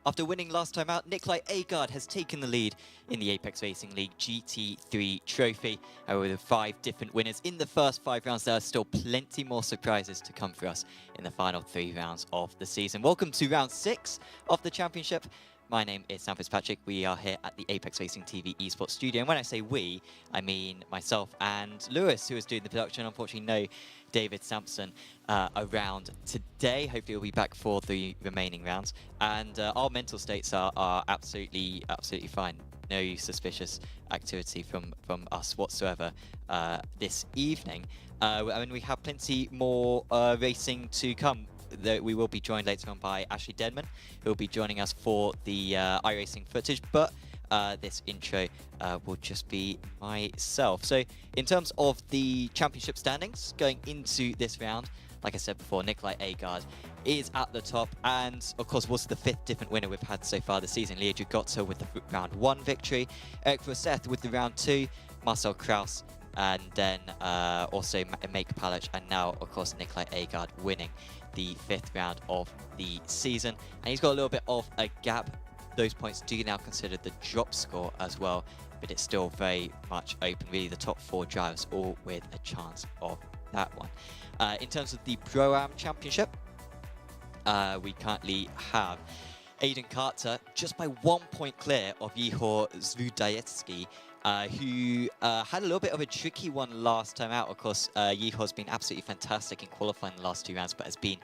After winning last time out, Nikolai Agard has taken the lead in the Apex Racing League GT3 trophy. With 5 different winners in the first 5 rounds, there are still plenty more surprises to come for us in the final 3 rounds of the season. Welcome to round 6 of the championship. My name is Sam Fitzpatrick. We are here at the Apex Racing TV esports studio. And when I say we, I mean myself and Lewis, who is doing the production. Unfortunately, no David Sampson around today. Hopefully, we'll be back for the remaining rounds. And our mental states are absolutely fine. No suspicious activity from us whatsoever this evening. I mean, we have plenty more racing to come. We will be joined later on by Ashley Denman, who will be joining us for the iRacing footage, but this intro will just be myself. So in terms of the championship standings going into this round, like I said before, Nikolai Agard is at the top, and of course was the 5th different winner we've had so far this season. Leo Dragotto with the round 1 victory, Eric Roseth with the round 2, Marcel Kraus, and then also Make Palach, and now of course Nikolai Agard winning the 5th round of the season. And he's got a little bit of a gap. Those points do now consider the drop score as well, but it's still very much open. Really, the top 4 drivers all with a chance of that one. In terms of the Pro-Am Championship, we currently have Aiden Carter just by 1 point clear of Yehor Zvudaetsky, who had a little bit of a tricky one last time out. Of course, Yehor's been absolutely fantastic in qualifying the last 2 rounds, but has been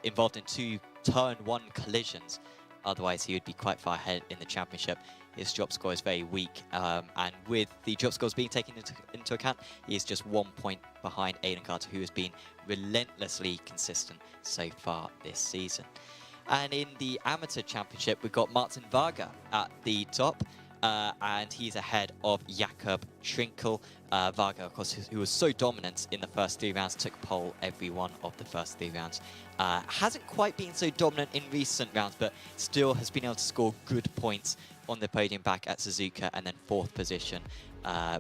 involved in 2 turn 1 collisions. Otherwise, he would be quite far ahead in the championship. His drop score is very weak, and with the drop scores being taken into account, he is just 1 point behind Aiden Carter, who has been relentlessly consistent so far this season. And in the Amateur Championship, we've got Martin Varga at the top, and he's ahead of Jakob Trinkel. Varga, of course, who was so dominant in the first 3 rounds, took pole every one of the first 3 rounds. Hasn't quite been so dominant in recent rounds, but still has been able to score good points on the podium back at Suzuka, and then 4th position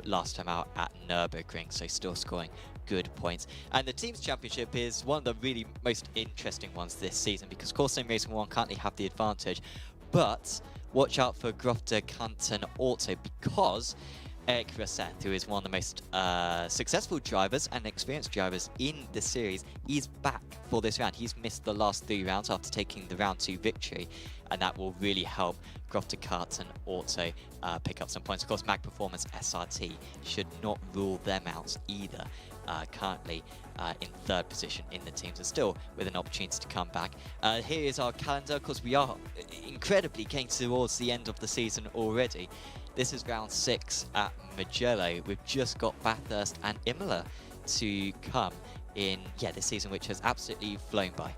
last time out at Nürburgring, so still scoring good points. And the Teams Championship is one of the really most interesting ones this season, because Corsair Racing 1 currently have the advantage, but watch out for Grofter Canton Auto, because Eric Roseth, who is one of the most successful drivers and experienced drivers in the series, is back for this round. He's missed the last 3 rounds after taking the round 2 victory, and that will really help Grofter Canton Auto pick up some points. Of course, Mag Performance SRT should not rule them out either. Currently in 3rd position in the teams, and still with an opportunity to come back. Here is our calendar. Of course, we are incredibly getting towards the end of the season already. This is round 6 at Mugello. We've just got Bathurst and Imola to come in this season, which has absolutely flown by.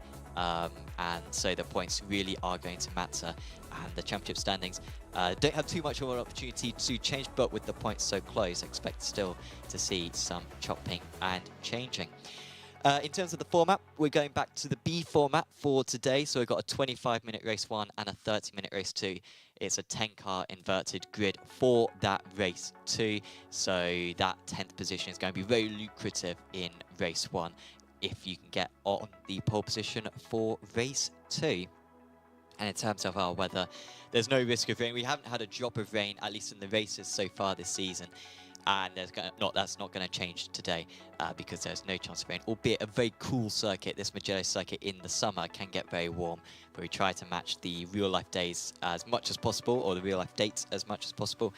And so the points really are going to matter, and the championship standings don't have too much of an opportunity to change, but with the points so close, I expect still to see some chopping and changing. In terms of the format, we're going back to the B format for today. So we've got a 25-minute race 1 and a 30-minute race 2. It's a 10-car inverted grid for that race 2. So that 10th position is going to be very lucrative in race 1 if you can get on the pole position for race 2. And in terms of our weather, there's no risk of rain. We haven't had a drop of rain, at least in the races so far this season. And that's not going to change today because there's no chance of rain. Albeit a very cool circuit, this Mugello circuit in the summer can get very warm, but we try to match the real-life days as much as possible, or the real-life dates as much as possible.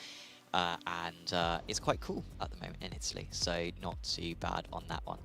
And it's quite cool at the moment in Italy, so not too bad on that one.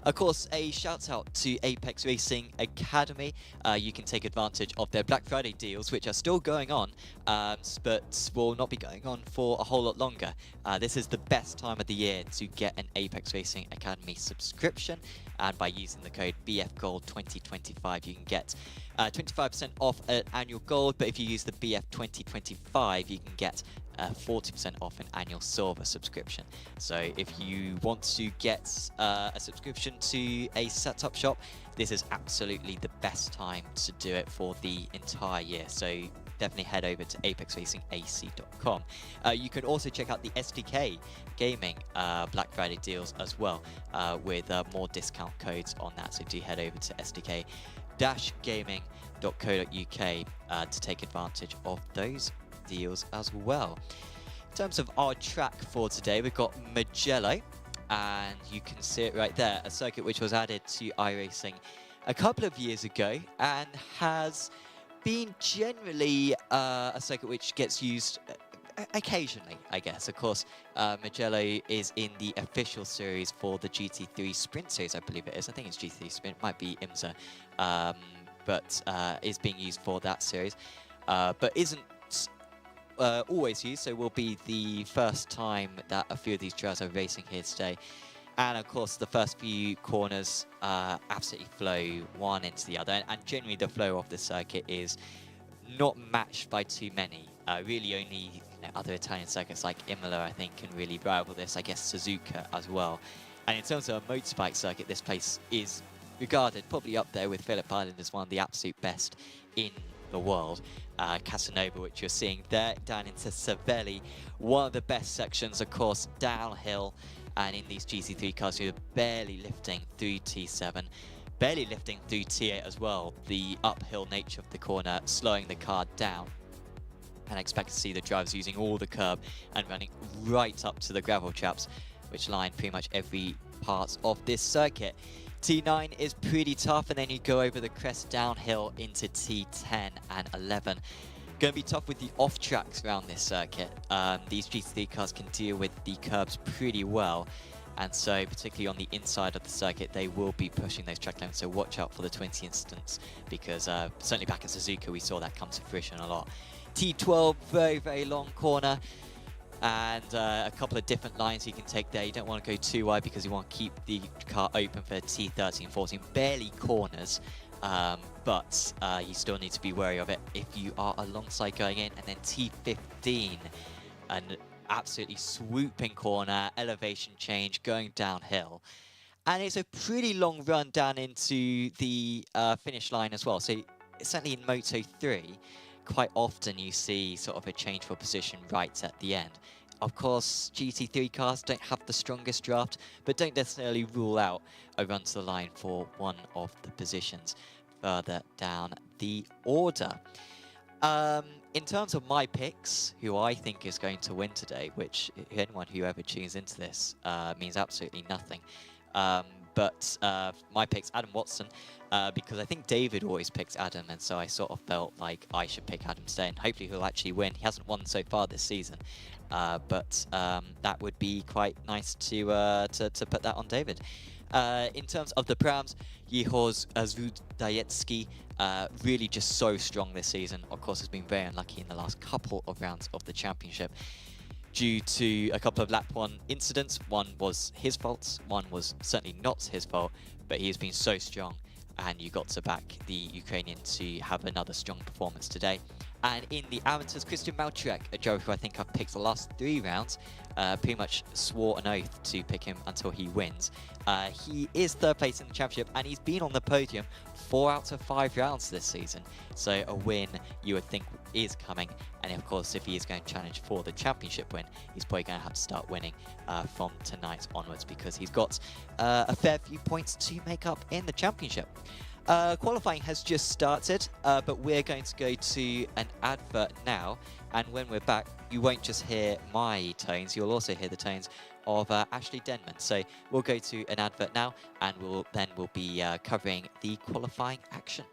Of course, a shout out to Apex Racing Academy. You can take advantage of their Black Friday deals, which are still going on, but will not be going on for a whole lot longer. This is the best time of the year to get an Apex Racing Academy subscription, and by using the code BFGold2025 you can get 25% off an annual gold, but if you use the BF2025 you can get 40% off an annual silver subscription. So if you want to get a subscription to a setup shop, this is absolutely the best time to do it for the entire year. So definitely head over to apexracingac.com. You can also check out the SDK Gaming Black Friday deals as well, with more discount codes on that. So do head over to sdk-gaming.co.uk to take advantage of those deals as well. In terms of our track for today, we've got Mugello, and you can see it right there, a circuit which was added to iRacing a couple of years ago and has been generally a circuit which gets used occasionally, I guess. Of course, Mugello is in the official series for the GT3 Sprint series, I believe it is. I think it's GT3 Sprint, might be IMSA, but is being used for that series, but isn't always used, so will be the first time that a few of these trails are racing here today. And of course, the first few corners absolutely flow one into the other, and generally the flow of the circuit is not matched by too many. Really only other Italian circuits like Imola, I think, can really rival this. I guess Suzuka as well. And in terms of a motorbike circuit, this place is regarded probably up there with Phillip Island as one of the absolute best in the world. Casanova, which you're seeing there, down into Savelli, one of the best sections, of course, downhill. And in these GT3 cars, you're barely lifting through T7, barely lifting through T8 as well. The uphill nature of the corner slowing the car down. And I expect to see the drivers using all the curb and running right up to the gravel traps, which line pretty much every part of this circuit. T9 is pretty tough, and then you go over the crest downhill into T10 and 11. Going to be tough with the off tracks around this circuit. These GT3 cars can deal with the curbs pretty well, and so particularly on the inside of the circuit, they will be pushing those track limits. So watch out for the 20 instance, because certainly back at Suzuka we saw that come to fruition a lot. T12, very long corner, and a couple of different lines you can take there. You don't want to go too wide because you want to keep the car open for T13, 14, barely corners. But you still need to be wary of it if you are alongside going in. And then T15, an absolutely swooping corner, elevation change, going downhill. And it's a pretty long run down into the finish line as well. So certainly in Moto 3, quite often you see sort of a change for position right at the end. Of course, GT3 cars don't have the strongest draft, but don't necessarily rule out a run to the line for one of the positions further down the order. In terms of my picks, who I think is going to win today, which anyone who ever tunes into this means absolutely nothing. But my pick's Adam Watson, because I think David always picks Adam, and so I sort of felt like I should pick Adam today, and hopefully he'll actually win. He hasn't won so far this season, but that would be quite nice to put that on David. In terms of the Prams, Jehož Zvudajetski, really just so strong this season. Of course, has been very unlucky in the last couple of rounds of the championship due to a couple of lap 1 incidents. One was his fault, one was certainly not his fault, but he has been so strong, and you got to back the Ukrainian to have another strong performance today. And in the amateurs, Christian Malczuk, a driver who I think I've picked the last 3 rounds, pretty much swore an oath to pick him until he wins. He is 3rd place in the championship, and he's been on the podium 4 out of 5 rounds this season. So a win you would think is coming, and of course if he is going to challenge for the championship win, he's probably going to have to start winning from tonight onwards, because he's got a fair few points to make up in the championship. Qualifying has just started, but we're going to go to an advert now, and when we're back, you won't just hear my tones, you'll also hear the tones of Ashley Denman. So we'll go to an advert now, and we'll be covering the qualifying action.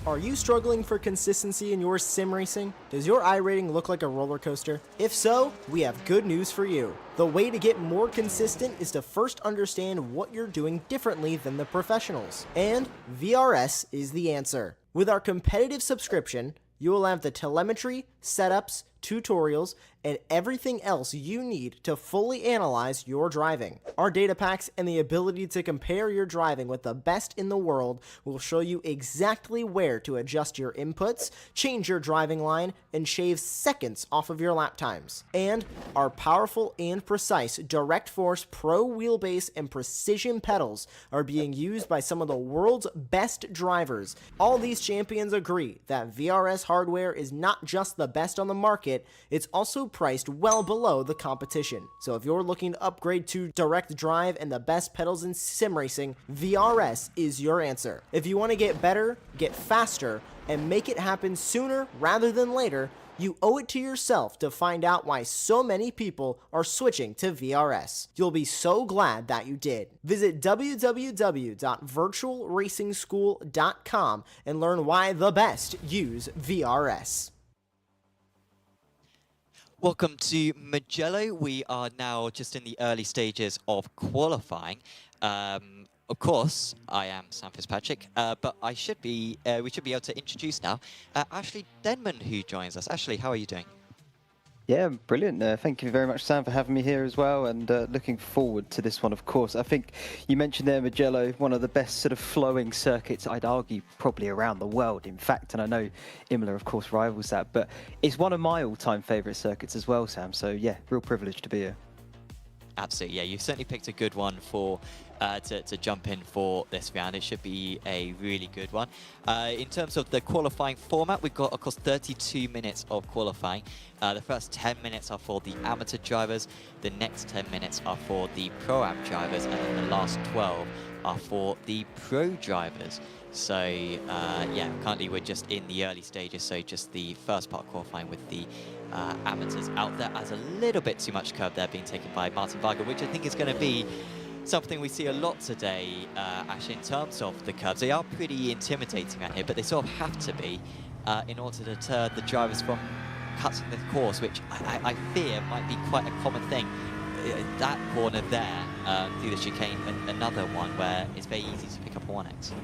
Are you struggling for consistency in your sim racing? Does your iRating look like a roller coaster? If so, we have good news for you. The way to get more consistent is to first understand what you're doing differently than the professionals. And VRS is the answer. With our competitive subscription, you will have the telemetry, setups, tutorials, and everything else you need to fully analyze your driving. Our data packs and the ability to compare your driving with the best in the world will show you exactly where to adjust your inputs, change your driving line, and shave seconds off of your lap times. And our powerful and precise Direct Force Pro wheelbase and precision pedals are being used by some of the world's best drivers. All these champions agree that VRS hardware is not just the best on the market, it's also priced well below the competition. So if you're looking to upgrade to direct drive and the best pedals in sim racing, VRS is your answer. If you want to get better, get faster, and make it happen sooner rather than later, you owe it to yourself to find out why so many people are switching to VRS. You'll be so glad that you did. Visit www.virtualracingschool.com and learn why the best use VRS. Welcome to Mugello. We are now just in the early stages of qualifying. Of course, I am Sam Fitzpatrick, but we should be able to introduce now Ashley Denman, who joins us. Ashley, how are you doing? Yeah, brilliant. Thank you very much, Sam, for having me here as well, and looking forward to this one, of course. I think you mentioned there Mugello, one of the best sort of flowing circuits, I'd argue, probably around the world, in fact, and I know Imola, of course, rivals that, but it's one of my all-time favourite circuits as well, Sam, so yeah, real privilege to be here. Absolutely, yeah, you've certainly picked a good one for to jump in for this round. It should be a really good one. In terms of the qualifying format, we've got, of course, 32 minutes of qualifying. The first 10 minutes are for the amateur drivers, the next 10 minutes are for the pro-am drivers, and then the last 12 are for the pro drivers. So, yeah, currently we're just in the early stages, so just the first part of qualifying with the amateurs out there as a little bit too much curb there being taken by Martin Varga, which I think is going to be something we see a lot today, actually, in terms of the curbs. They are pretty intimidating around here, but they sort of have to be in order to deter the drivers from cutting the course, which I fear might be quite a common thing. That corner there, through the chicane, another one where it's very easy to pick up a 1x.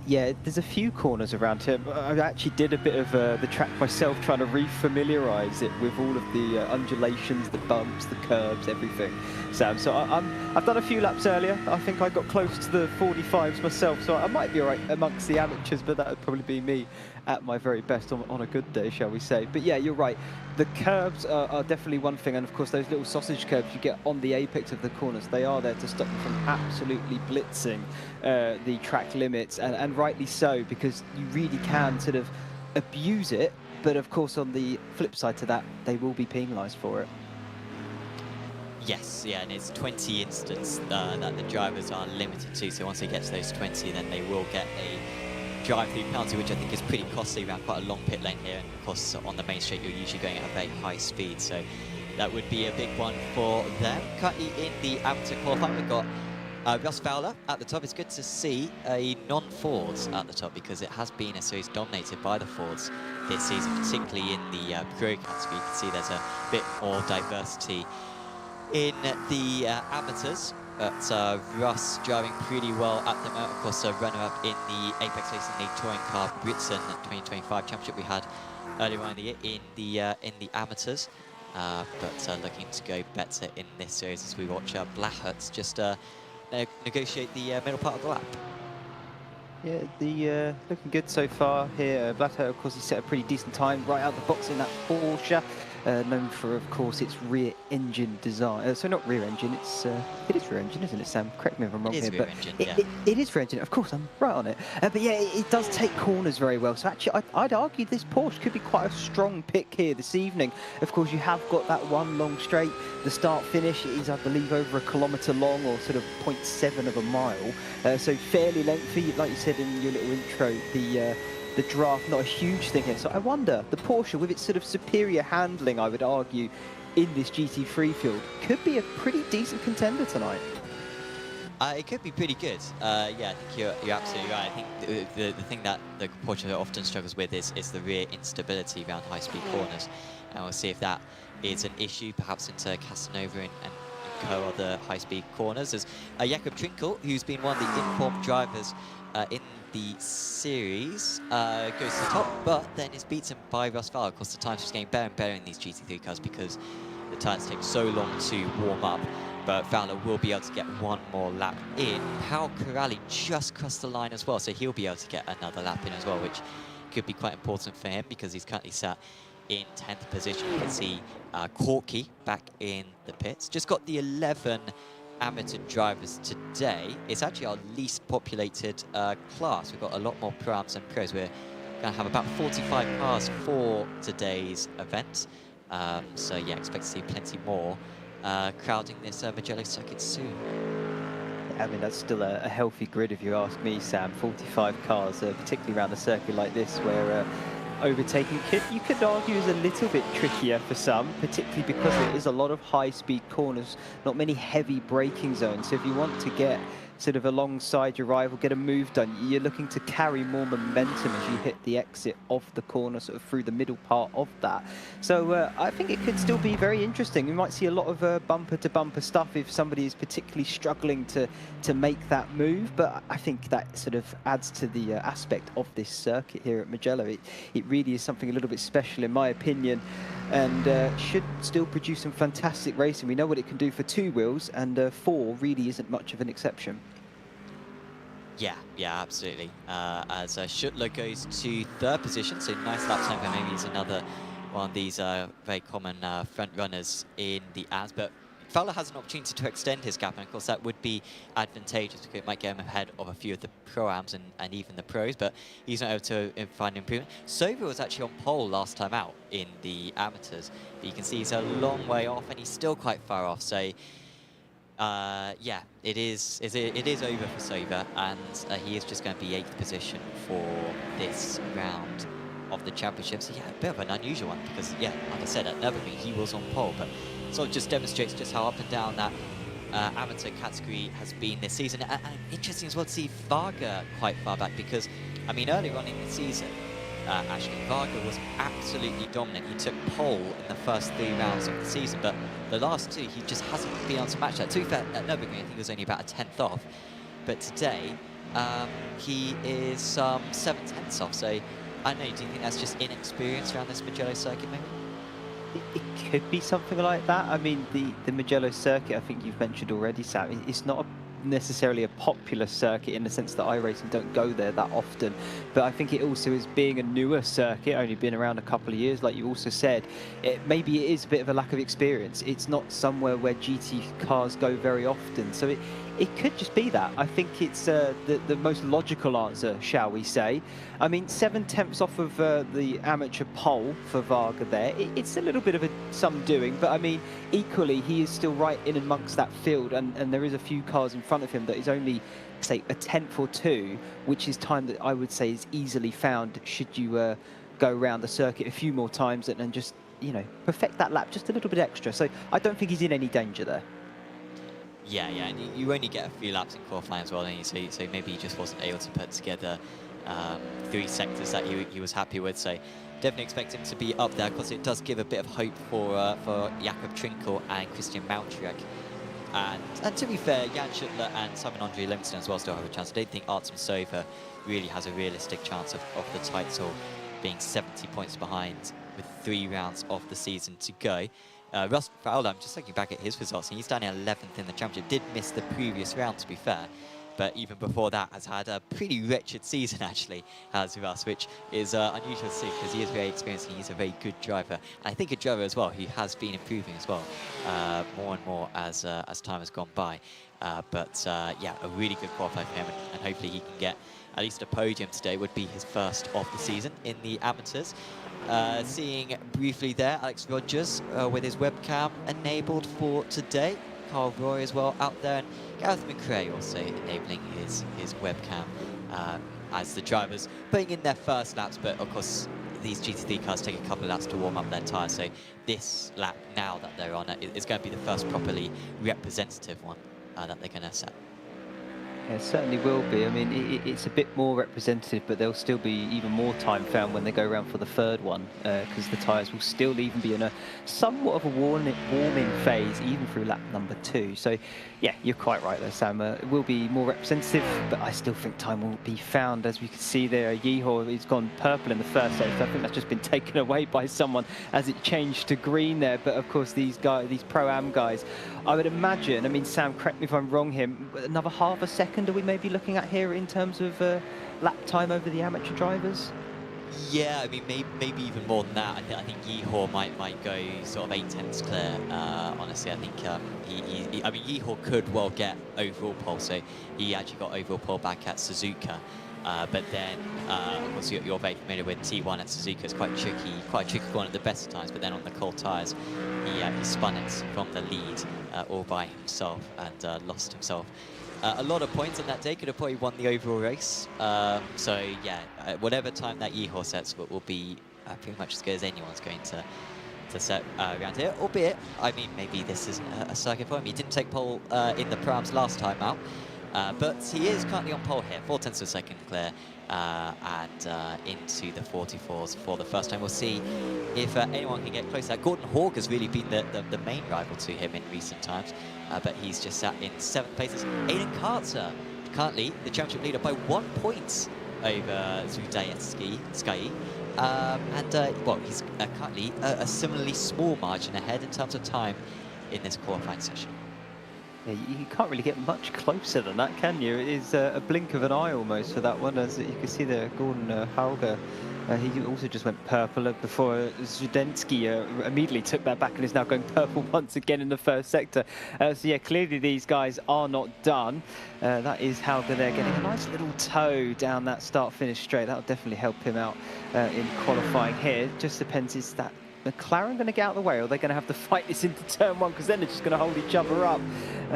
Yeah, there's a few corners around here. I actually did a bit of the track myself, trying to re-familiarise it with all of the undulations, the bumps, the curbs, everything, Sam. So I've done a few laps earlier. I think I got close to the 45s myself, so I might be all right amongst the amateurs, but that would probably be me at my very best on a good day, shall we say. But yeah, you're right. The curbs are definitely one thing, and of course those little sausage curbs you get on the apex of the corners, they are there to stop you from absolutely blitzing the track limits, and rightly so, because you really can sort of abuse it, but of course on the flip side to that, they will be penalised for it. Yes, yeah, and it's 20 instants that the drivers are limited to, so once they get to those 20, then they will get a drive-through penalty, which I think is pretty costly around quite a long pit lane here, and of course on the main straight you're usually going at a very high speed, so that would be a big one for them. Currently in the amateur qualifying, we've got Russ Fowler at the top. It's good to see a non-Fords at the top, because it has been a series dominated by the Fords this season, particularly in the pro category. You can see there's a bit more diversity in the amateurs. But Russ driving pretty well at the moment. Of course, a runner-up in the Apex Racing League Touring Car Britain 2025 Championship we had earlier on in the year in the amateurs. But looking to go better in this series as we watch Blahut just negotiate the middle part of the lap. Yeah, looking good so far here. Blahut, of course, he set a pretty decent time right out the box in that Porsche. Known for, of course, its rear engine design. So not rear engine, it is rear engine, isn't it, Sam? Correct me if I'm wrong here. But it is rear engine, of course, I'm right on it. But yeah, it does take corners very well. So actually, I'd argue this Porsche could be quite a strong pick here this evening. Of course, you have got that one long straight. The start-finish is, I believe, over 1 kilometre long, or sort of 0.7 of a mile. So fairly lengthy, like you said in your little intro, the draft, not a huge thing here. So I wonder, the Porsche, with its sort of superior handling, I would argue, in this GT3 field, could be a pretty decent contender tonight. It could be pretty good. Yeah, I think you're absolutely right. I think the thing that the Porsche often struggles with is the rear instability around high-speed corners. And we'll see if that is an issue, perhaps into Casanova and other high-speed corners. As Jakob Trinkel, who's been one of the informed drivers in the series, goes to the top, but then is beaten by Russ Fowler. Of course, the time's just getting better and better in these GT3 cars because the tyres take so long to warm up. But Fowler will be able to get one more lap in. Pau Corrali just crossed the line as well, so he'll be able to get another lap in as well, which could be quite important for him because he's currently sat in 10th position. You can see Corky back in the pits. Just got the 11 amateur drivers today. It's actually our least populated class. We've got a lot more pro-ams and pros. We're going to have about 45 cars for today's event. So yeah, expect to see plenty more crowding this Mugello circuit soon. I mean, that's still a healthy grid if you ask me, Sam. 45 cars, particularly around a circuit like this where overtaking you could argue is a little bit trickier for some, particularly because there is a lot of high-speed corners, not many heavy braking zones. So if you want to get sort of alongside your rival, get a move done, you're looking to carry more momentum as you hit the exit of the corner, sort of through the middle part of that. So I think it could still be very interesting. We might see a lot of bumper-to-bumper stuff if somebody is particularly struggling to make that move, but I think that sort of adds to the aspect of this circuit here at Mugello. It really is something a little bit special in my opinion, and should still produce some fantastic racing. We know what it can do for 2 wheels, and 4 really isn't much of an exception. Yeah, absolutely. As Schuttler goes to 3rd position, so nice lap time for maybe he's another one of these very common front runners in the AS. But Fowler has an opportunity to extend his gap, and of course that would be advantageous because it might get him ahead of a few of the pro-ams and even the pros, but he's not able to find improvement. Sova was actually on pole last time out in the amateurs, but you can see he's a long way off and he's still quite far off. So yeah, it is over for Sova, and he is just going to be 8th position for this round of the championship. So yeah, a bit of an unusual one because, yeah, like I said, at Nürburgring he was on pole, but sort of just demonstrates just how up and down that amateur category has been this season. And interesting as well to see Varga quite far back because, I mean, earlier on in the season, actually, Varga was absolutely dominant. He took pole in the first 3 rounds of the season, but the last 2, he just hasn't been able to match that. To be fair, at Nürburgring, I think he was only about a 10th off, but today, he is 7/10ths off. So, I don't know, do you think that's just inexperience around this Mugello circuit, maybe? It could be something like that. I mean, the Mugello circuit, I think you've mentioned already, Sam, it's not necessarily a popular circuit in the sense that iRacing don't go there that often, but I think it also is being a newer circuit, only been around a couple of years, like you also said, maybe it is a bit of a lack of experience. It's not somewhere where GT cars go very often, so it could just be that. I think it's the most logical answer, shall we say. I mean, 7/10ths off of the amateur pole for Varga there. It's a little bit of some doing, but I mean, equally, he is still right in amongst that field, and there is a few cars in front of him that is only, say, a 10th or 2, which is time that I would say is easily found should you go around the circuit a few more times and just, you know, perfect that lap just a little bit extra. So I don't think he's in any danger there. Yeah, and you only get a few laps in qualifying as well, don't you? So maybe he just wasn't able to put together 3 sectors that he was happy with. So definitely expect him to be up there, because it does give a bit of hope for Jakob Trinkel and Christian Malczyk. And to be fair, Jan Schuttler and Simon Andre Livingston as well still have a chance. I don't think Artem Sova really has a realistic chance of the title, being 70 points behind with 3 rounds of the season to go. Russ Fowler, I'm just looking back at his results, and he's down in 11th in the championship. Did miss the previous round, to be fair, but even before that has had a pretty wretched season, actually, has Russ, which is unusual to see because he is very experienced and he's a very good driver. And I think a driver as well who has been improving as well, more and more as time has gone by. Yeah, a really good qualifier for him, and hopefully he can get at least a podium today. Would be his first of the season in the amateurs. Seeing briefly there, Alex Rogers with his webcam enabled for today. Carl Roy as well out there, and Gareth McRae also enabling his webcam as the drivers putting in their first laps. But of course, these GT3 cars take a couple of laps to warm up their tyres, so this lap now that they're on is going to be the first properly representative one that they're going to set. Yeah, it certainly will be. I mean, it's a bit more representative, but there'll still be even more time found when they go around for the third one, because the tyres will still even be in a somewhat of a warming phase, even through lap number 2. So, yeah, you're quite right there, Sam. It will be more representative, but I still think time will be found. As we can see there, Yeehaw, he's gone purple in the first sector. I think that's just been taken away by someone as it changed to green there. But of course, these guys, these Pro-Am guys, I would imagine, I mean, Sam, correct me if I'm wrong here, another half a second are we maybe looking at here in terms of lap time over the amateur drivers? Yeah, I mean, maybe even more than that. I think Yeehaw might go sort of 8/10 clear. Honestly, I think I mean, Yeehaw could well get overall pole, so he actually got overall pole back at Suzuka. But then, of course, you're very familiar with T1 at Suzuka. It's quite a tricky one at the best of times. But then on the cold tyres, he spun it from the lead all by himself and lost himself a lot of points on that day. Could have probably won the overall race. So yeah, whatever time that Yeehaw sets will be pretty much as good as anyone's going to set around here. Albeit, I mean, maybe this isn't a circuit for him. He didn't take pole in the Prams last time out. But he is currently on pole here, 0.4 of a second clear, and into the 44s for the first time. We'll see if anyone can get close. Gordon Hawk has really been the main rival to him in recent times, but he's just sat in 7th place. Aiden Carter, currently the championship leader by 1 point over Zudayetsky. Well, he's currently a similarly small margin ahead in terms of time in this qualifying session. Yeah, you can't really get much closer than that, can you? It is a blink of an eye almost for that one. As you can see there, Gordon Hauger, he also just went purple before Zudensky immediately took that back and is now going purple once again in the first sector. So yeah, clearly these guys are not done. That is Hauger there getting a nice little toe down that start-finish straight. That'll definitely help him out in qualifying here. It just depends, is that McLaren going to get out of the way, or are they going to have to fight this into turn 1, because then they're just going to hold each other up.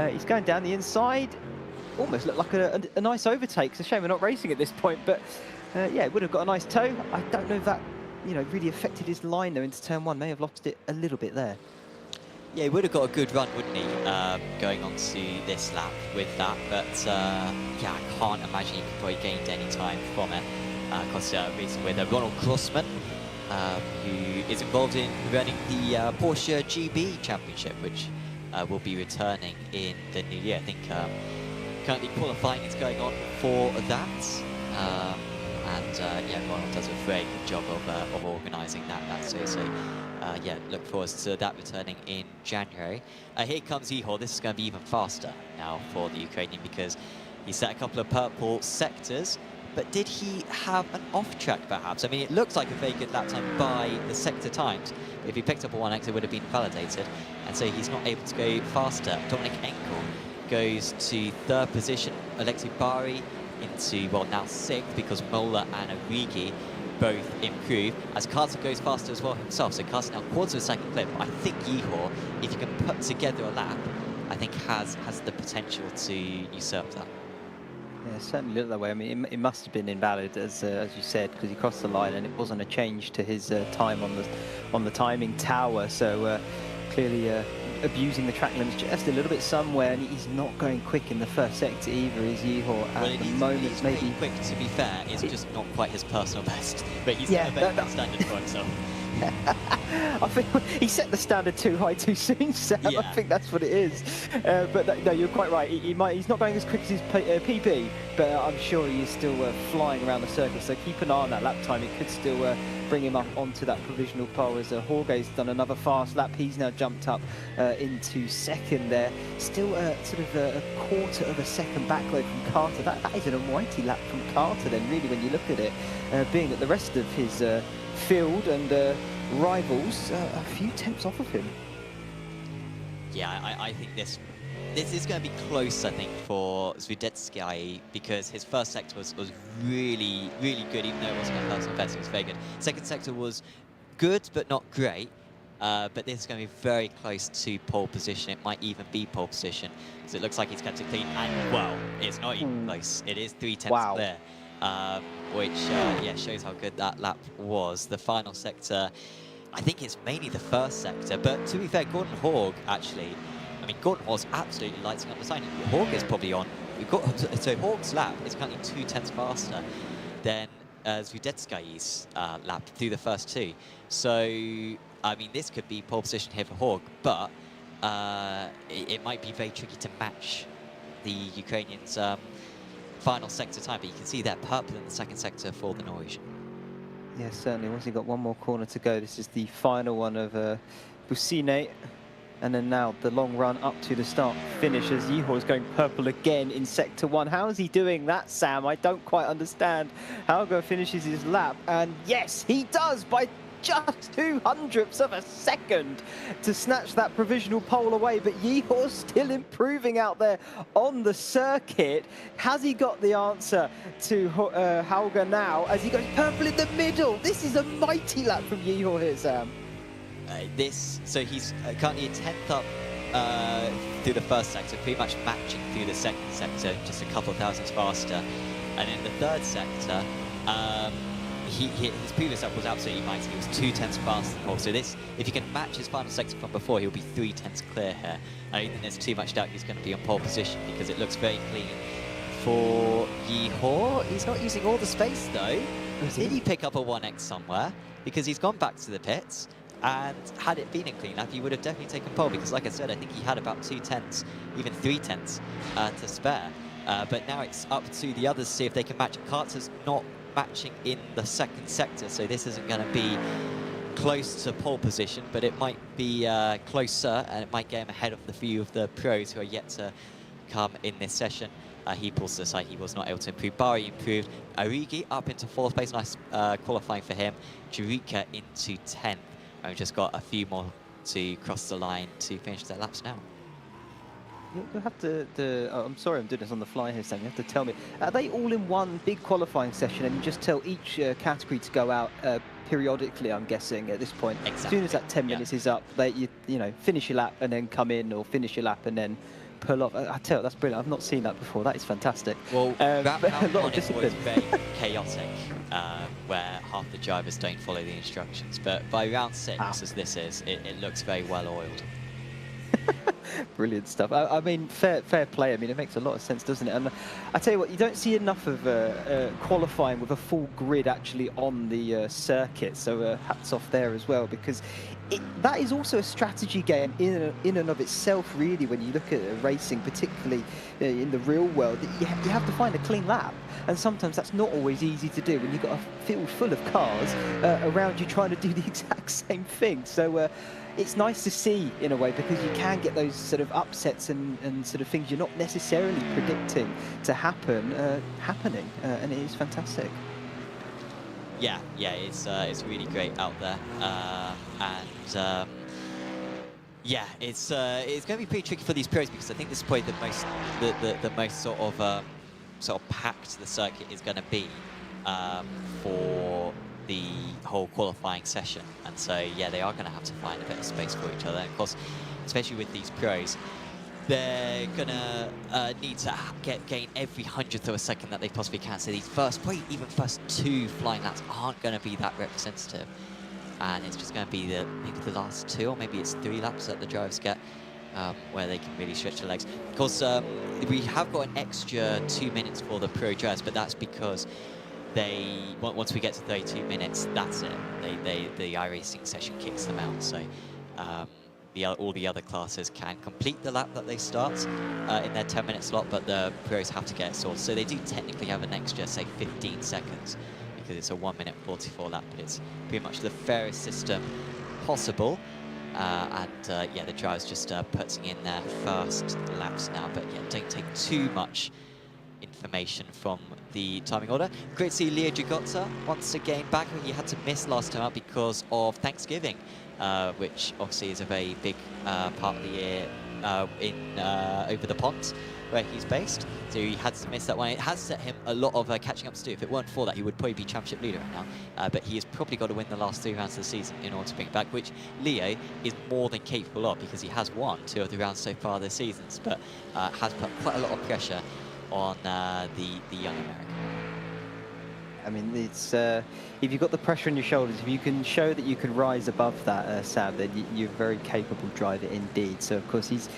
He's going down the inside. Almost looked like a nice overtake. It's a shame we're not racing at this point, but yeah, it would have got a nice toe. I don't know if that, you know, really affected his line though into turn 1. May have lost it a little bit there. Yeah, he would have got a good run, wouldn't he, going on to this lap with that. But yeah, I can't imagine he could probably gained any time from it. Because racing with Ronald Grossman, who is involved in running the Porsche GB Championship, which will be returning in the new year. I think currently qualifying is going on for that. Yeah, Ronald does a very good job of organising that. So yeah, look forward to that returning in January. Here comes Yeehaw. This is going to be even faster now for the Ukrainian, because he set a couple of purple sectors. But did he have an off-track, perhaps? I mean, it looks like a very good lap time by the sector times. If he picked up a 1x, it would have been validated. And so he's not able to go faster. Dominic Enkel goes to 3rd position. Alexei Bari into, well, now 6th, because Mola and Origi both improve, as Carter goes faster as well himself. So Carter now 1/4 of a second clear. But I think Yeehaw, if you can put together a lap, I think has the potential to usurp that. Yeah, it certainly looked that way. I mean, it must have been invalid, as you said, because he crossed the line and it wasn't a change to his time on the timing tower. So clearly abusing the track limits just a little bit somewhere, and he's not going quick in the first sector either. Is Yeehaw at the moment? He's maybe quick, to be fair. It's just not quite his personal best, but he's yeah, got a better standard for himself. I think he set the standard too high too soon, Sam. Yeah. I think that's what it is. But no, you're quite right. He's not going as quick as his PB, but I'm sure he is still flying around the circuit. So keep an eye on that lap time. It could still bring him up onto that provisional pole, as Jorge's done another fast lap. He's now jumped up into 2nd there. Still sort of a 1/4 of a second backload from Carter. That is an almighty lap from Carter then, really, when you look at it, being that the rest of his field and rivals a few tenths off of him. Yeah, I think this is going to be close, I think, for Zvidetsky, because his first sector was really, really good, even though it wasn't a personal best. It was very good. Second sector was good, but not great. But this is going to be very close to pole position. It might even be pole position, because it looks like he's kept it clean. And, well, it's not even close. It is 3/10 clear. Which yeah, shows how good that lap was. The final sector, I think it's mainly the first sector, but to be fair, Gordon Hawg actually, I mean, Gordon was absolutely lighting up the sign. Hawg is probably on we've got so Hawk's lap is currently 2/10 faster than Zudetskayi's lap through the first two. So I mean, this could be pole position here for Hawk, but it might be very tricky to match the Ukrainians' final sector time. But you can see that purple in the second sector for the Norwegian. Yeah, certainly. Once you've got one more corner to go, this is the final one of Busine. And then now the long run up to the start finish as Yihor is going purple again in sector 1. How is he doing that, Sam? I don't quite understand. Hauger finishes his lap, and yes, he does by just 200ths of a second to snatch that provisional pole away. But Yihor's still improving out there on the circuit. Has he got the answer to Hauger now as he goes purple in the middle? This is a mighty lap from Yihor here, Sam. So he's currently a 10th up through the first sector, pretty much matching through the second sector, just a couple of thousandths faster. And in the third sector, his previous lap was absolutely mighty. He was 2/10 faster than Hawk. So this, if he can match his final sector from before, he'll be 3/10 clear here. I don't think there's too much doubt he's going to be on pole position because it looks very clean for Yihor. He's not using all the space though. Did he pick up a 1x somewhere? Because he's gone back to the pits. And had it been in clean lap, he would have definitely taken pole because, like I said, I think he had about 2/10, even 3/10 to spare. But now it's up to the others to see if they can match. Carter's not matching in the second sector, so this isn't going to be close to pole position, but it might be closer, and it might get him ahead of the few of the pros who are yet to come in this session. He pulls to the side, he was not able to improve. Bari improved. Arigi up into 4th place, nice qualifying for him. Jurika into 10th. And we've just got a few more to cross the line to finish their laps now. You'll have to, I'm sorry I'm doing this on the fly here, Sam. You have to tell me, are they all in one big qualifying session and you just tell each category to go out periodically, I'm guessing, at this point? Exactly. As soon as that 10 minutes is up, you know, finish your lap and then come in, or finish your lap and then pull off. I tell you, that's brilliant. I've not seen that before. That is fantastic. Well, round a lot one of discipline. was very chaotic, where half the drivers don't follow the instructions. But by round 6, as this is, it looks very well oiled. Brilliant stuff. I mean, fair play. I mean, it makes a lot of sense, doesn't it? And I tell you what, you don't see enough of qualifying with a full grid actually on the circuit. So hats off there as well, because that is also a strategy game in and of itself, really, when you look at racing, particularly in the real world. You have to find a clean lap. And sometimes that's not always easy to do when you've got a field full of cars around you trying to do the exact same thing. So it's nice to see, in a way, because you can get those sort of upsets and sort of things you're not necessarily predicting to happen, happening, and it is fantastic. Yeah, it's really great out there, yeah, it's going to be pretty tricky for these pros, because I think this is probably the most sort of packed the circuit is going to be for the whole qualifying session. And so yeah, they are going to have to find a bit of space for each other. And of course, especially with these pros, they're gonna need to gain every 100th of a second that they possibly can. So these probably even first 2 flying laps aren't going to be that representative, and it's just going to be maybe the last 2, or maybe it's 3 laps that the drivers get where they can really stretch their legs. Of course, we have got an extra 2 minutes for the pro drivers, but that's because once we get to 32 minutes, that's it. The iRacing session kicks them out. So all the other classes can complete the lap that they start in their 10-minute slot, but the pros have to get it sorted. So they do technically have an extra, say, 15 seconds, because it's a 1-minute 44 lap, but it's pretty much the fairest system possible. Yeah, the drivers just putting in their first laps now, but yeah, don't take too much information from the timing order. Great to see Leo Gigotta once again back. He had to miss last time out because of Thanksgiving, which obviously is a very big part of the year over the pond where he's based. So he had to miss that one. It has set him a lot of catching up to do. If it weren't for that, he would probably be championship leader right now. But he has probably got to win the last 3 rounds of the season in order to bring it back, which Leo is more than capable of, because he has won 2 of the rounds so far this season, but has put quite a lot of pressure on the young American. I mean, it's if you've got the pressure on your shoulders, if you can show that you can rise above that, Sam, then you're a very capable driver indeed. So of course he's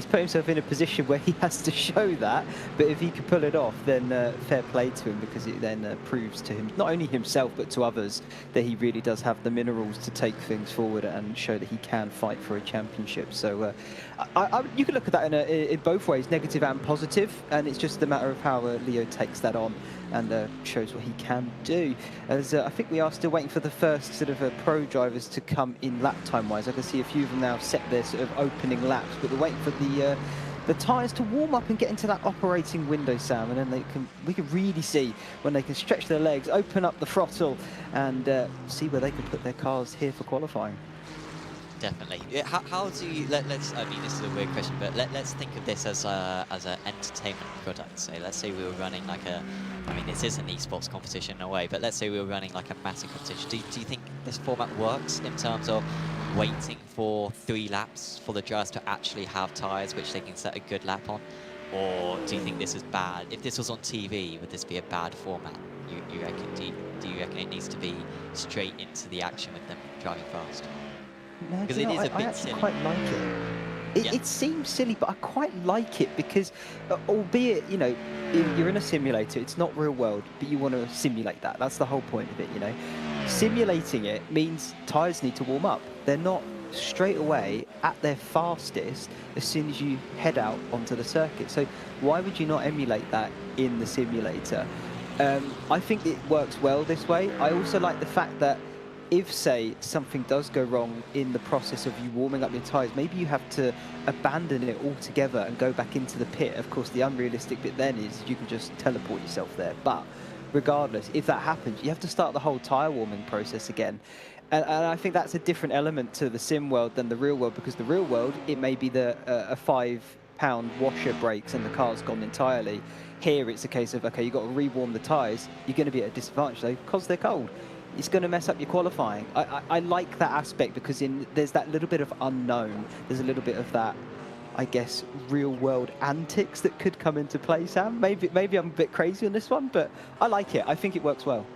put himself in a position where he has to show that. But if he can pull it off, then fair play to him, because it then proves to him, not only himself but to others, that he really does have the minerals to take things forward and show that he can fight for a championship. So you can look at that in both ways, negative and positive, and it's just a matter of how Leo takes that on and shows what he can do. As I think we are still waiting for the first sort of pro drivers to come in lap time wise. I can see a few of them now set their sort of opening laps, but they're waiting for the tyres to warm up and get into that operating window, Sam, and then we can really see when they can stretch their legs, open up the throttle, and see where they can put their cars here for qualifying. Definitely. How do you, let's, I mean, this is a weird question, but let's think of this as an entertainment product. So let's say we were running like I mean, this is an esports competition in a way, but let's say we were running like a massive competition. Do you think this format works in terms of waiting for 3 laps for the drivers to actually have tyres which they can set a good lap on? Or do you think this is bad? If this was on TV, would this be a bad format? You reckon? Do you reckon it needs to be straight into the action with them driving fast? No, because it is a bit I silly. quite like it. It seems silly, but I quite like it because, albeit, you know, you're in a simulator, it's not real world, but you want to simulate that. That's the whole point of it, you know. Simulating it means tyres need to warm up. They're not straight away at their fastest as soon as you head out onto the circuit. So why would you not emulate that in the simulator? I think it works well this way. I also like the fact that if, say, something does go wrong in the process of you warming up your tyres, maybe you have to abandon it altogether and go back into the pit. Of course, the unrealistic bit then is you can just teleport yourself there. But regardless, if that happens, you have to start the whole tyre warming process again. And I think that's a different element to the sim world than the real world, because the real world, it may be a £5 washer breaks and the car's gone entirely. Here, it's a case of, okay, you've got to re-warm the tyres. You're going to be at a disadvantage, though, because they're cold. It's going to mess up your qualifying. I like that aspect because there's that little bit of unknown. There's a little bit of that, I guess, real-world antics that could come into play, Sam. Maybe I'm a bit crazy on this one, but I like it. I think it works well.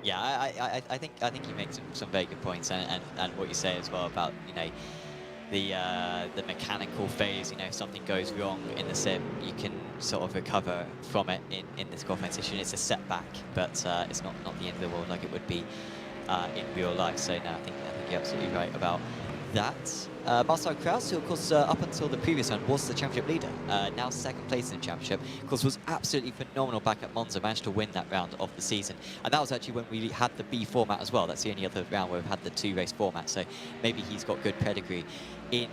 Yeah, I think you make some very good points, and what you say as well about, you know, the mechanical phase. You know, if something goes wrong in the sim, you can sort of recover from it in this competition. It's a setback, but it's not the end of the world like it would be in real life. So no, I think you're absolutely right about that. Marcel Kraus, who of course up until the previous round was the championship leader, now second place in the championship, of course was absolutely phenomenal back at Monza, managed to win that round of the season, and that was actually when we had the B format as well. That's the only other round where we've had the 2-race format, so maybe he's got good pedigree in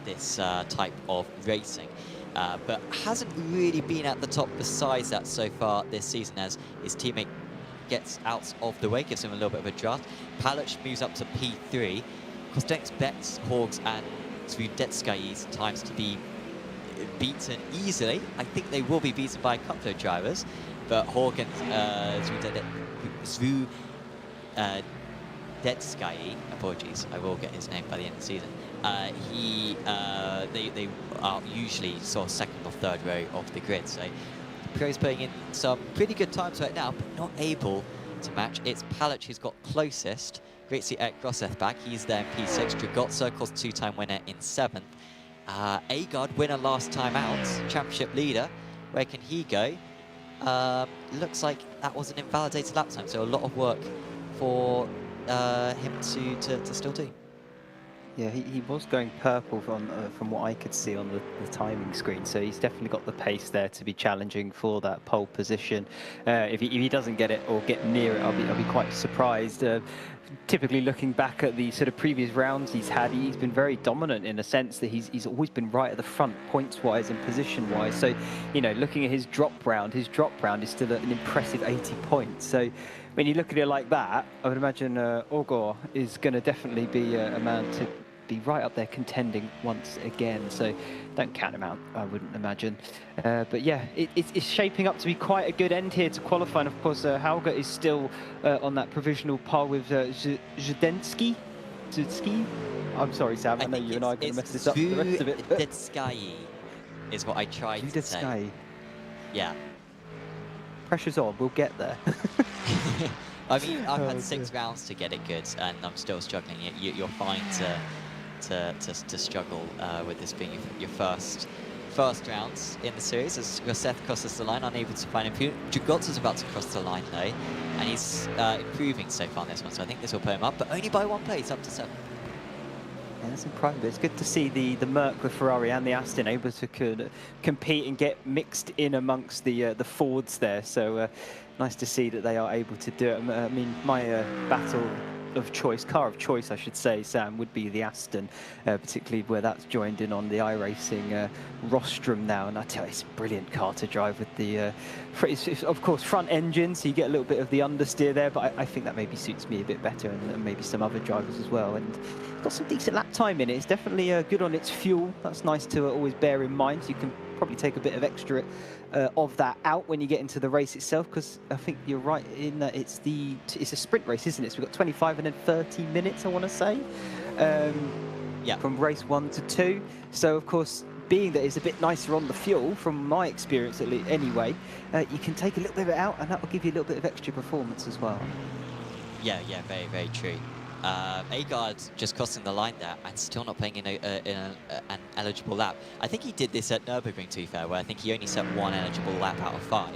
this type of racing. But hasn't really been at the top besides that so far this season, as his teammate gets out of the way, gives him a little bit of a draft. Paluch moves up to P3. Of course, don't expect Horgs and Svidetskayi's times to be beaten easily. I think they will be beaten by a couple of drivers, but Horg and Svidetskayi, apologies, I will get his name by the end of the season. They are usually sort of second or third row of the grid, so the Pro's putting in some pretty good times right now, but not able to match. It's Paluch who's got closest. Great to see Eric Grosseth back. He's there in P6. Dragotsa, of course, 2-time winner in 7th. Agard, winner last time out, championship leader. Where can he go? Looks like that was an invalidated lap time, so a lot of work for him to still do. Yeah, he was going purple from what I could see on the timing screen, so he's definitely got the pace there to be challenging for that pole position. If he doesn't get it or get near it, I'll be quite surprised. Typically, looking back at the sort of previous rounds he's been very dominant in the sense that he's always been right at the front points-wise and position-wise. So, you know, looking at his drop round is still an impressive 80 points. So, when you look at it like that, I would imagine Ogor is going to definitely be a man to be right up there contending once again. So don't count him out, I wouldn't imagine. But yeah, it's shaping up to be quite a good end here to qualify. And of course, Hauger is still on that provisional par with Zudensky. I'm sorry, Sam. I know you and I are going to mess this up for the rest of it. Zudensky is what I tried to say. Yeah. pressure's on. We'll get there. I mean, I've Oh, had 6 dear. rounds to get it good, and I'm still struggling. You're fine to struggle with this being your first rounds in the series, as Seth crosses the line, unable to find him. Jugotza's about to cross the line though, and he's improving so far in this one, so I think this will put him up, but only by 1 place, up to 7. Yeah, that's impressive. It's good to see the Merc with Ferrari and the Aston able to compete and get mixed in amongst the Fords there. So nice to see that they are able to do it. I mean, my battle of choice, car of choice, I should say, Sam, would be the Aston, particularly where that's joined in on the iRacing rostrum now. And I tell you, it's a brilliant car to drive with the, it's of course, front engine, so you get a little bit of the understeer there, but I think that maybe suits me a bit better, and maybe some other drivers as well. And got some decent lap time in it. It's definitely good on its fuel. That's nice to always bear in mind. So you can probably take a bit of extra of that out when you get into the race itself, because I think you're right in that it's a sprint race, isn't it? So we've got 25 and then 30 minutes, I want to say, Yeah. from race 1 to 2. So of course, being that it's a bit nicer on the fuel, from my experience at least anyway, you can take a little bit of it out, and that will give you a little bit of extra performance as well. Yeah, very, very true. Agard just crossing the line there and still not playing in an eligible lap. I think he did this at Nürburgring, to be fair, where I think he only set 1 eligible lap out of 5,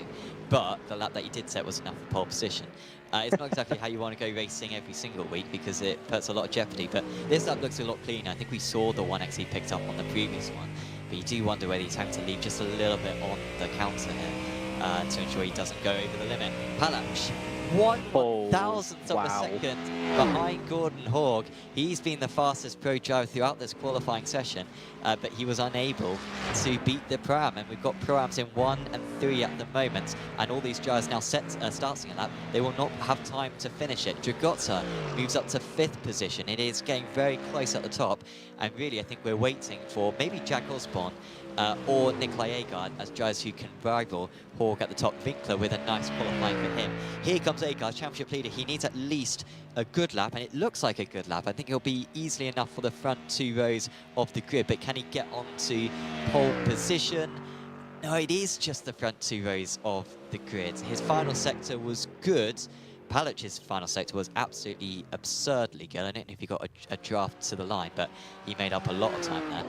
but the lap that he did set was enough for pole position. It's not exactly how you want to go racing every single week, because it puts a lot of jeopardy, but this lap looks a lot cleaner. I think we saw the 1x he picked up on the previous one, but you do wonder whether he's having to leave just a little bit on the counter here to ensure he doesn't go over the limit. Palach, 1/1000th of a second behind Gordon Haug. He's been the fastest pro driver throughout this qualifying session, but he was unable to beat the Pro-Am, and we've got Pro-Ams in 1 and 3 at the moment, and all these drivers now starting a lap. They will not have time to finish it. Dragota moves up to 5th position. It is getting very close at the top, and really I think we're waiting for maybe Jack Osborne or Nikolai Agard as drivers who can rival Haug at the top. Winkler with a nice qualifying for him. Here comes Agard, championship leader. He needs at least a good lap, and it looks like a good lap. I think he'll be easily enough for the front 2 rows of the grid, but can he get onto pole position? No, it is just the front 2 rows of the grid. His final sector was good. Palach's final sector was absolutely absurdly good. I don't know if he got a draft to the line, but he made up a lot of time there.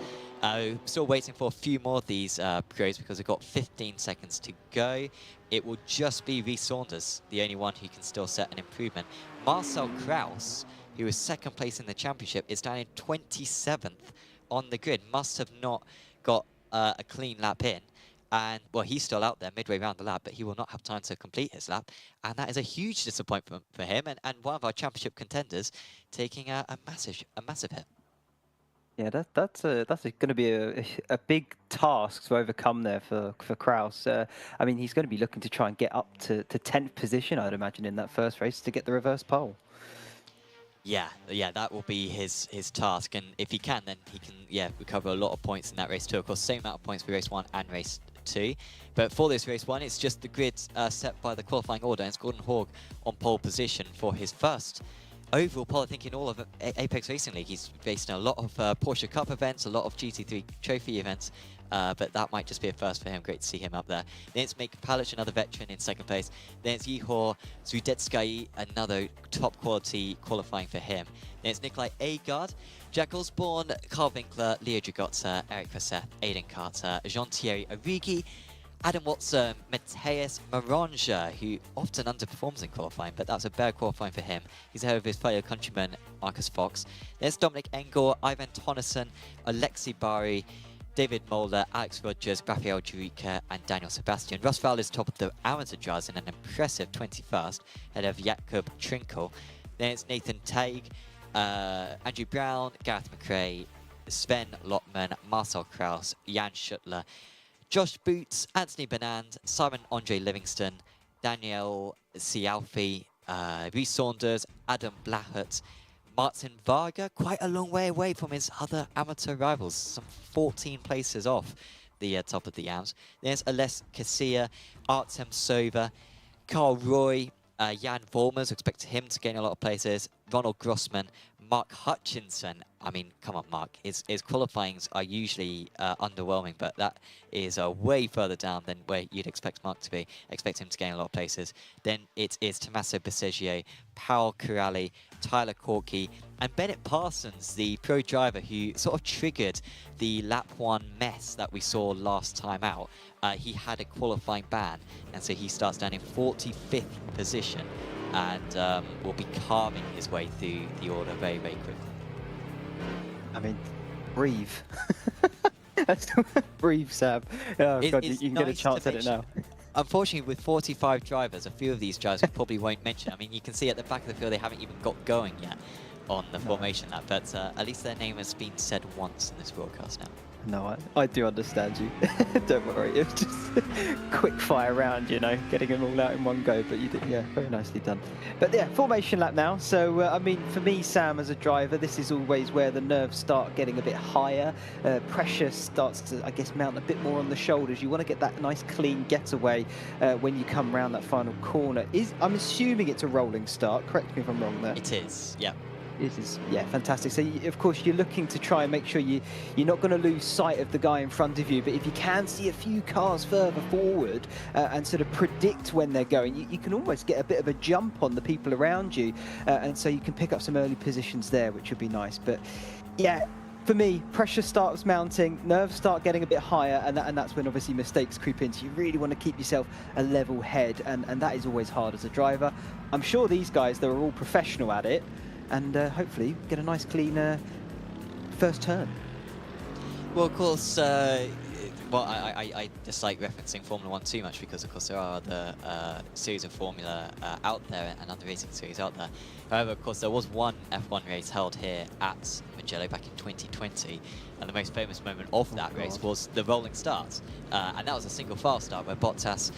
Still waiting for a few more of these pros, because we've got 15 seconds to go. It will just be Rhys Saunders, the only one who can still set an improvement. Marcel Kraus, who was 2nd place in the championship, is down in 27th on the grid. Must have not got a clean lap in. And, well, he's still out there midway around the lap, but he will not have time to complete his lap. And that is a huge disappointment for him, and one of our championship contenders taking a massive hit. Yeah, that's going to be a big task to overcome there for Kraus. I mean, he's going to be looking to try and get up to 10th position, I'd imagine, in that first race to get the reverse pole. Yeah, that will be his task, and if he can, then he can recover a lot of points in that race too. Of course, same amount of points for race 1 and race 2. But for this race 1, it's just the grid set by the qualifying order, and it's Gordon Haug on pole position for his first overall pole, I think, in all of Apex Racing League. He's raced in a lot of Porsche Cup events, a lot of GT3 trophy events, but that might just be a first for him. Great to see him up there. Then it's Mick Palach, another veteran, in 2nd place. Then it's Ihor Zudetsky, another top quality qualifying for him. Then it's Nikolai Agard, Jack Osborne, Carl Winkler, Leo Dragota, Eric Verseth, Aidan Carter, Jean-Thierry Arrighi, Adam Watson, Mateus Maranja, who often underperforms in qualifying, but that's a bad qualifying for him. He's ahead of his fellow countryman, Marcus Fox. There's Dominic Engel, Ivan Tonneson, Alexi Bari, David Moeller, Alex Rogers, Rafael Jurica, and Daniel Sebastian. Russ Fowler is top of the amateur drivers in an impressive 21st, ahead of Jakob Trinkel. Then it's Nathan Taig, Andrew Brown, Gareth McRae, Sven Lotman, Marcel Kraus, Jan Schuttler, Josh Boots, Anthony Benand, Simon Andre Livingston, Daniel Cialfi, Rhys Saunders, Adam Blahut, Martin Varga, quite a long way away from his other amateur rivals, some 14 places off the top of the AMS. There's Ales Casilla, Artem Sova, Carl Roy, Jan Vormers, expect him to gain a lot of places, Ronald Grossman, Mark Hutchinson. I mean, come on, Mark. His qualifyings are usually underwhelming, but that is way further down than where you'd expect Mark to be. Expect him to gain a lot of places. Then it is Tommaso Berseggio, Paul Corrali, Tyler Corky, and Bennett Parsons, the pro driver who sort of triggered the lap 1 mess that we saw last time out. He had a qualifying ban, and so he starts down in 45th position and will be carving his way through the order very, very quickly. I mean, breathe. Breathe, Sam. Oh, God, you can get a chance at it now. Unfortunately, with 45 drivers, a few of these drivers we probably won't mention. I mean, you can see at the back of the field they haven't even got going yet on the formation lap, but at least their name has been said once in this broadcast now. No, I do understand you. Don't worry, it was just quick fire round, you know, getting them all out in one go, but you did, yeah, very nicely done. But yeah, formation lap now. So, I mean, for me, Sam, as a driver, this is always where the nerves start getting a bit higher. Pressure starts to, I guess, mount a bit more on the shoulders. You want to get that nice, clean getaway when you come round that final corner. I'm assuming it's a rolling start. Correct me if I'm wrong there. It is, yeah. This is, yeah, fantastic. So, of course, you're looking to try and make sure you're not going to lose sight of the guy in front of you. But if you can see a few cars further forward and sort of predict when they're going, you can almost get a bit of a jump on the people around you. And so you can pick up some early positions there, which would be nice. But, yeah, for me, pressure starts mounting, nerves start getting a bit higher, and that's when obviously mistakes creep in. So you really want to keep yourself a level head, and that is always hard as a driver. I'm sure these guys, they're all professional at it. And hopefully get a nice clean first turn. Well, of course, well, I dislike referencing Formula 1 too much because, of course, there are other series of Formula out there and other racing series out there. However, of course, there was one F1 race held here at Mugello back in 2020, and the most famous moment of that race was the rolling start. And that was a single file start where Bottas,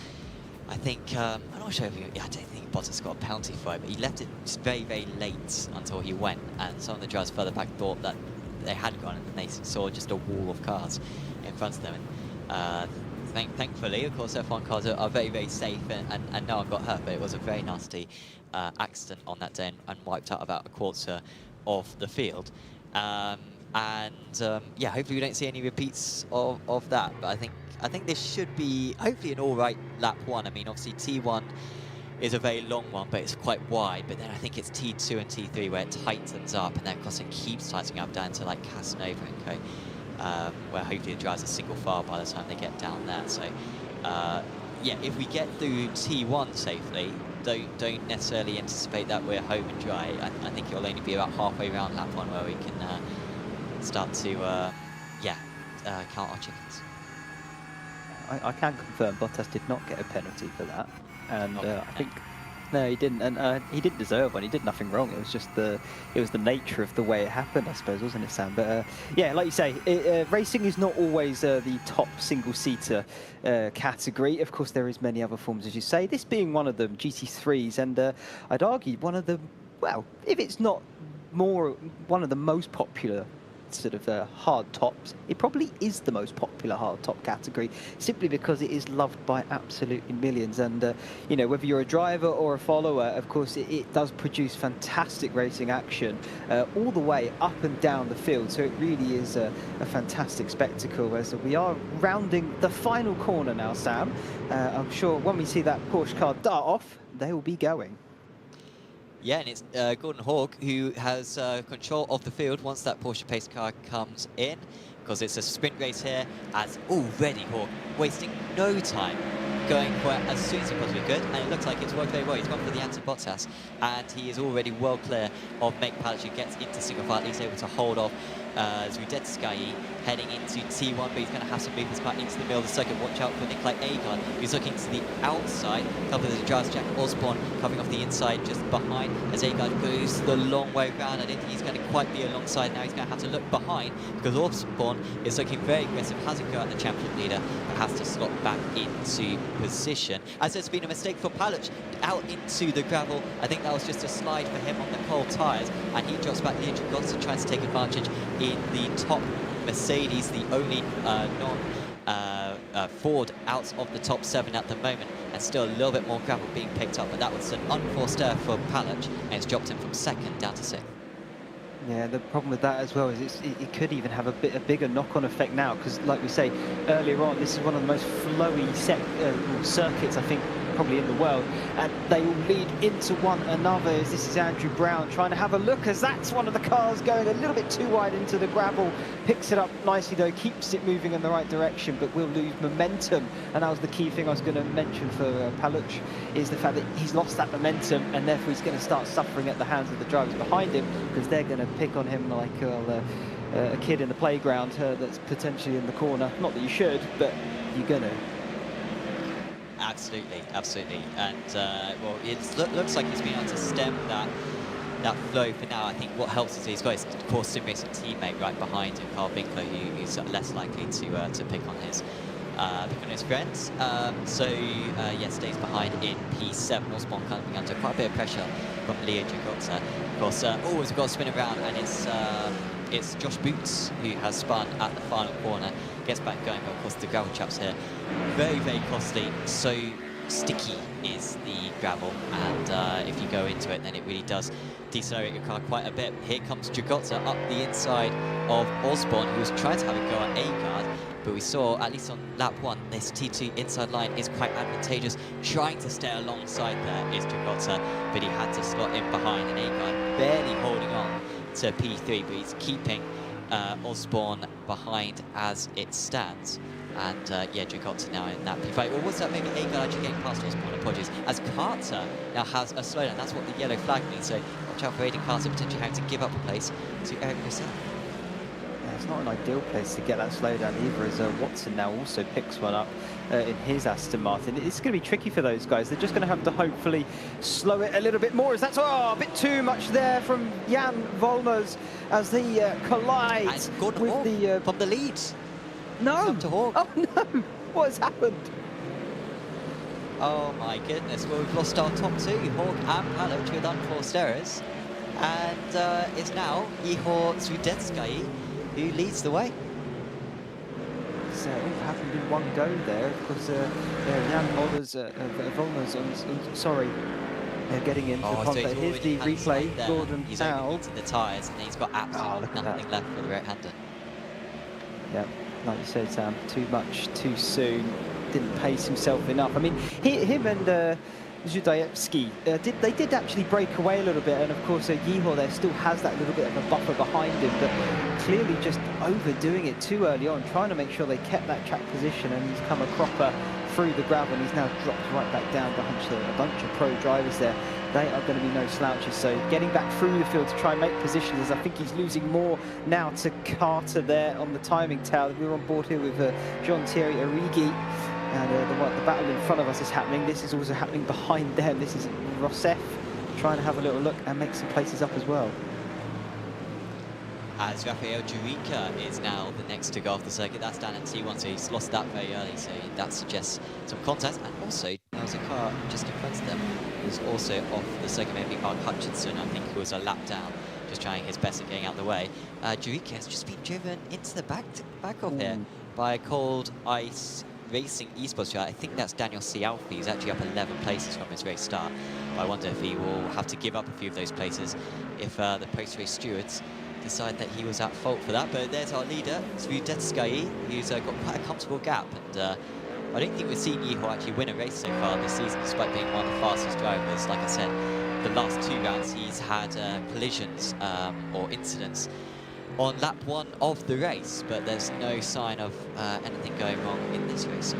I think, I'm not sure if I don't think Bottas got a penalty for it, but he left it just very, very late until he went, and some of the drivers further back thought that they had gone, and then they saw just a wall of cars in front of them. And thankfully, of course, F1 cars are very, very safe, and no one got hurt, but it was a very nasty accident on that day and wiped out about a quarter of the field. Yeah, hopefully we don't see any repeats of that, but I think this should be hopefully an all-right lap 1. I mean, obviously T1 is a very long one, but it's quite wide. But then I think it's T2 and T3 where it tightens up, and then of course it keeps tightening up down to like Casanova and Co, where hopefully the drives a single file by the time they get down there. So yeah, if we get through T1 safely, don't necessarily anticipate that we're home and dry. I think it'll only be about halfway around lap 1 where we can start to count our chickens. I can confirm Bottas did not get a penalty for that, and I think no, he didn't, and he didn't deserve one. He did nothing wrong. It was just the nature of the way it happened, I suppose, wasn't it, Sam? But yeah, like you say, racing is not always the top single-seater category. Of course, there is many other forms, as you say. This being one of them, GT3s, and I'd argue one of the, well, if it's not one of the most popular sort of hard tops, it probably is the most popular hard top category, simply because it is loved by absolutely millions. And you know, whether you're a driver or a follower, of course it does produce fantastic racing action all the way up and down the field. So it really is a fantastic spectacle. As we are rounding the final corner now, Sam, I'm sure when we see that Porsche car dart off, they will be going. Yeah, and it's Gordon Hawk who has control of the field once that Porsche pace car comes in, because it's a sprint race here, as already Hawk wasting no time going for it as soon as he possibly could, and it looks like it's worked very well. He's gone for the anti-Bottas, and he is already well clear of Make Palic, who gets into single file. He's able to hold off Zudetskyi heading into T1, but he's going to have some movements back into the middle of the circuit. Watch out for Nikolai Agard, who's looking to the outside. A couple of the drivers, Jack Osborne coming off the inside just behind as Agard goes the long way round. I don't think he's going to quite be alongside now. He's going to have to look behind because Osborne is looking very aggressive, hasn't got the champion leader, but has to slot back into position. As there's been a mistake for Palic out into the gravel. I think that was just a slide for him on the cold tyres, and he drops back the engine. Gosson tries to take advantage in the top Mercedes, the only non-Ford out of the top 7 at the moment. and still a little bit more gravel being picked up, but that was an unforced error for Palach, and it's dropped him from 2nd down to 6th. Yeah, the problem with that as well is it could even have a bigger knock-on effect now, because like we say earlier on, this is one of the most flowy circuits, I think, probably in the world, and they all lead into one another. As this is Andrew Brown trying to have a look, as that's one of the cars going a little bit too wide into the gravel, picks it up nicely though, keeps it moving in the right direction, but will lose momentum. And that was the key thing I was going to mention for Palach, is the fact that he's lost that momentum, and therefore he's going to start suffering at the hands of the drivers behind him, because they're going to pick on him like a kid in the playground that's potentially in the corner. Not that you should, but you're going to. Absolutely, absolutely. And, well, it looks like he's been able to stem that flow for now. I think what helps is he's got his core sim racing teammate right behind him, Carl Winkler, who's less likely to pick on his friends. Yeah, stays behind in P7. Osborne coming under quite a bit of pressure from Leo Gigotta. Of course, always got to spin around, and it's Josh Boots who has spun at the final corner. Gets back going, but of course the gravel traps here, very, very costly. So sticky is the gravel, and if you go into it, then it really does decelerate your car quite a bit. Here comes Gigotta up the inside of Osborne, who was trying to have a go at A-Guard, but we saw, at least on lap 1, this T2 inside line is quite advantageous. Trying to stay alongside there is Gigotta, but he had to slot in behind, and A-Guard barely holding on to P3, but he's keeping Osborne behind as it stands. And yeah, Gigotta now in that P5. Or was that maybe A-Guard actually getting past Osborne? Apologies. As Carter now has a slowdown. That's what the yellow flag means. So watch out for Aiden Carter potentially having to give up a place to Eric Grissel. Yeah, it's not an ideal place to get that slowdown either, as Watson now also picks one up in his Aston Martin. It's going to be tricky for those guys. They're just going to have to hopefully slow it a little bit more, as that's a bit too much there from Jan Volners as he collides with the from the lead. No! To Hawk. Oh no! What has happened? Oh my goodness, well we've lost our top two, Hawk and Palach with unforced errors. And it's now Ihor Zudetsky who leads the way. It's all happened in one go there, because Jan Volners, sorry, getting into the contact. Here's the replay, Gordon He's Howe. overheated the tyres, and he's got absolutely nothing left for the right-hander. Yeah, like you said, Sam, too much, too soon. Didn't pace himself enough. I mean, him and Zudajewski, they did actually break away a little bit, and of course Ihor there still has that little bit of a buffer behind him, but clearly just overdoing it too early on, trying to make sure they kept that track position, and he's come a cropper through the gravel, and he's now dropped right back down behind a bunch of pro drivers there. They are going to be no slouches, so getting back through the field to try and make positions, as I think he's losing more now to Carter there on the timing tower. We're on board here with Jean-Thierry Origi, and the battle in front of us is happening. This is also happening behind them. This is Rossef trying to have a little look and make some places up as well. As Rafael Jurica is now the next to go off the circuit. That's down at T1, so he's lost that very early, so that suggests some contact. And also, there was a car just in front of them who's also off the circuit, maybe Mark Hutchinson, I think, who was a lap down, just trying his best at getting out of the way. Jurica has just been driven into the back of here by a Cold Ice Racing esports driver. I think that's Daniel Cialfi. He's actually up 11 places from his race start. But I wonder if he will have to give up a few of those places if the post-race stewards decide that he was at fault for that. But there's our leader, Zvidetsky, who's got quite a comfortable gap. And I don't think we've seen Ihor actually win a race so far this season, despite being one of the fastest drivers. Like I said, the last 2 rounds he's had collisions or incidents on lap 1 of the race, but there's no sign of anything going wrong in this race.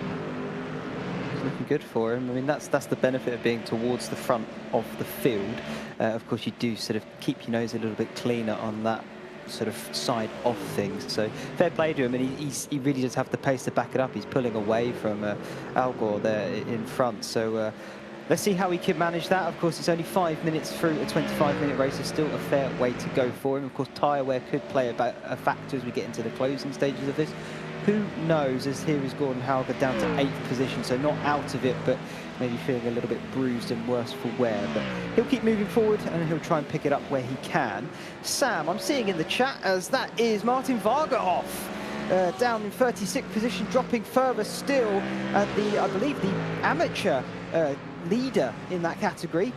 It's looking good for him. I mean, that's the benefit of being towards the front of the field. Of course, you do sort of keep your nose a little bit cleaner on that sort of side of things. So fair play to him, and he really does have the pace to back it up. He's pulling away from Al Gore there in front. So let's see how he can manage that. Of course, it's only 5 minutes through a 25-minute race. It's still a fair way to go for him. Of course, tyre wear could play a factor as we get into the closing stages of this. Who knows, as here is Gordon Hauger down to 8th position, so not out of it, but maybe feeling a little bit bruised and worse for wear. But he'll keep moving forward, and he'll try and pick it up where he can. Sam, I'm seeing in the chat as that is Martin Varga off. down in 36th position, dropping further still. And I believe the amateur leader in that category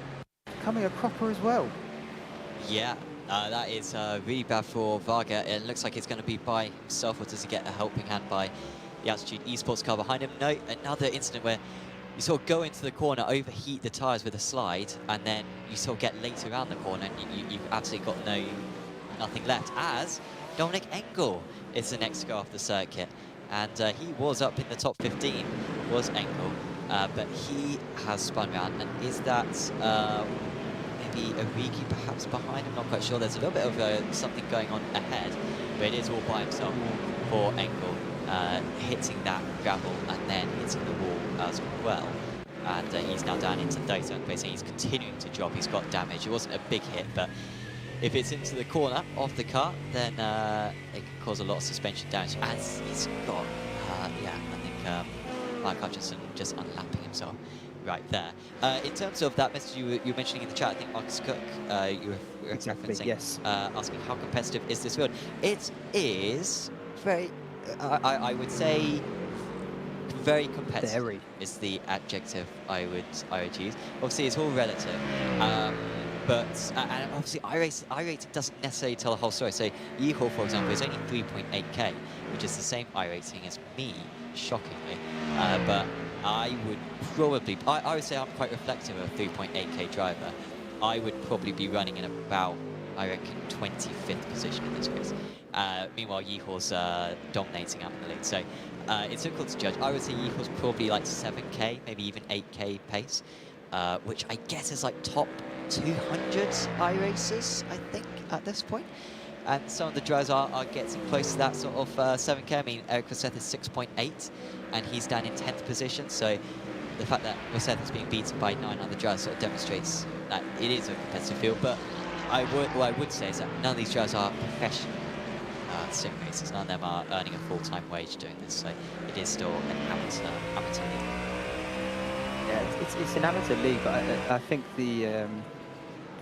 coming a cropper as well. Yeah, that is really bad for Varga. It looks like it's going to be by himself, or does he get a helping hand by the Altitude Esports car behind him? No, another incident where you sort of go into the corner, overheat the tyres with a slide, and then you sort of get late around the corner, and you've absolutely got nothing left. As Dominic Engel is the next to go off the circuit, and he was up in the top 15, was Engel, but he has spun around, and is that maybe a Riki perhaps behind? I'm not quite sure. There's a little bit of something going on ahead, but it is all by himself for Engel. Hitting that gravel and then hitting the wall as well. And he's now down into 37th place, and he's continuing to drop. He's got damage. It wasn't a big hit, but if it's into the corner of the car, then it can cause a lot of suspension damage. As he's got, yeah, I think Mark Hutchinson just unlapping himself right there. In terms of that message you were mentioning in the chat, I think Marcus Cook, you were referencing, yes. Asking how competitive is this field. It is very... I would say very competitive. Very. Is the adjective I would use. Obviously, it's all relative, but and obviously iRacing doesn't necessarily tell the whole story. So Yeehor, for example, is only 3.8k, which is the same iRacing as me, shockingly. But I would probably, I would say I'm quite reflective of a 3.8k driver. I would probably be running in about, I reckon, 25th position in this race. Meanwhile, Yeehor's dominating out in the lead. So it's difficult to judge. I would say Yeehor's probably like 7k, maybe even 8k pace, which I guess is like top 200 iRacers, I think, at this point. And some of the drivers are getting close to that sort of 7k. I mean, Eric Roseth is 6.8, and he's down in 10th position. So the fact that Roseth is being beaten by 9 other drivers sort of demonstrates that it is a competitive field. But what I would say is that none of these drivers are professional sim racers. None of them are earning a full-time wage doing this, so it is still an amateur league. Yeah, it's an amateur league, but I think the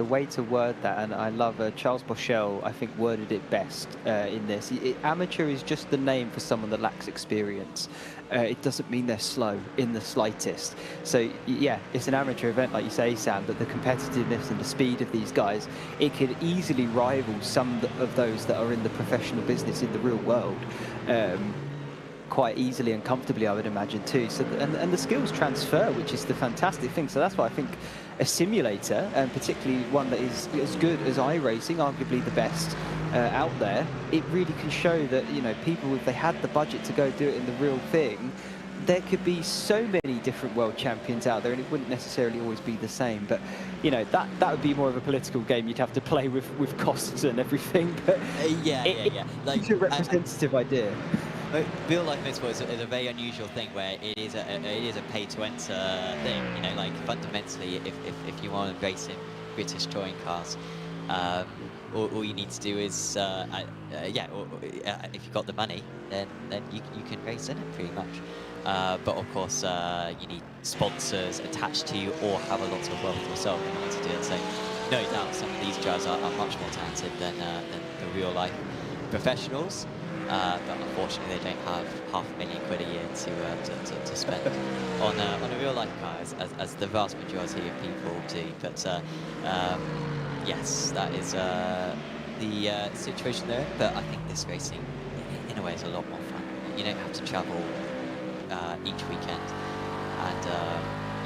way to word that, and I love Charles Boschel, I think, worded it best in this. Amateur is just the name for someone that lacks experience. It doesn't mean they're slow in the slightest. So yeah, it's an amateur event, like you say, Sam, but the competitiveness and the speed of these guys, it could easily rival some of those that are in the professional business in the real world. Quite easily and comfortably, I would imagine, too. So and the skills transfer, which is the fantastic thing. So that's why I think a simulator, and particularly one that is as good as iRacing, arguably the best out there, it really can show that, you know, people, if they had the budget to go do it in the real thing, there could be so many different world champions out there, and it wouldn't necessarily always be the same. But, you know, that would be more of a political game. You'd have to play with costs and everything. But yeah. Like, it's a representative idea. Real life motorsport is a very unusual thing where it is a pay to enter thing. You know, like fundamentally, if you want to race in British touring cars, all you need to do is if you've got the money, then you can race in it pretty much. But of course, you need sponsors attached to you or have a lot of wealth yourself in order to do it. So no doubt some of these drivers are much more talented than the real life professionals. But unfortunately, they don't have £500,000 a year to spend on a real life car, as the vast majority of people do. But yes, that is the situation there. But I think this racing, in a way, is a lot more fun. You don't have to travel each weekend, and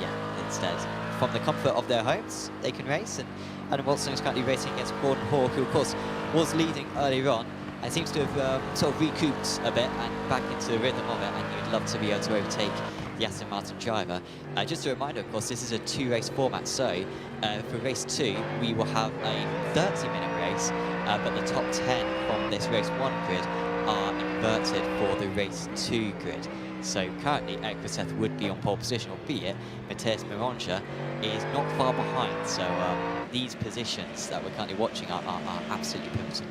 yeah, instead, from the comfort of their homes, they can race. And Adam Watson is currently racing against Gordon Hawke, who of course was leading earlier on. It seems to have sort of recouped a bit and back into the rhythm of it, and you'd love to be able to overtake the Aston Martin driver. Just a reminder, of course, this is a 2-race format, so for race 2 we will have a 30-minute race, but the top 10 from this race 1 grid are inverted for the race 2 grid. So currently Eric Roseth would be on pole position, albeit Matthias Mironja is not far behind, so these positions that we're currently watching are absolutely pivotal.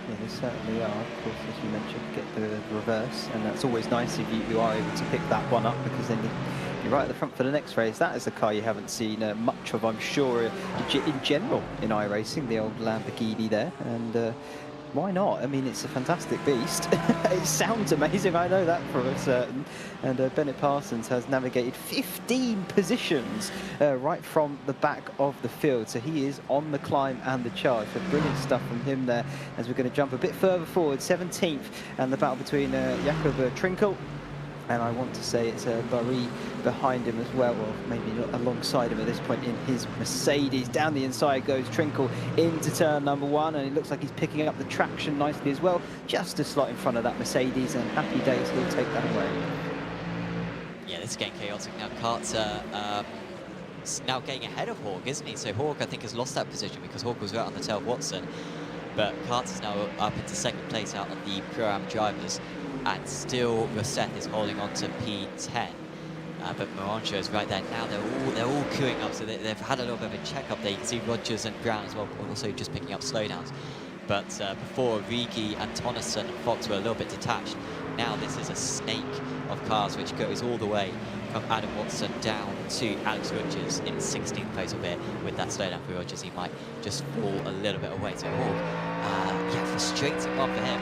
Yeah, they certainly are. Of course, as you mentioned, get the reverse, and that's always nice if you are able to pick that one up, because then you're right at the front for the next race. That is a car you haven't seen much of, I'm sure, in general in iRacing, the old Lamborghini there. And why not? I mean, it's a fantastic beast. It sounds amazing, I know that for a certain. And Bennett Parsons has navigated 15 positions right from the back of the field. So he is on the climb and the charge. So brilliant stuff from him there as we're going to jump a bit further forward, 17th, and the battle between Jakob Trinkel. And I want to say it's Barry behind him as well, or maybe not alongside him at this point in his Mercedes. Down the inside goes Trinkel into turn number 1, and it looks like he's picking up the traction nicely as well, just a slot in front of that Mercedes, and happy days, he'll take that away. Yeah, this is getting chaotic now. Carter now getting ahead of Hawk, isn't he? So Hawk, I think, has lost that position because Hawk was right on the tail of Watson, but Carter's now up into second place out on the Pro-Am drivers. And still Rosseth is holding on to P10, but Morancho is right there now. They're all queuing up, so they've had a little bit of a check up there. You can see Rogers and Brown as well, also just picking up slowdowns. But before, Rigi and Tonneson and Fox were a little bit detached. Now this is a snake of cars which goes all the way from Adam Watson down to Alex Rogers in 16th place of it. With that slowdown for Rogers, he might just fall a little bit away. So yeah, frustrating one for him,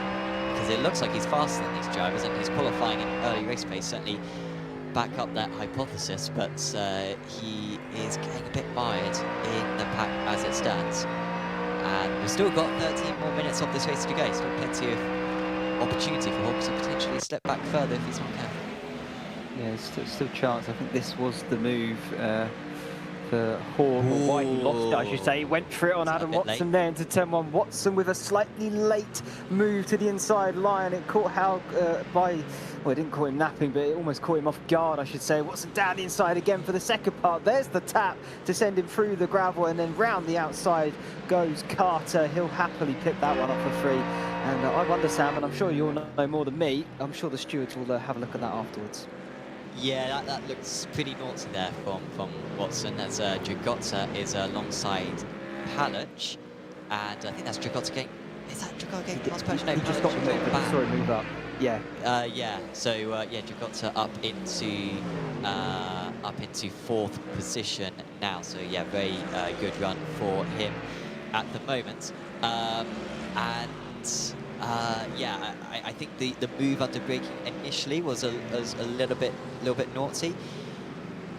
because it looks like he's faster than these drivers, and he's qualifying in early race pace, certainly back up that hypothesis, but he is getting a bit mired in the pack as it stands. And we've still got 13 more minutes of this race to go, still plenty of opportunity for Hawks to potentially slip back further if he's not careful. Yeah, still chance. I think this was the move for Hawk, or why he lost it, I should say. He went for it on Adam Watson there into turn 1. Watson with a slightly late move to the inside line. It caught Hal well, it didn't caught him napping, but it almost caught him off guard, I should say. Watson down the inside again for the second part. There's the tap to send him through the gravel, and then round the outside goes Carter. He'll happily pick that one up for free. And I wonder, Sam, and I'm sure you'll know more than me, I'm sure the stewards will have a look at that afterwards. Yeah, that looks pretty naughty there from Watson, as Dragotta is alongside Hallich, and I think that's Dragotta getting... Is that Dragotta getting past Perch? No, he just got the move, but saw him move up. Yeah. Yeah. So yeah, Dragotta up into 4th position now. So yeah, very good run for him at the moment. Yeah, I think the move under braking initially was a little bit naughty,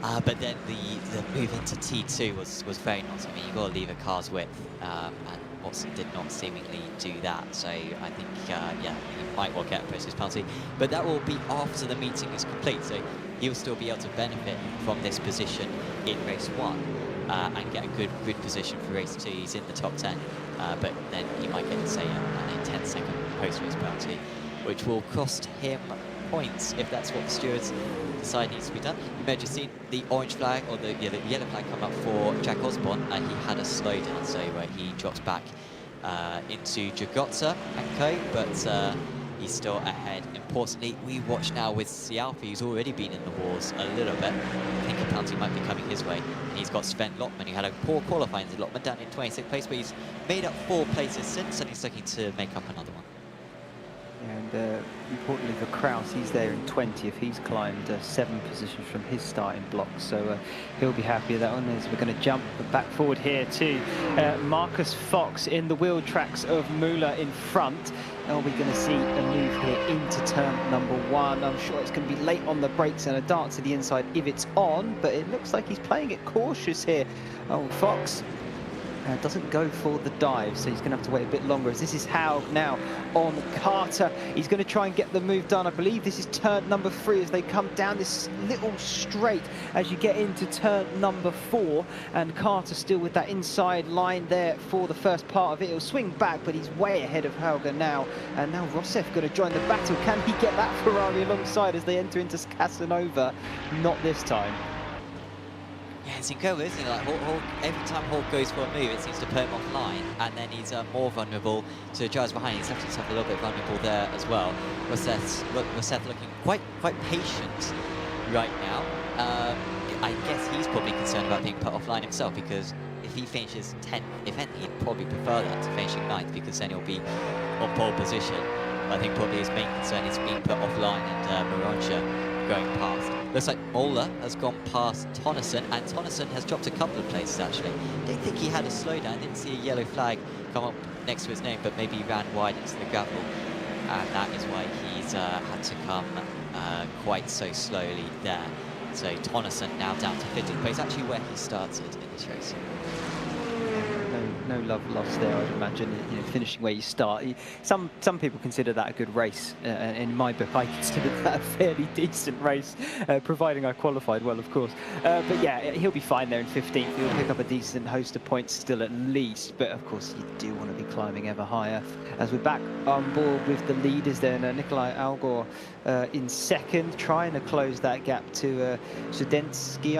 but then the move into T2 was very naughty. I mean, you got to leave a car's width, and Watson did not seemingly do that. So I think yeah, he might well get a process penalty, but that will be after the meeting is complete. So he'll still be able to benefit from this position in race 1. And get a good position for race 2. He's in the top 10, but then he might get, say, a 10-second post-race penalty, which will cost him points if that's what the stewards decide needs to be done. You may have just seen the orange flag, or the yellow flag come up for Jack Osborne, and he had a slowdown, so he drops back into Dragotta and co, but he's still ahead. Importantly, we watch now with Sialfi, who's already been in the wars a little bit. I think a penalty might be coming his way. And he's got Sven Lottman, who had a poor qualifying. Lottman down in 26th place, but he's made up 4 places since, and he's looking to make up another one. And importantly for Kraus, he's there in 20th. He's climbed 7 positions from his starting block, so he'll be happy with that one. As we're going to jump back forward here to Marcus Fox in the wheel tracks of Muller in front. Are we going to see a move here into turn number 1? I'm sure it's going to be late on the brakes and a dart to the inside if it's on, but it looks like he's playing it cautious here. Oh, Fox doesn't go for the dive, so he's going to have to wait a bit longer, as this is Haug now on Carter. He's going to try and get the move done. I believe this is turn number 3 as they come down this little straight as you get into turn number 4, and Carter still with that inside line there for the first part of it. He'll swing back, but he's way ahead of Hauger now, and now Rosseth going to join the battle. Can he get that Ferrari alongside as they enter into Casanova? Not this time. Yeah, it's incredible, isn't it? Like, every time Hawk goes for a move, it seems to put him offline, and then he's more vulnerable to drivers behind. He's left himself a little bit vulnerable there as well. Rosseth looking quite patient right now. I guess he's probably concerned about being put offline himself, because if he finishes 10th, if anything, he'd probably prefer that to finishing 9th, because then he'll be on pole position. I think probably his main concern is being put offline and Morancha going past. Looks like Mola has gone past Tonneson, and Tonneson has dropped a couple of places actually. Didn't think he had a slowdown, didn't see a yellow flag come up next to his name, but maybe he ran wide into the gravel, and that is why he's had to come quite so slowly there. So Tonneson now down to 15th place, actually where he started in this race. No love lost there, I'd imagine, you know, finishing where you start. Some people consider that a good race. In my book, I consider that a fairly decent race, providing I qualified well, of course. But yeah, he'll be fine there in 15th. He'll pick up a decent host of points still at least. But of course, you do want to be climbing ever higher. As we're back on board with the leaders then, Nikolai Algor in second, trying to close that gap to Studentski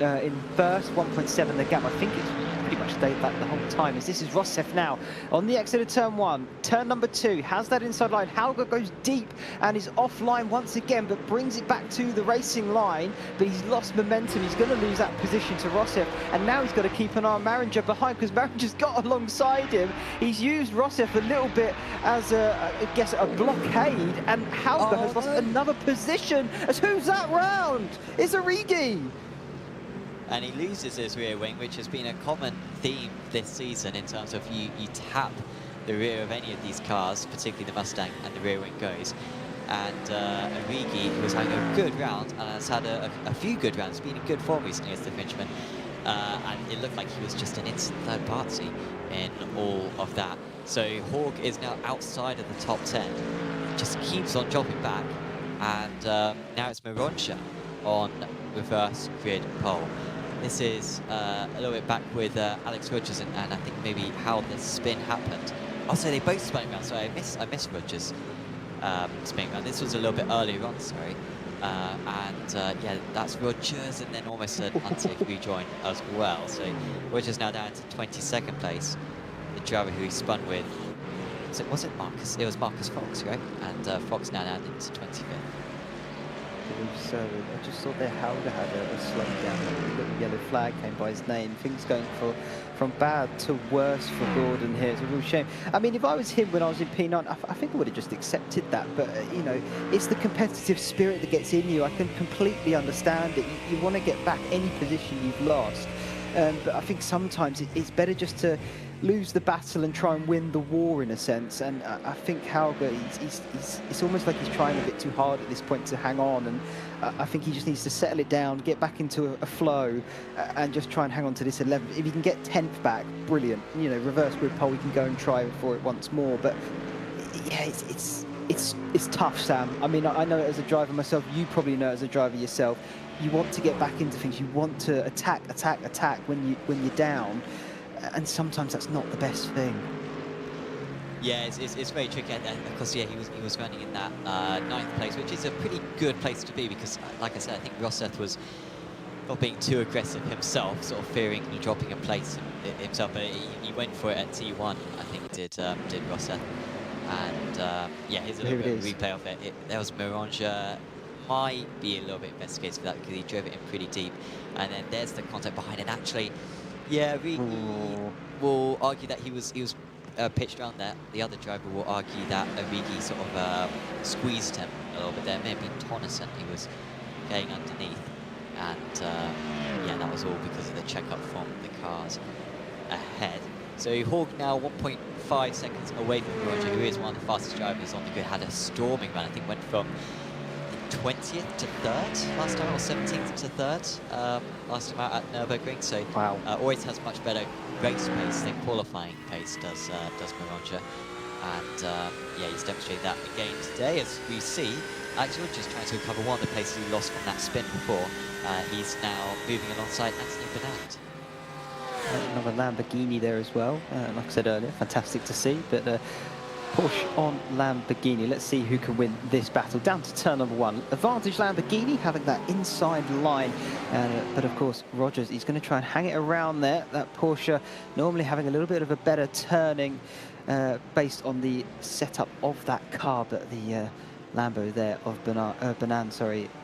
in first, 1.7 the gap. I think it's pretty much stayed that the whole time, as this is Rossef now on the exit of turn 1. Turn number 2 has that inside line. Halger goes deep and is offline once again, but brings it back to the racing line, but he's lost momentum. He's going to lose that position to Rossef, and now he's got to keep an eye on Maringer behind, because Maringer's got alongside him. He's used Rossef a little bit as I guess a blockade, and Halger has lost another position. As who's that round? It's Origi. And he loses his rear wing, which has been a common theme this season in terms of you tap the rear of any of these cars, particularly the Mustang, and the rear wing goes. And Origi, who was having a good round and has had a few good rounds, been in good form recently as the Frenchman, and it looked like he was just an instant third party in all of that. So Hawk is now outside of the top 10, just keeps on dropping back, and now it's Mironcha on reverse grid pole. This is a little bit back with Alex Rogers, and I think maybe how the spin happened. Oh, so they both spun around, so I missed Rogers spinning around. This was a little bit earlier on, sorry. Yeah, that's Rogers, and then almost an unsafe rejoin as well. So Rogers now down to 22nd place. The driver who he spun with, was it Marcus? It was Marcus Fox, right? And Fox now down into 25th. So I just thought their Halger had a slowdown. The little yellow flag came by his name. Things going from bad to worse for Gordon here. It's a real shame. I mean, if I was him when I was in P9, I think I would have just accepted that. But you know, it's the competitive spirit that gets in you. I can completely understand it. You want to get back any position you've lost. But I think sometimes it's better just to lose the battle and try and win the war in a sense. And I think Halger, it's almost like he's trying a bit too hard at this point to hang on. And I think he just needs to settle it down, get back into a flow, and just try and hang on to this 11th. If he can get 10th back, brilliant. You know, reverse grid pole, we can go and try for it once more. But yeah, it's tough, Sam. I mean, I know it as a driver myself. You probably know it as a driver yourself. You want to get back into things. You want to attack when you're down. And sometimes that's not the best thing. Yeah, it's very tricky. And of course, yeah, he was running in that 9th place, which is a pretty good place to be, because, like I said, I think Rosseth was not being too aggressive himself, sort of fearing dropping a place himself. But he went for it at T1, I think, did Rosseth. And yeah, here's a little bit of a replay of it. There was Mironja. Might be a little bit investigated for that, because he drove it in pretty deep. And then there's the contact behind it. Actually, yeah, we will argue that he was pitched around there. The other driver will argue that Origi sort of squeezed him a little bit there. Maybe Tonneson, he was going underneath. And yeah, that was all because of the checkup from the cars ahead. So Hawk now 1.5 seconds away from Roger, who is one of the fastest drivers on the grid. Had a storming run, I think went from 20th to 3rd last time, or 17th to 3rd last time out at Nürburgring. So wow. Always has much better race pace than qualifying pace does Mironja. And yeah, he's demonstrated that again today, as we see. Actually, just trying to recover one of the places he lost from that spin before. He's now moving alongside Anthony Bernard. Another Lamborghini there as well. Like I said earlier, fantastic to see. But Porsche on Lamborghini. Let's see who can win this battle. Down to turn number 1. Advantage Lamborghini having that inside line. But of course, Rogers, he's going to try and hang it around there. That Porsche normally having a little bit of a better turning based on the setup of that car. But the Lambo there of Bernard,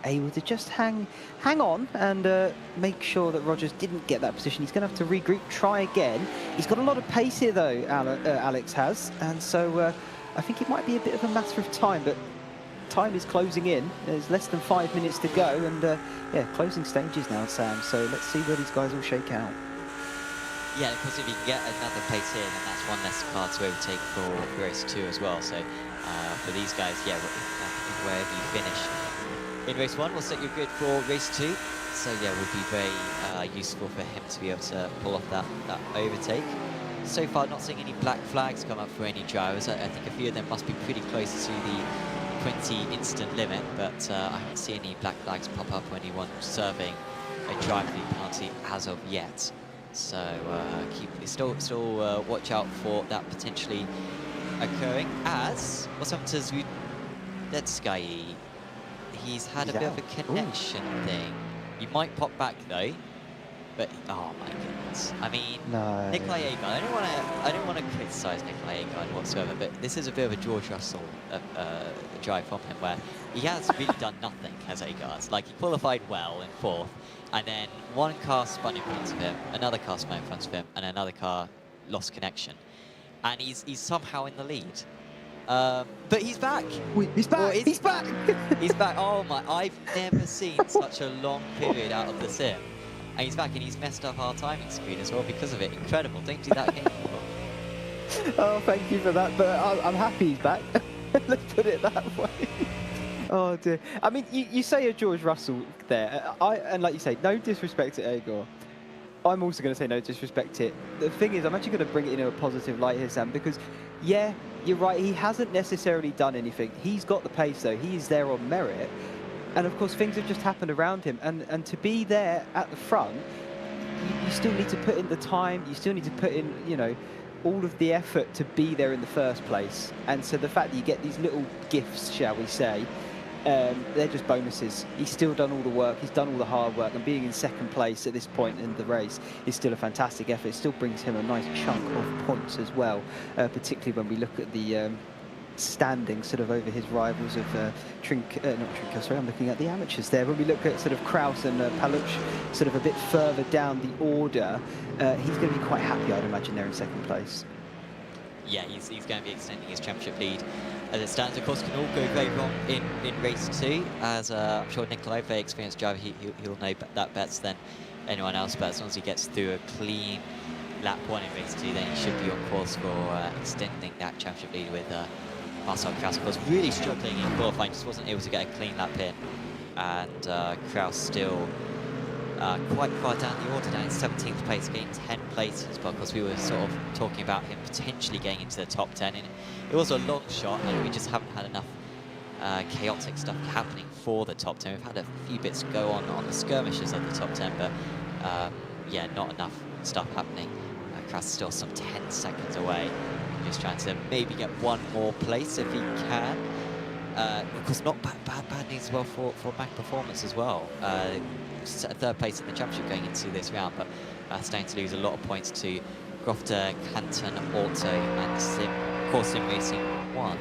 able to just hang on and make sure that Rogers didn't get that position. He's going to have to regroup, try again. He's got a lot of pace here though, Alex has, and so I think it might be a bit of a matter of time, but time is closing in. There's less than 5 minutes to go, and yeah, closing stages now, Sam. So let's see where these guys all shake out. Yeah, of course, if you can get another place here, then that's one less car to overtake for race 2 as well. So for these guys, yeah, wherever you finish in race 1 will set your grid for race 2. So yeah, it would be very useful for him to be able to pull off that overtake. So far, not seeing any black flags come up for any drivers. I think a few of them must be pretty close to the 20 instant limit, but I haven't seen any black flags pop up or anyone serving a driving penalty as of yet. So still watch out for that potentially occurring. As what's happened to Zudetskyi? He's had a bit of a connection thing. You might pop back though, but oh my goodness! I mean, no. Nikolai Agard. I don't want to criticise Nikolai Agard whatsoever, but this is a bit of a George Russell drive from him, where he has really done nothing as Agard. Like, he qualified well in 4th, and then one car spun in front of him, another car spun in front of him, and another car lost connection, and he's somehow in the lead. But he's back. He's back. He's back. He's back. Oh my! I've never seen such a long period out of the sim. And he's back, and he's messed up our timing screen as well because of it. Incredible. Don't do that again, people. Oh, thank you for that. But I'm happy he's back. Let's put it that way. Oh dear. I mean, you say a George Russell there, and like you say, no disrespect to Agor. I'm also going to say no disrespect to it. The thing is, I'm actually going to bring it in a positive light here, Sam, because yeah, you're right. He hasn't necessarily done anything. He's got the pace though. He is there on merit. And of course, things have just happened around him. And to be there at the front, you still need to put in the time. You still need to put in, you know, all of the effort to be there in the first place. And so the fact that you get these little gifts, shall we say, they're just bonuses. He's still done all the work. He's done all the hard work. And being in 2nd place at this point in the race is still a fantastic effort. It still brings him a nice chunk of points as well, particularly when we look at the standing sort of over his rivals of not Trinko, sorry, I'm looking at the amateurs there. When we look at sort of Kraus and Paluch sort of a bit further down the order, he's going to be quite happy, I'd imagine, there in 2nd place. Yeah, he's going to be extending his championship lead as it stands. Of course, can all go very wrong in race 2, as I'm sure Nikolai, very experienced driver, he'll know that better than anyone else, but as long as he gets through a clean lap 1 in race 2, then he should be on course for extending that championship lead with Marcel Kraus. Was really struggling in qualifying, just wasn't able to get a clean lap in, and Kraus still quite far down the order, down in 17th place, getting 10 places, because we were sort of talking about him potentially getting into the top 10, and it was a long shot, and we just haven't had enough chaotic stuff happening for the top 10. We've had a few bits go on the skirmishes of the top 10, but yeah, not enough stuff happening. Kraus is still some 10 seconds away. Just trying to maybe get one more place if he can. Of course, not bad news as well for Mac Performance as well. 3rd place in the championship going into this round, but starting to lose a lot of points to Grofter, Canton, Auto, and Sim Racing 1.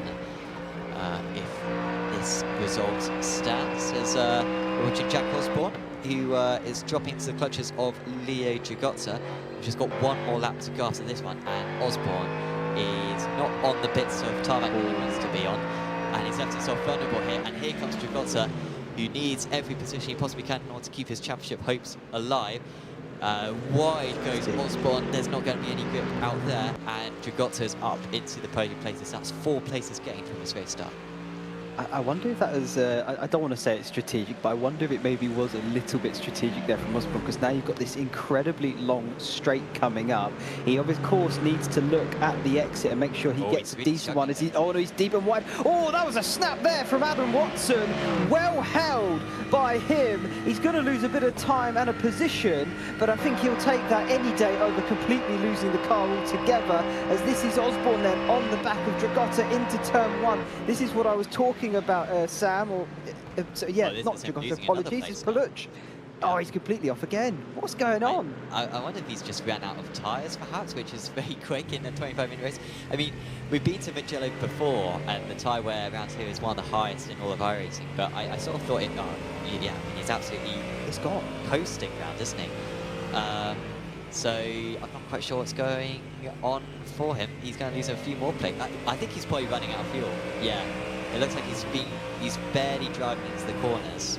If this result stands, as we're watching Jack Osborne, who is dropping into the clutches of Leo Dragota, who's just got one more lap to go after this one, and Osborne is not on the bits of tarmac that he wants to be on, and he's left himself vulnerable here, and here comes Dragota, who needs every position he possibly can in order to keep his championship hopes alive. Wide goes Osborne, there's not going to be any grip out there, and Dragota's up into the podium places. That's 4 places getting from his race start. I wonder if that was, I don't want to say it's strategic, but I wonder if it maybe was a little bit strategic there from Osborne, because now you've got this incredibly long straight coming up. He, of course, needs to look at the exit and make sure he gets a decent one. Oh, no, he's deep and wide. Oh, that was a snap there from Adam Watson. Well held by him. He's going to lose a bit of time and a position, but I think he'll take that any day over completely losing the car altogether, as this is Osborne then on the back of Dragota into turn 1. This is what I was talking about, Sam, or so, yeah, not Dragota, apologies, it's Paluch. Oh, he's completely off again. What's going on? I wonder if he's just ran out of tyres, perhaps, which is very quick in a 25-minute race. I mean, we've been to Mugello before, and the tyre wear around here is one of the highest in all of iRacing, but I sort of thought yeah, I mean, he's absolutely coasting around, isn't he? So I'm not quite sure what's going on for him. He's going to lose a few more plates. I think he's probably running out of fuel. Yeah, it looks like he's been He's barely driving into the corners.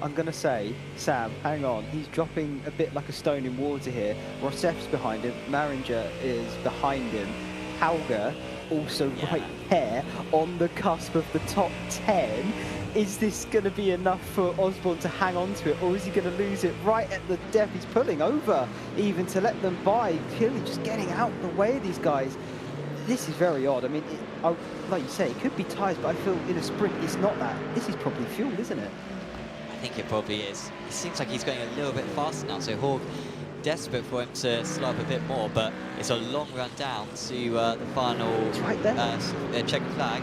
I'm going to say, Sam, hang on. He's dropping a bit like a stone in water here. Rosseff's behind him. Maringer is behind him. Hauger also right there on the cusp of the top 10. Is this going to be enough for Osborne to hang on to it, or is he going to lose it right at the death? He's pulling over even to let them by, clearly just getting out the way of these guys. This is very odd. I mean, like you say, it could be tyres, but I feel in a sprint it's not that. This is probably fuel, isn't it? I think it probably is. It seems like he's going a little bit faster now, so Hawk desperate for him to slow up a bit more, but it's a long run down to the final right there. checkered flag,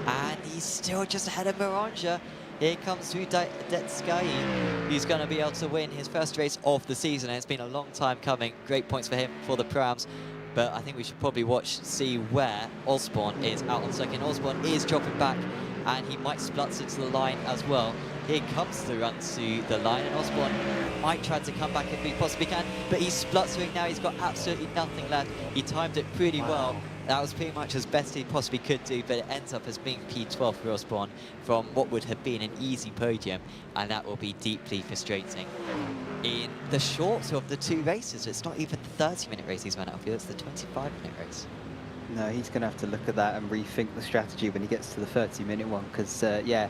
and he's still just ahead of Maringer. Here comes Detskayi, who's going to be able to win his first race of the season, and it's been a long time coming. Great points for him for the Prams, but I think we should probably see where Osborne is out on second. Osborne is dropping back, and he might splutter to the line as well. Here comes the run to the line, and Osborne might try to come back if he possibly can, but he's spluttering now. He's got absolutely nothing left. He timed it pretty well. That was pretty much as best he possibly could do, but it ends up as being P12 for Osborne from what would have been an easy podium, and that will be deeply frustrating. In the short of the two races, it's not even the 30-minute race he's run out of here, it's the 25-minute race. No, he's going to have to look at that and rethink the strategy when he gets to the 30-minute one, because, yeah,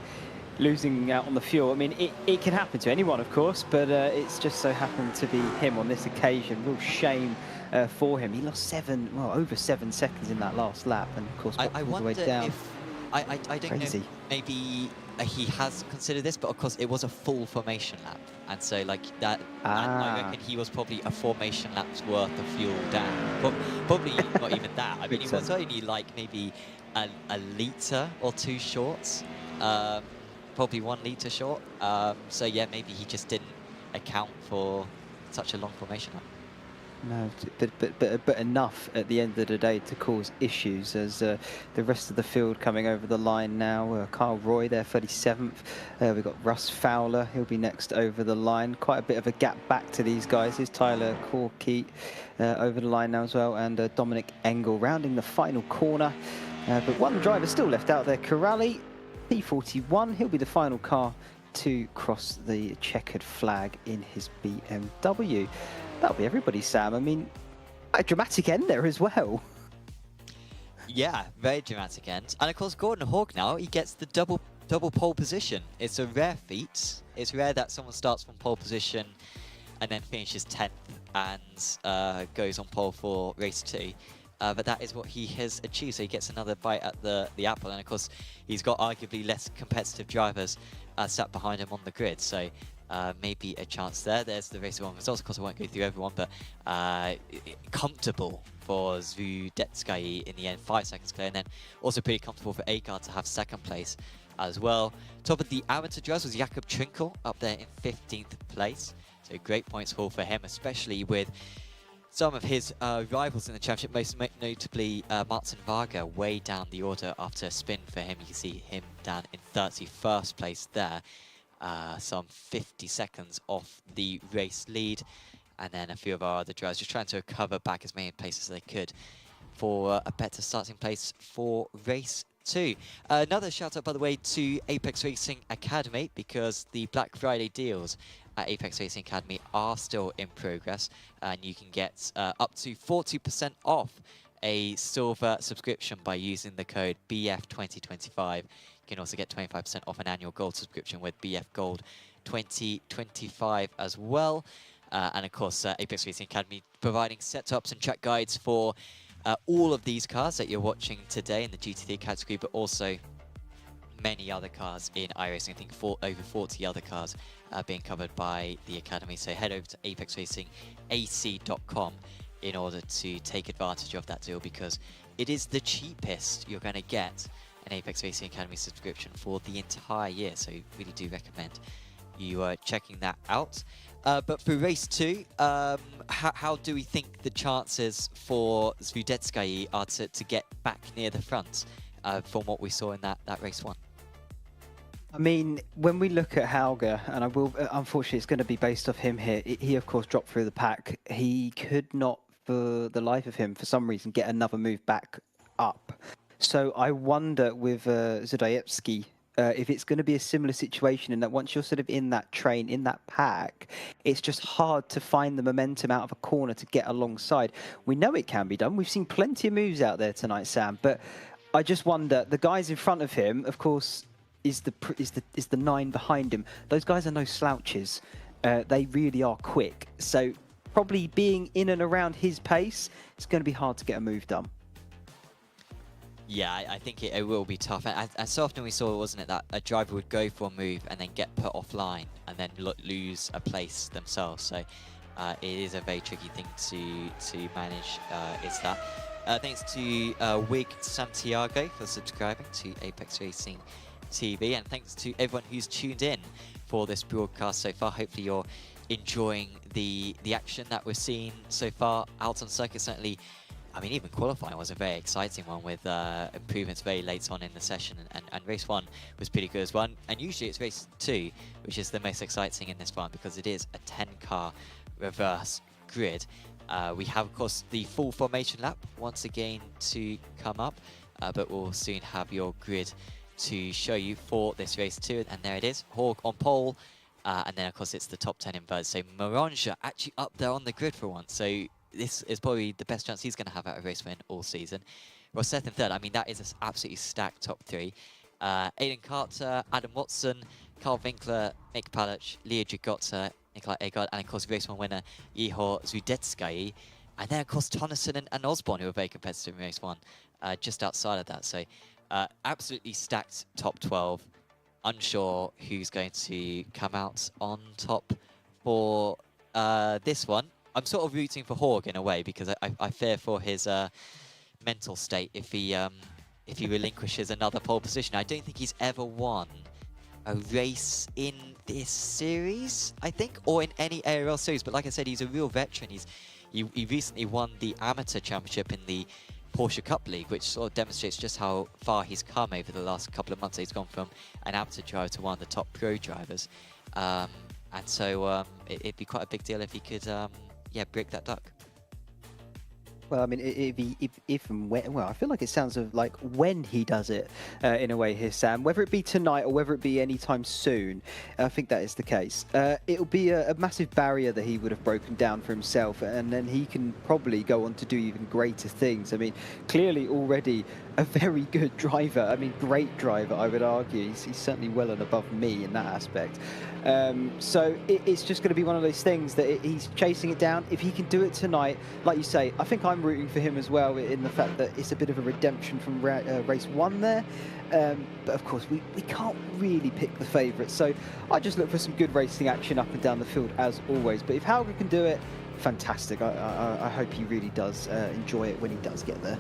losing out on the fuel, I mean, it can happen to anyone, of course, but it's just so happened to be him on this occasion. Real shame for him. He lost over 7 seconds in that last lap, and of course, I all the way wonder down. if, I don't Crazy. know, maybe he has considered this, but of course it was a full formation lap, and so like that, and I reckon he was probably a formation lap's worth of fuel down. Probably not even that. I mean, he was only like maybe a litre or two short, probably 1 litre short. So yeah, maybe he just didn't account for such a long formation lap. No, but enough at the end of the day to cause issues as the rest of the field coming over the line now. Kyle Roy there, 37th. We've got Russ Fowler, he'll be next over the line. Quite a bit of a gap back to these guys. Here's Tyler Corky over the line now as well, and Dominic Engel rounding the final corner. But one driver still left out there, Corrali, P41. He'll be the final car to cross the checkered flag in his BMW. That'll be everybody, Sam. I mean, a dramatic end there as well. Yeah, very dramatic end. And of course, Gordon Hawk now, he gets the double pole position. It's a rare feat. It's rare that someone starts from pole position and then finishes 10th and goes on pole for race 2. But that is what he has achieved. So he gets another bite at the apple. And of course, he's got arguably less competitive drivers sat behind him on the grid. So maybe a chance there. There's the race 1 results. Of course, I won't go through everyone, but comfortable for Zdetskayi in the end, 5 seconds clear, and then also pretty comfortable for Agard to have 2nd place as well. Top of the amateur drivers was Jakob Trinkel up there in 15th place. So great points haul for him, especially with some of his rivals in the championship, most notably Martin Varga, way down the order after a spin for him. You can see him down in 31st place there. Some 50 seconds off the race lead, and then a few of our other drivers just trying to recover back as many places as they could for a better starting place for race 2. Another shout out, by the way, to Apex Racing Academy, because the Black Friday deals at Apex Racing Academy are still in progress, and you can get up to 40% off a silver subscription by using the code BF2025. You can also get 25% off an annual gold subscription with BF Gold 2025 as well. And of course, Apex Racing Academy providing setups and track guides for all of these cars that you're watching today in the GT3 category, but also many other cars in iRacing. I think over 40 other cars are being covered by the Academy. So head over to apexracingac.com in order to take advantage of that deal, because it is the cheapest you're going to get an Apex Racing Academy subscription for the entire year. So really do recommend you checking that out. But for race 2, how do we think the chances for Zdetskayi are to get back near the front from what we saw in that race 1? I mean, when we look at Hauger, and I will, unfortunately, it's going to be based off him here. He, of course, dropped through the pack. He could not, for the life of him, for some reason, get another move back up So I wonder with Zdajewski, if it's going to be a similar situation in that once you're sort of in that train, in that pack, it's just hard to find the momentum out of a corner to get alongside. We know it can be done. We've seen plenty of moves out there tonight, Sam, but I just wonder, the guys in front of him, of course, is the 9 behind him. Those guys are no slouches. They really are quick. So probably being in and around his pace, it's going to be hard to get a move done. Yeah, I think it will be tough. And so often we saw, wasn't it, that a driver would go for a move and then get put offline and then lose a place themselves. So it is a very tricky thing to manage, is that. Thanks to Wig Santiago for subscribing to Apex Racing TV, and thanks to everyone who's tuned in for this broadcast so far. Hopefully you're enjoying the action that we're seeing so far out on circuit. Certainly, I mean, even qualifying was a very exciting one with improvements very late on in the session, and race 1 was pretty good as well. And usually it's race 2, which is the most exciting in this one because it is a 10-car reverse grid. We have, of course, the full formation lap once again to come up, but we'll soon have your grid to show you for this race 2. And there it is, Hawk on pole, and then, of course, it's the top 10 inverts. So Moronja actually up there on the grid for once. So this is probably the best chance he's going to have at a race win all season. Roseth in third. I mean, that is an absolutely stacked top 3. Aiden Carter, Adam Watson, Carl Winkler, Nick Palic, Leo Gigotta, Nikolai Agard, and of course race 1 winner Ihor Zudetsky. And then, of course, Tonneson and Osborne, who were very competitive in race 1, just outside of that. So absolutely stacked top 12. Unsure who's going to come out on top for this one. I'm sort of rooting for Horg in a way because I fear for his mental state if he relinquishes another pole position. I don't think he's ever won a race in this series, I think, or in any ARL series. But like I said, he's a real veteran. He recently won the amateur championship in the Porsche Cup League, which sort of demonstrates just how far he's come over the last couple of months. He's gone from an amateur driver to one of the top pro drivers. And so it'd be quite a big deal if he could yeah, break that duck. Well, I mean, if and when, well, I feel like it sounds like when he does it, in a way here, Sam, whether it be tonight or whether it be anytime soon, I think that is the case. It'll be a massive barrier that he would have broken down for himself, and then he can probably go on to do even greater things. I mean, clearly already a very good driver. I mean, great driver, I would argue. He's certainly well and above me in that aspect. So it's just going to be one of those things that he's chasing it down. If he can do it tonight, like you say, I think I'm rooting for him as well in the fact that it's a bit of a redemption from race 1 there. But of course, we can't really pick the favourites. So I just look for some good racing action up and down the field as always. But if Hauger can do it, fantastic. I hope he really does enjoy it when he does get there.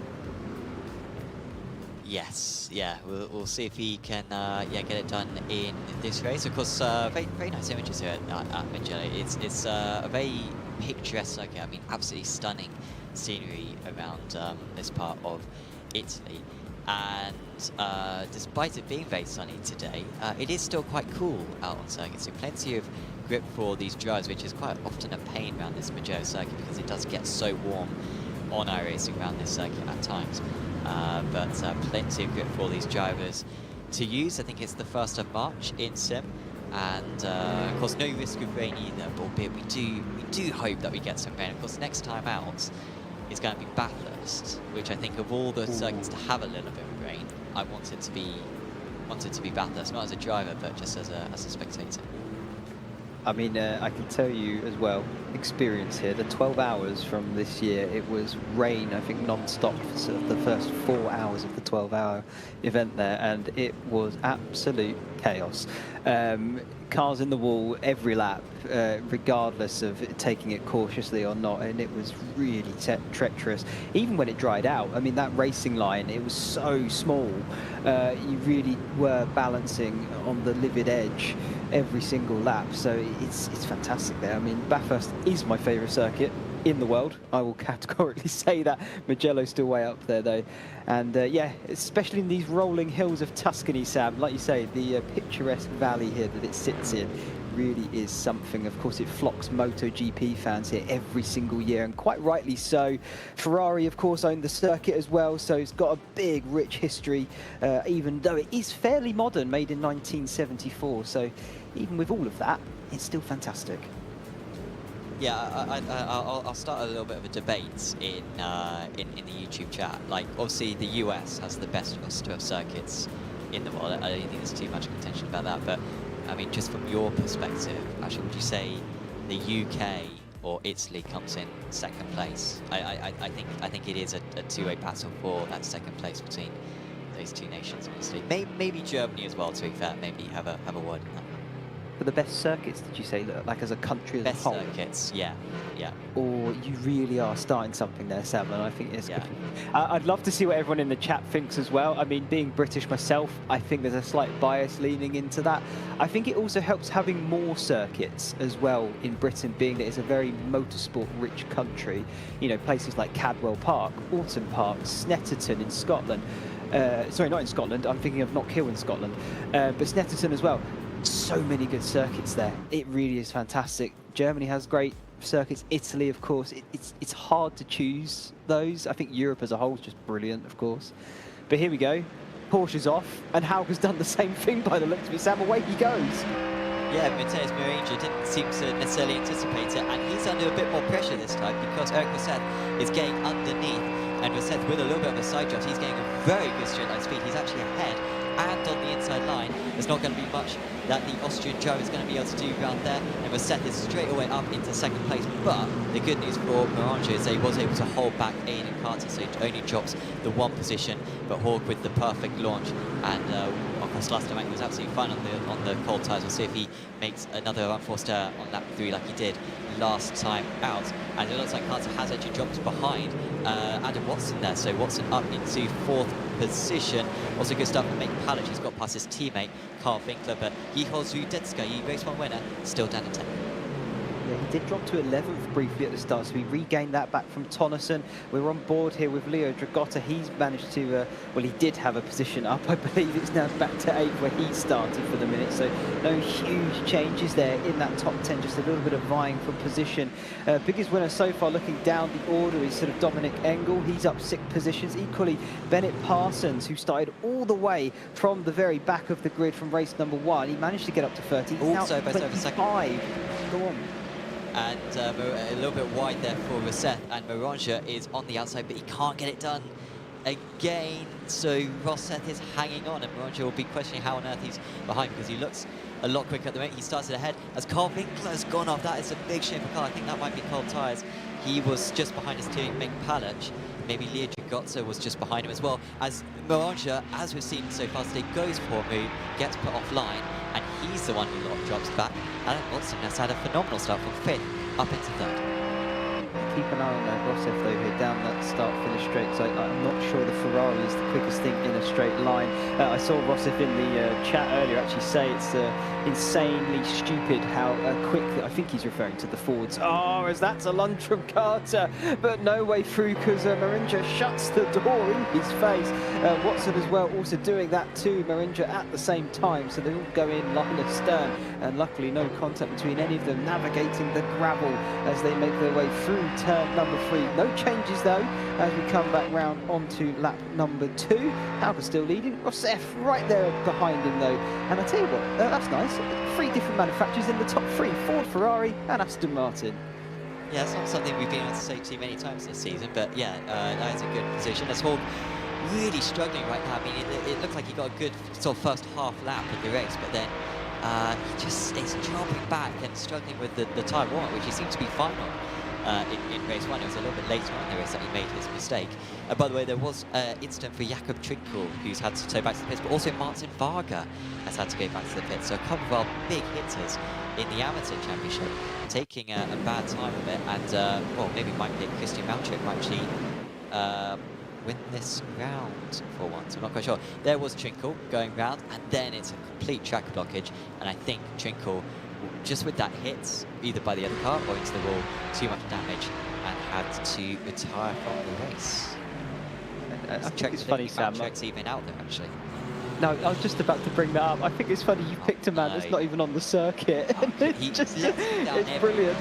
Yes, yeah, we'll see if he can yeah, get it done in this race. Of course, very nice images here at Mugello. It's a very picturesque circuit. I mean, absolutely stunning scenery around this part of Italy. And despite it being very sunny today, it is still quite cool out on circuit. So plenty of grip for these drivers, which is quite often a pain around this Mugello circuit because it does get so warm on iRacing around this circuit at times. But plenty of grip for these drivers to use. I think it's the 1st of March in Sim, and of course no risk of rain either, but albeit we do hope that we get some rain. Of course, next time out is going to be Bathurst, which I think of all the circuits to have a little bit of rain, I want it to be Bathurst, not as a driver but just as a spectator. I mean, I can tell you as well, experience here, the 12 hours from this year, it was rain, I think, non-stop for sort of the first 4 hours of the 12-hour event there, and it was absolute chaos. Cars in the wall every lap, regardless of taking it cautiously or not, and it was really treacherous. Even when it dried out, I mean, that racing line, it was so small. You really were balancing on the livid edge every single lap, so it's fantastic there. I mean, Bathurst is my favourite circuit in the world. I will categorically say that. Mugello's still way up there though, and yeah, especially in these rolling hills of Tuscany, Sam, like you say, the picturesque valley here that it sits in, really is something. Of course, it flocks MotoGP fans here every single year, and quite rightly so. Ferrari, of course, own the circuit as well, so it's got a big, rich history, even though it is fairly modern, made in 1974. So even with all of that, it's still fantastic. Yeah, I'll start a little bit of a debate in the YouTube chat. Like, obviously, the US has the best roster of circuits in the world. I don't think there's too much contention about that. But I mean, just from your perspective, actually, would you say the UK or Italy comes in second place? I think it is a two-way battle for that second place between those two nations. Honestly, maybe Germany as well. To be fair, maybe have a word in that. For the best circuits, did you say, like as a country as a whole? Best circuits, yeah. Or you really are starting something there, Sam, and I think it's Yeah. good. I'd love to see what everyone in the chat thinks as well. I mean, being British myself, I think there's a slight bias leaning into that. I think it also helps having more circuits as well in Britain, being that it's a very motorsport-rich country. You know, places like Cadwell Park, Alton Park, Snetterton in Scotland. Sorry, not in Scotland. I'm thinking of Knockhill in Scotland, but Snetterton as well. So many good circuits there. It really is fantastic. Germany has great circuits. Italy, of course, it's hard to choose those. I think Europe as a whole is just brilliant, of course. But here we go. Porsche's off, and Hauke's done the same thing by the looks of it. Sam, away he goes. Yeah, Matthias Marinja didn't seem to necessarily anticipate it, and he's under a bit more pressure this time because Eric Roseth is getting underneath, and Roseth with a little bit of a side draft, he's getting a very good straight line speed. He's actually ahead and on the inside line. There's not going to be much that the Austrian Joe is going to be able to do around there, and Roseth is straight away up into second place. But the good news for Marinja is that he was able to hold back Aiden and Carter, so he only drops the one position, but Hawk with the perfect launch, and of course last time he was absolutely fine on the cold tyres. We'll see if he makes another unforced error on lap 3 like he did last time out, and it looks like Carter has actually dropped behind Adam Watson there, so Watson up into 4th position. Also good stuff from Mike Palic. He's got past his teammate Carl Winkler, but Jiho Zudetska, race 1 winner, still down to 10. Yeah, he did drop to 11th briefly at the start, so he regained that back from Tonneson. We're on board here with Leo Dragotta. He's managed to, well, he did have a position up. I believe it's now back to 8th where he started for the minute, so no huge changes there in that top 10, just a little bit of vying for position. Biggest winner so far, looking down the order, is sort of Dominic Engel. He's up 6 positions. Equally, Bennett Parsons, who started all the way from the very back of the grid from race number 1. He managed to get up to 30. Also, best over second. Go on. And a little bit wide there for Roseth, and Marinja is on the outside, but he can't get it done again. So Roseth is hanging on, and Marinja will be questioning how on earth he's behind, because he looks a lot quicker at the moment. He started ahead as Carl Winkler has gone off. That is a big shame for Carl. I think that might be cold tyres. He was just behind his teammate Mick Palic. Maybe Leo Dragotzo was just behind him as well, as Marinja, as we've seen so far today, goes for a move, gets put offline, and he's the one who drops back. Adam Watson has had a phenomenal start from 5th up into 3rd. Keep an eye on Roseth though here, down that start-finish straight, so I'm not sure the Ferrari is the quickest thing in a straight line. I saw Roseth in the chat earlier actually say it's insanely stupid how quick, I think he's referring to the Fords. Oh, as that's a lunge from Carter, but no way through because Marinja shuts the door in his face. Watson as well also doing that too, Marinja at the same time, so they all go in line astern, and luckily no contact between any of them, navigating the gravel as they make their way through turn number 3. No changes though as we come back round onto lap number 2. Hauke still leading, Roseth right there behind him though, and I tell you what, that's nice. 3 different manufacturers in the top 3, Ford, Ferrari and Aston Martin. Yeah, it's not something we've been able to say too many times this season, but yeah, that is a good position. As Hawk really struggling right now. I mean, it looked like he got a good sort of first half lap of the race, but then he just is jumping back and struggling with the tyre warm-up, which he seemed to be fine on. In race 1, it was a little bit later on in the race that he made his mistake. By the way, there was incident for Jakob Trinkel, who's had to tow back to the pits, but also Martin Varga has had to go back to the pits. So a couple of our big hitters in the amateur championship taking a bad time of it, and well, maybe Christian Malchuk might actually win this round for once. I'm not quite sure. There was Trinkel going round, and then it's a complete track blockage, and I think Trinkel, just with that hit, either by the other car or into the wall, too much damage, and had to retire from the race. I think it's funny, Sam. Malchuk's even out there, actually. No, I was just about to bring that up. I think it's funny you picked a man that's not even on the circuit. It's brilliant.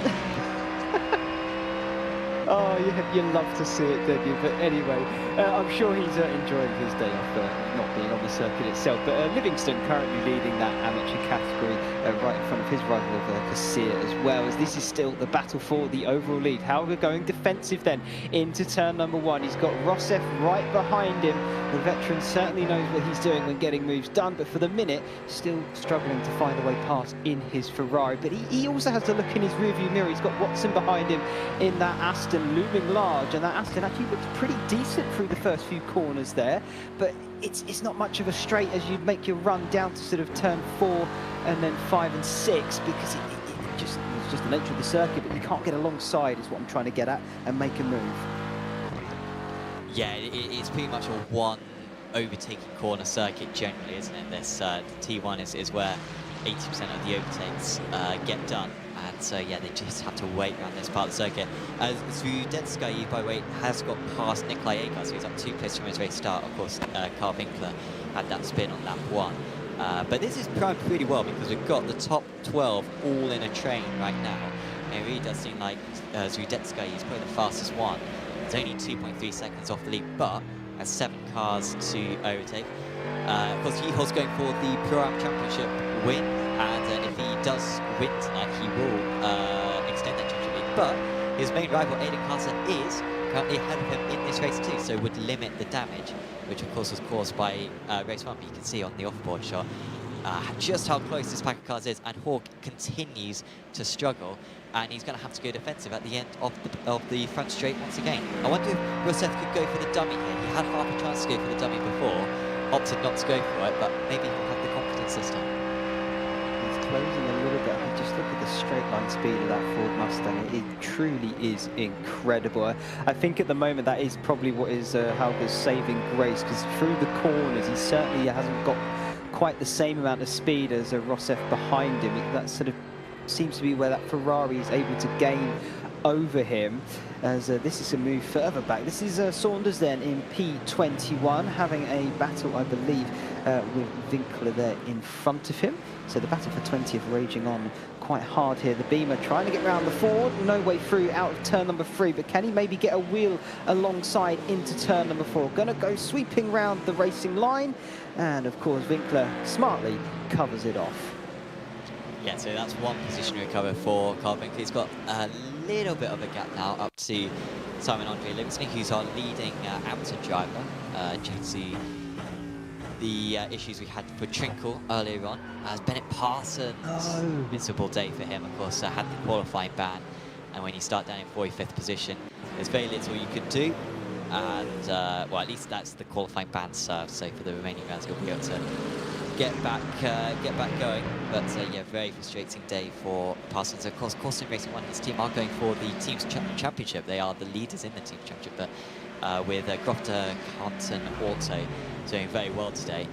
Oh, you love to see it, don't you? But anyway, I'm sure he's enjoying his day off not being on the circuit itself. But Livingston currently leading that amateur category right in front of his rival of Cassia as well, as this is still the battle for the overall lead. Hauger going defensive then into turn number 1. He's got Rossef right behind him. The veteran certainly knows what he's doing when getting moves done, but for the minute, still struggling to find a way past in his Ferrari. But he also has to look in his rearview mirror. He's got Watson behind him in that Aston looming large, and that Aston actually looks pretty decent through the first few corners there, but it's not much of a straight as you make your run down to sort of turn 4 and then 5 and 6, because it's just the nature of the circuit, but you can't get alongside is what I'm trying to get at and make a move. Yeah, it's pretty much a one overtaking corner circuit generally, isn't it? This T1 is where 80% of the overtakes get done. And so, yeah, they just have to wait around this part of the circuit. Zudetskaya, by the way, has got past Nikolai Agard, so he's up 2 places from his race start. Of course, Carl Winkler had that spin on lap 1. But this is primed pretty well because we've got the top 12 all in a train right now. And it really does seem like Zudetskaya is probably the fastest one. It's only 2.3 seconds off the lead, but has 7 cars to overtake. Of course, Yehol's going for the Pro Am Championship win, and if he does win tonight, he will extend that championship lead. But his main rival, Aiden Carter, is currently ahead of him in this race too, so would limit the damage, which of course was caused by race 1, but you can see on the off-board shot just how close this pack of cars is, and Hawk continues to struggle, and he's going to have to go defensive at the end of the front straight once again. I wonder if Rossef could go for the dummy here. He had half a chance to go for the dummy before, opted not to go for it, but maybe he'll have the confidence this time. He's closing a little bit. I mean, just look at the straight line speed of that Ford Mustang. It truly is incredible. I think at the moment that is probably what is Hauger's saving grace, because through the corners he certainly hasn't got quite the same amount of speed as Rossef behind him. That sort of seems to be where that Ferrari is able to gain over him, as this is a move further back. This is Saunders then in P21 having a battle, I believe, with Winkler there in front of him. So the battle for 20th raging on quite hard here. The Beamer trying to get around the Ford, no way through out of turn number 3, but can he maybe get a wheel alongside into turn number 4? Gonna go sweeping round the racing line, and of course Winkler smartly covers it off. Yeah, so that's one position recover for Carl Winkler. He's got a little bit of a gap now up to Simon Andre Livingston, who's our leading amateur driver, due to the issues we had for Trinkle earlier on. As Bennett Parsons, miserable day for him, of course, had the qualifying ban, and when you start down in 45th position, there's very little you can do, and well, at least that's the qualifying ban served, so for the remaining rounds you'll be able to get back going. But yeah, very frustrating day for Parsons. Of course, Corson Racing 1, his team are going for the team's championship. They are the leaders in the team championship, but with Grofter Compton Auto doing very well today,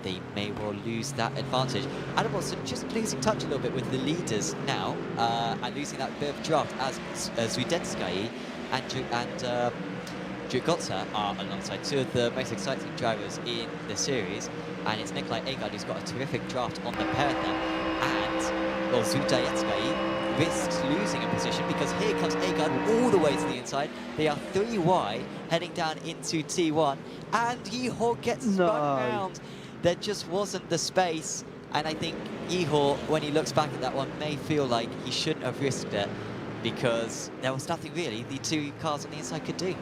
they may well lose that advantage. Adam Watson just losing touch a little bit with the leaders now, and losing that bit of draft as Zudetskaya and Dragota are alongside 2 of the most exciting drivers in the series, and it's Nikolai Agard who's got a terrific draft on the pair of them, and well, Zudetskaya risks losing a position because here comes Agard all the way to the inside. They are 3 wide heading down into T1, and Yeehaw gets spun round. There just wasn't the space, and I think Yeehaw, when he looks back at that one, may feel like he shouldn't have risked it because there was nothing really the 2 cars on the inside could do.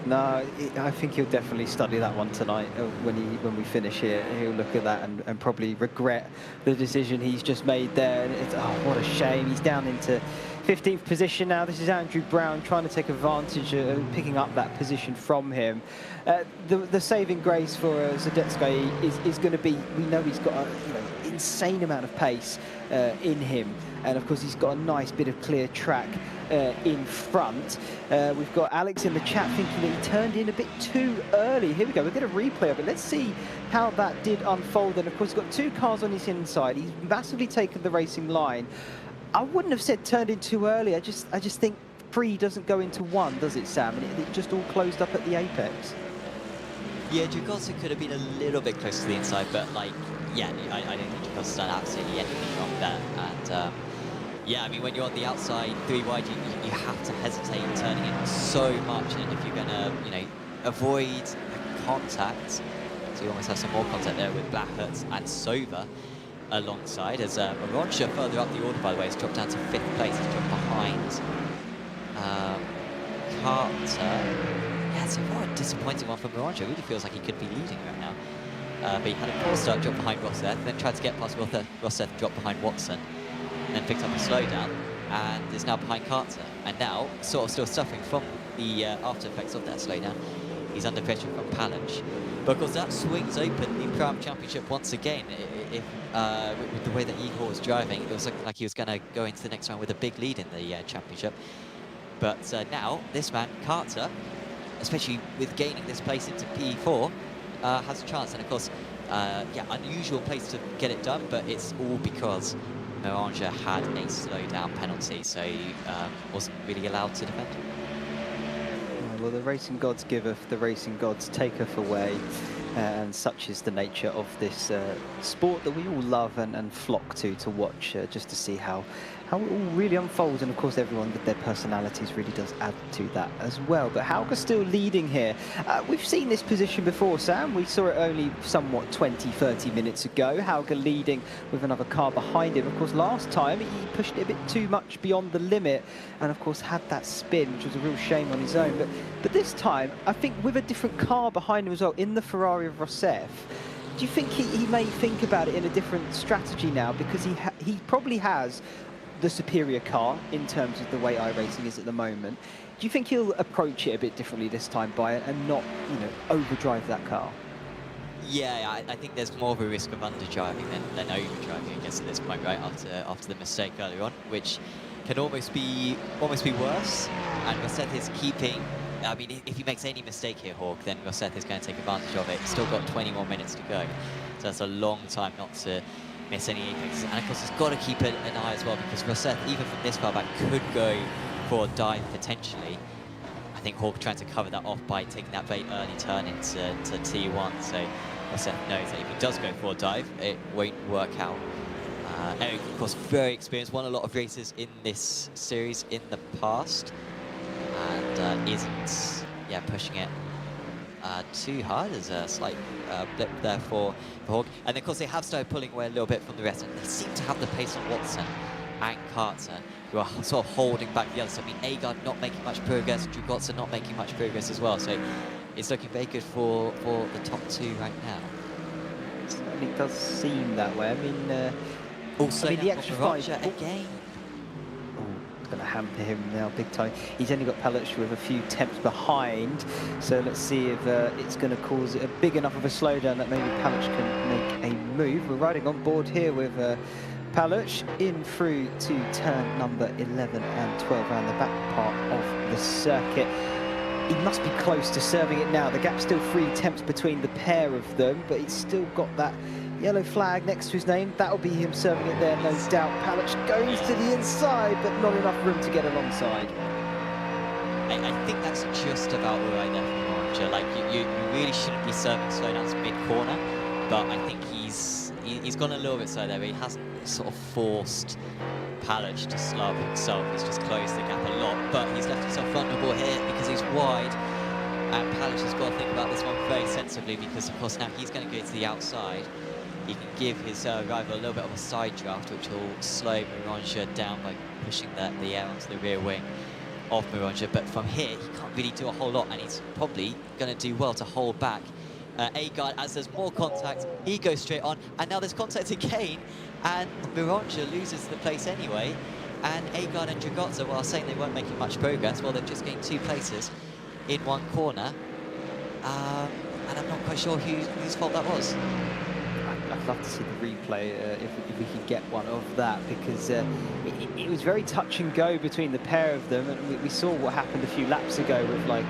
No, I think he'll definitely study that one tonight when we finish here. He'll look at that and probably regret the decision he's just made there. And it's, oh, what a shame. He's down into 15th position now. This is Andrew Brown trying to take advantage of picking up that position from him. The saving grace for Zudetskaya is going to be, we know he's got a insane amount of pace in him, and of course he's got a nice bit of clear track in front. We've got Alex in the chat thinking that he turned in a bit too early. Here we go, we're going to replay of it. Let's see how that did unfold. And of course he's got 2 cars on his inside. He's massively taken the racing line. I wouldn't have said turned in too early. I just think 3 doesn't go into 1, does it, Sam? And it just all closed up at the apex. Yeah, Dragotsa could have been a little bit closer to the inside, but like, yeah, I don't think Dragotsa's done absolutely anything wrong there. And yeah, I mean, when you're on the outside, 3 wide, you have to hesitate turning in so much if you're going to, you know, avoid contact. So you almost have some more contact there with Blackhearts and Sova alongside. As Maronsha further up the order, by the way, has dropped down to 5th place. He's dropped behind Carter. Yeah, it's a rather disappointing one for Maronsha. It really feels like he could be leading right now. But he had a poor start, dropped behind Rosseth, then tried to get past Rosseth, dropped behind Watson, and then picked up a slowdown, and is now behind Carter. And now, sort of still suffering from the after effects of that slowdown. He's under pressure from Palage. But of course, that swings open the Prime Championship once again. If with the way that Igor was driving, it was looking like he was going to go into the next round with a big lead in the championship. But now, this man, Carter, especially with gaining this place into P4, has a chance. And of course, yeah, unusual place to get it done, but it's all because Maronsha had a slowdown penalty, so wasn't really allowed to defend. Well, the racing gods giveth, the racing gods taketh away, and such is the nature of this sport that we all love and flock to watch, just to see how it all really unfolds. And of course, everyone with their personalities really does add to that as well. But Hauger still leading here. We've seen this position before, Sam. We saw it only somewhat 20-30 minutes ago. Hauger leading with another car behind him. Of course, last time he pushed it a bit too much beyond the limit, and of course had that spin, which was a real shame on his own. But this time, I think with a different car behind him as well, in the Ferrari of Rosseth, do you think he may think about it in a different strategy now, because he probably has the superior car in terms of the way iRacing is at the moment? Do you think he'll approach it a bit differently this time by it and not, you know, overdrive that car? Yeah, I think there's more of a risk of underdriving than overdriving, I guess, at this point, right? After the mistake earlier on, which can almost be worse. And Rosseth is keeping. I mean, if he makes any mistake here, Hawk, then Rosseth is going to take advantage of it. He's still got 20 more minutes to go, so that's a long time not to miss any apexes. And of course, he's got to keep an eye as well, because Rosseth, even from this far back, could go for a dive potentially. I think Hawk trying to cover that off by taking that very early turn into T1. So Rosseth knows that if he does go for a dive, it won't work out. Eric, of course, very experienced, won a lot of races in this series in the past, and isn't pushing it too hard. There's a slight blip there for Hawk. And of course, they have started pulling away a little bit from the rest, and they seem to have the pace on Watson and Carter, who are sort of holding back the others. I mean, Agard not making much progress, Dragotsa not making much progress as well. So it's looking very good for the top 2 right now. It certainly does seem that way. I mean, also, I mean, the extra 5 again. It's going to hamper him now big time. He's only got Palach with a few tenths behind, so let's see if it's going to cause a big enough of a slowdown that maybe Palach can make a move. We're riding on board here with Palach in through to turn number 11 and 12 around the back part of the circuit. He must be close to serving it now. The gap's still 3 tenths between the pair of them, but he's still got that yellow flag next to his name. That'll be him serving it there, no doubt. Palach goes to the inside, but not enough room to get alongside. I think that's just about right there for Maronsha. Like, you really shouldn't be serving slowdowns mid-corner, but I think he's gone a little bit slow there, but he hasn't sort of forced Palach to slow up himself. He's just closed the gap a lot, but he's left himself vulnerable here because he's wide, and Palach has got to think about this one very sensibly, because of course now he's going to go to the outside. He can give his rival a little bit of a side draft, which will slow Maronsha down by pushing the air onto the rear wing of Maronsha. But from here, he can't really do a whole lot, and he's probably going to do well to hold back Agard. As there's more contact, he goes straight on, and now there's contact again, and Maronsha loses the place anyway. And Agard and Dragotsa, while saying they weren't making much progress, well, they've just gained 2 places in one corner. And I'm not quite sure whose fault that was. I'd love to see the replay if we could get one of that, because it was very touch and go between the pair of them, and we saw what happened a few laps ago with like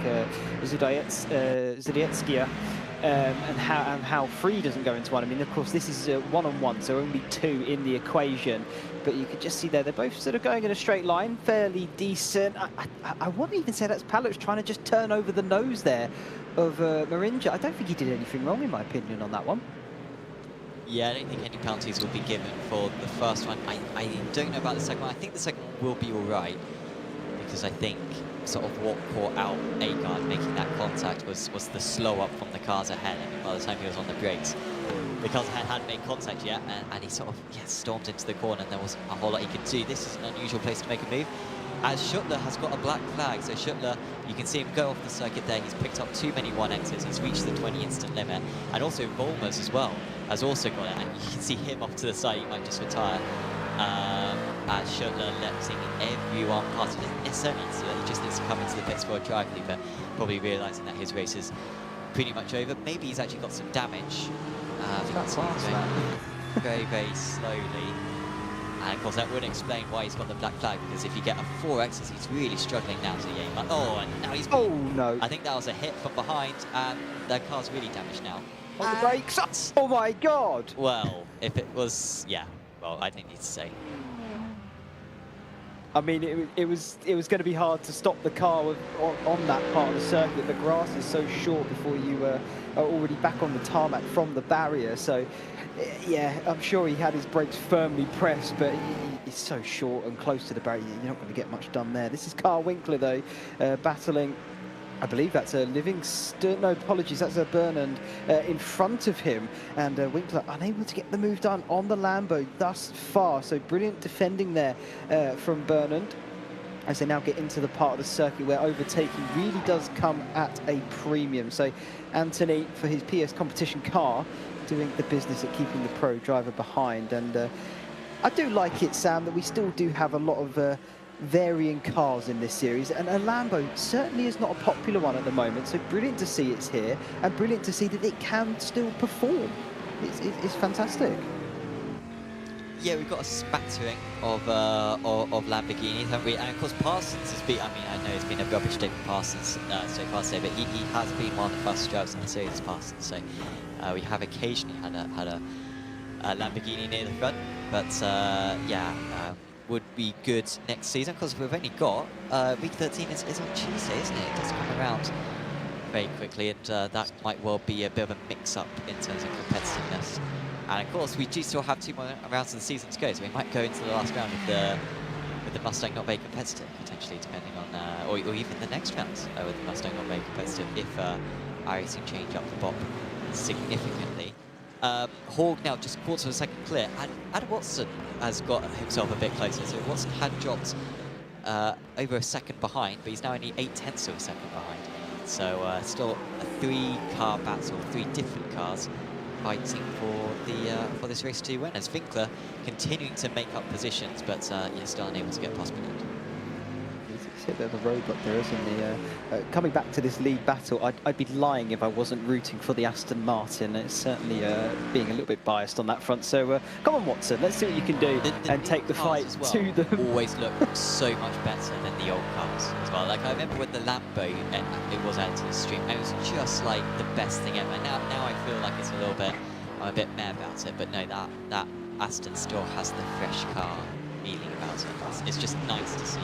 Zdietskia and how free doesn't go into one. I mean, of course, this is a one-on-one, so only 2 in the equation. But you could just see there, they're both sort of going in a straight line, fairly decent. I wouldn't even say that's Palutz trying to just turn over the nose there of Marinja. I don't think he did anything wrong, in my opinion, on that one. Yeah, I don't think any penalties will be given for the first one. I don't know about the second one. I think the second one will be all right, because I think sort of what caught out AGard making that contact was the slow up from the cars ahead. I mean, by the time he was on the brakes, the cars ahead hadn't made contact yet, and he sort of stormed into the corner, and there wasn't a whole lot he could do. This is an unusual place to make a move, as Schuttler has got a black flag. So Schuttler, you can see him go off the circuit there. He's picked up too many 1Xs. He's reached the 20 instant limit, and also Volmers as well has also got it, and you can see him off to the side. He might just retire. As Schuttler letting everyone pass. He doesn't necessarily need to, he just needs to come into the pits for a drive lever, probably realising that his race is pretty much over. Maybe he's actually got some damage. That's fast, very, very slowly. And of course that would explain why he's got the black flag, because if you get a 4X, he's really struggling now to aim. Oh, and now he's... Oh, no. I think that was a hit from behind, and their car's really damaged now. On the brakes. Oh, my God. Well, if it was... Yeah, well, I didn't need to say. I mean, it was going to be hard to stop the car on that part of the circuit. The grass is so short before you are already back on the tarmac from the barrier. So, yeah, I'm sure he had his brakes firmly pressed, but he's so short and close to the barrier. You're not going to get much done there. This is Carl Winkler, though, battling. I believe that's a Livingston, no, apologies, that's a Burnand in front of him, and Winkler unable to get the move done on the Lambo thus far. So brilliant defending there from Burnand, as they now get into the part of the circuit where overtaking really does come at a premium. So Anthony, for his PS competition car, doing the business at keeping the pro driver behind. And I do like it, Sam, that we still do have a lot of varying cars in this series, and a Lambo certainly is not a popular one at the moment, so brilliant to see it's here, and brilliant to see that it can still perform. It's fantastic. Yeah, we've got a spattering of Lamborghinis, haven't we? And of course Parsons has been, I mean, I know it's been a rubbish day for Parsons so far today, but he has been one of the fastest drivers in the series, Parsons, so we have occasionally had a Lamborghini near the front, but yeah, would be good next season, because we've only got week 13 is on Tuesday, isn't it? It does come around very quickly, and that might well be a bit of a mix-up in terms of competitiveness. And of course, we do still have 2 more rounds of the season to go, so we might go into the last round with the Mustang not very competitive, potentially, depending on, or even the next round with the Mustang not very competitive, if iRacing change up the BOP significantly. Hawg now just quarter of a second clear, and Adam Watson has got himself a bit closer. So Watson had dropped over a second behind, but he's now only 0.8 of a second behind. So still a 3-car battle, 3 different cars fighting for this race to win. As Winkler continuing to make up positions, but still unable to get past Bernard. It's a bit of a roadblock there, isn't he? Coming back to this lead battle, I'd be lying if I wasn't rooting for the Aston Martin. It's certainly being a little bit biased on that front. So come on, Watson, let's see what you can do and take the fight to them. Always look so much better than the old cars as well. Like I remember when the Lambo it was added to the stream, it was just like the best thing ever. Now I feel like it's a little bit, I'm a bit mad about it, but no, that Aston still has the fresh car feeling about it. It's just nice to see.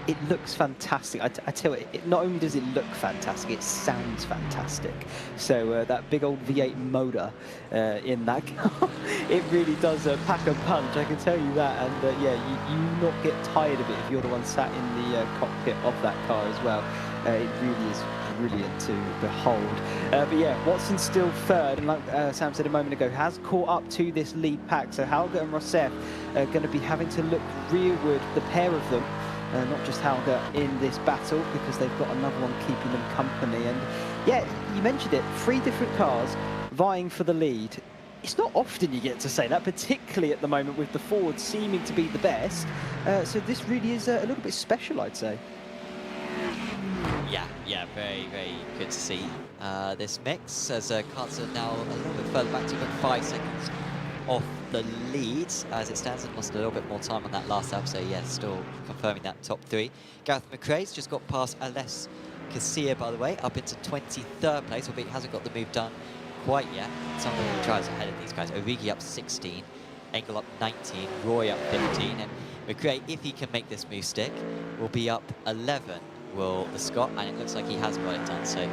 It looks fantastic. I tell you, not only does it look fantastic, it sounds fantastic. So that big old V8 motor in that car, it really does pack a punch, I can tell you that. And yeah, you not get tired of it if you're the one sat in the cockpit of that car as well. It really is brilliant to behold. But yeah, Watson's still third, and like Sam said a moment ago, has caught up to this lead pack. So Hauger and Rousseff are going to be having to look rearward, the pair of them. Not just Hauger in this battle, because they've got another one keeping them company. And yeah, you mentioned it, 3 different cars vying for the lead. It's not often you get to say that, particularly at the moment with the Ford seeming to be the best. So this really is a little bit special, I'd say. Yeah, very, very good to see this mix, as cars are now a little bit further back, to about 5 seconds off the lead as it stands, and lost a little bit more time on that last lap, so yeah, still confirming that top 3. Gareth McRae's just got past Aless Casilla, by the way, up into 23rd place, albeit he hasn't got the move done quite yet. Some of the drivers ahead of these guys. Origi up 16, Engel up 19, Roy up 15, and McRae, if he can make this move stick, will be up 11, will the Scot, and it looks like he has got it done. So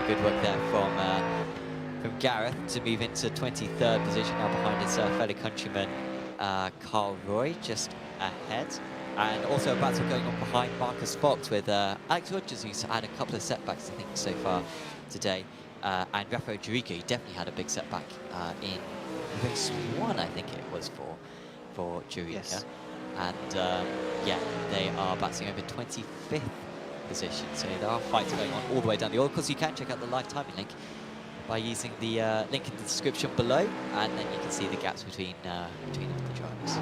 good work there from Gareth to move into 23rd position, now behind his fellow countryman Carl Roy, just ahead. And also a battle going on behind Marcus Fox with Alex Rogers, who's had a couple of setbacks, I think, so far today. And Rafael Juriga, he definitely had a big setback in race 1, I think it was for Juriga. Yes. And yeah, they are battling over 25th position. So there are fights going on all the way down the order. Of course, you can check out the live timing link by using the link in the description below, and then you can see the gaps between all the drivers.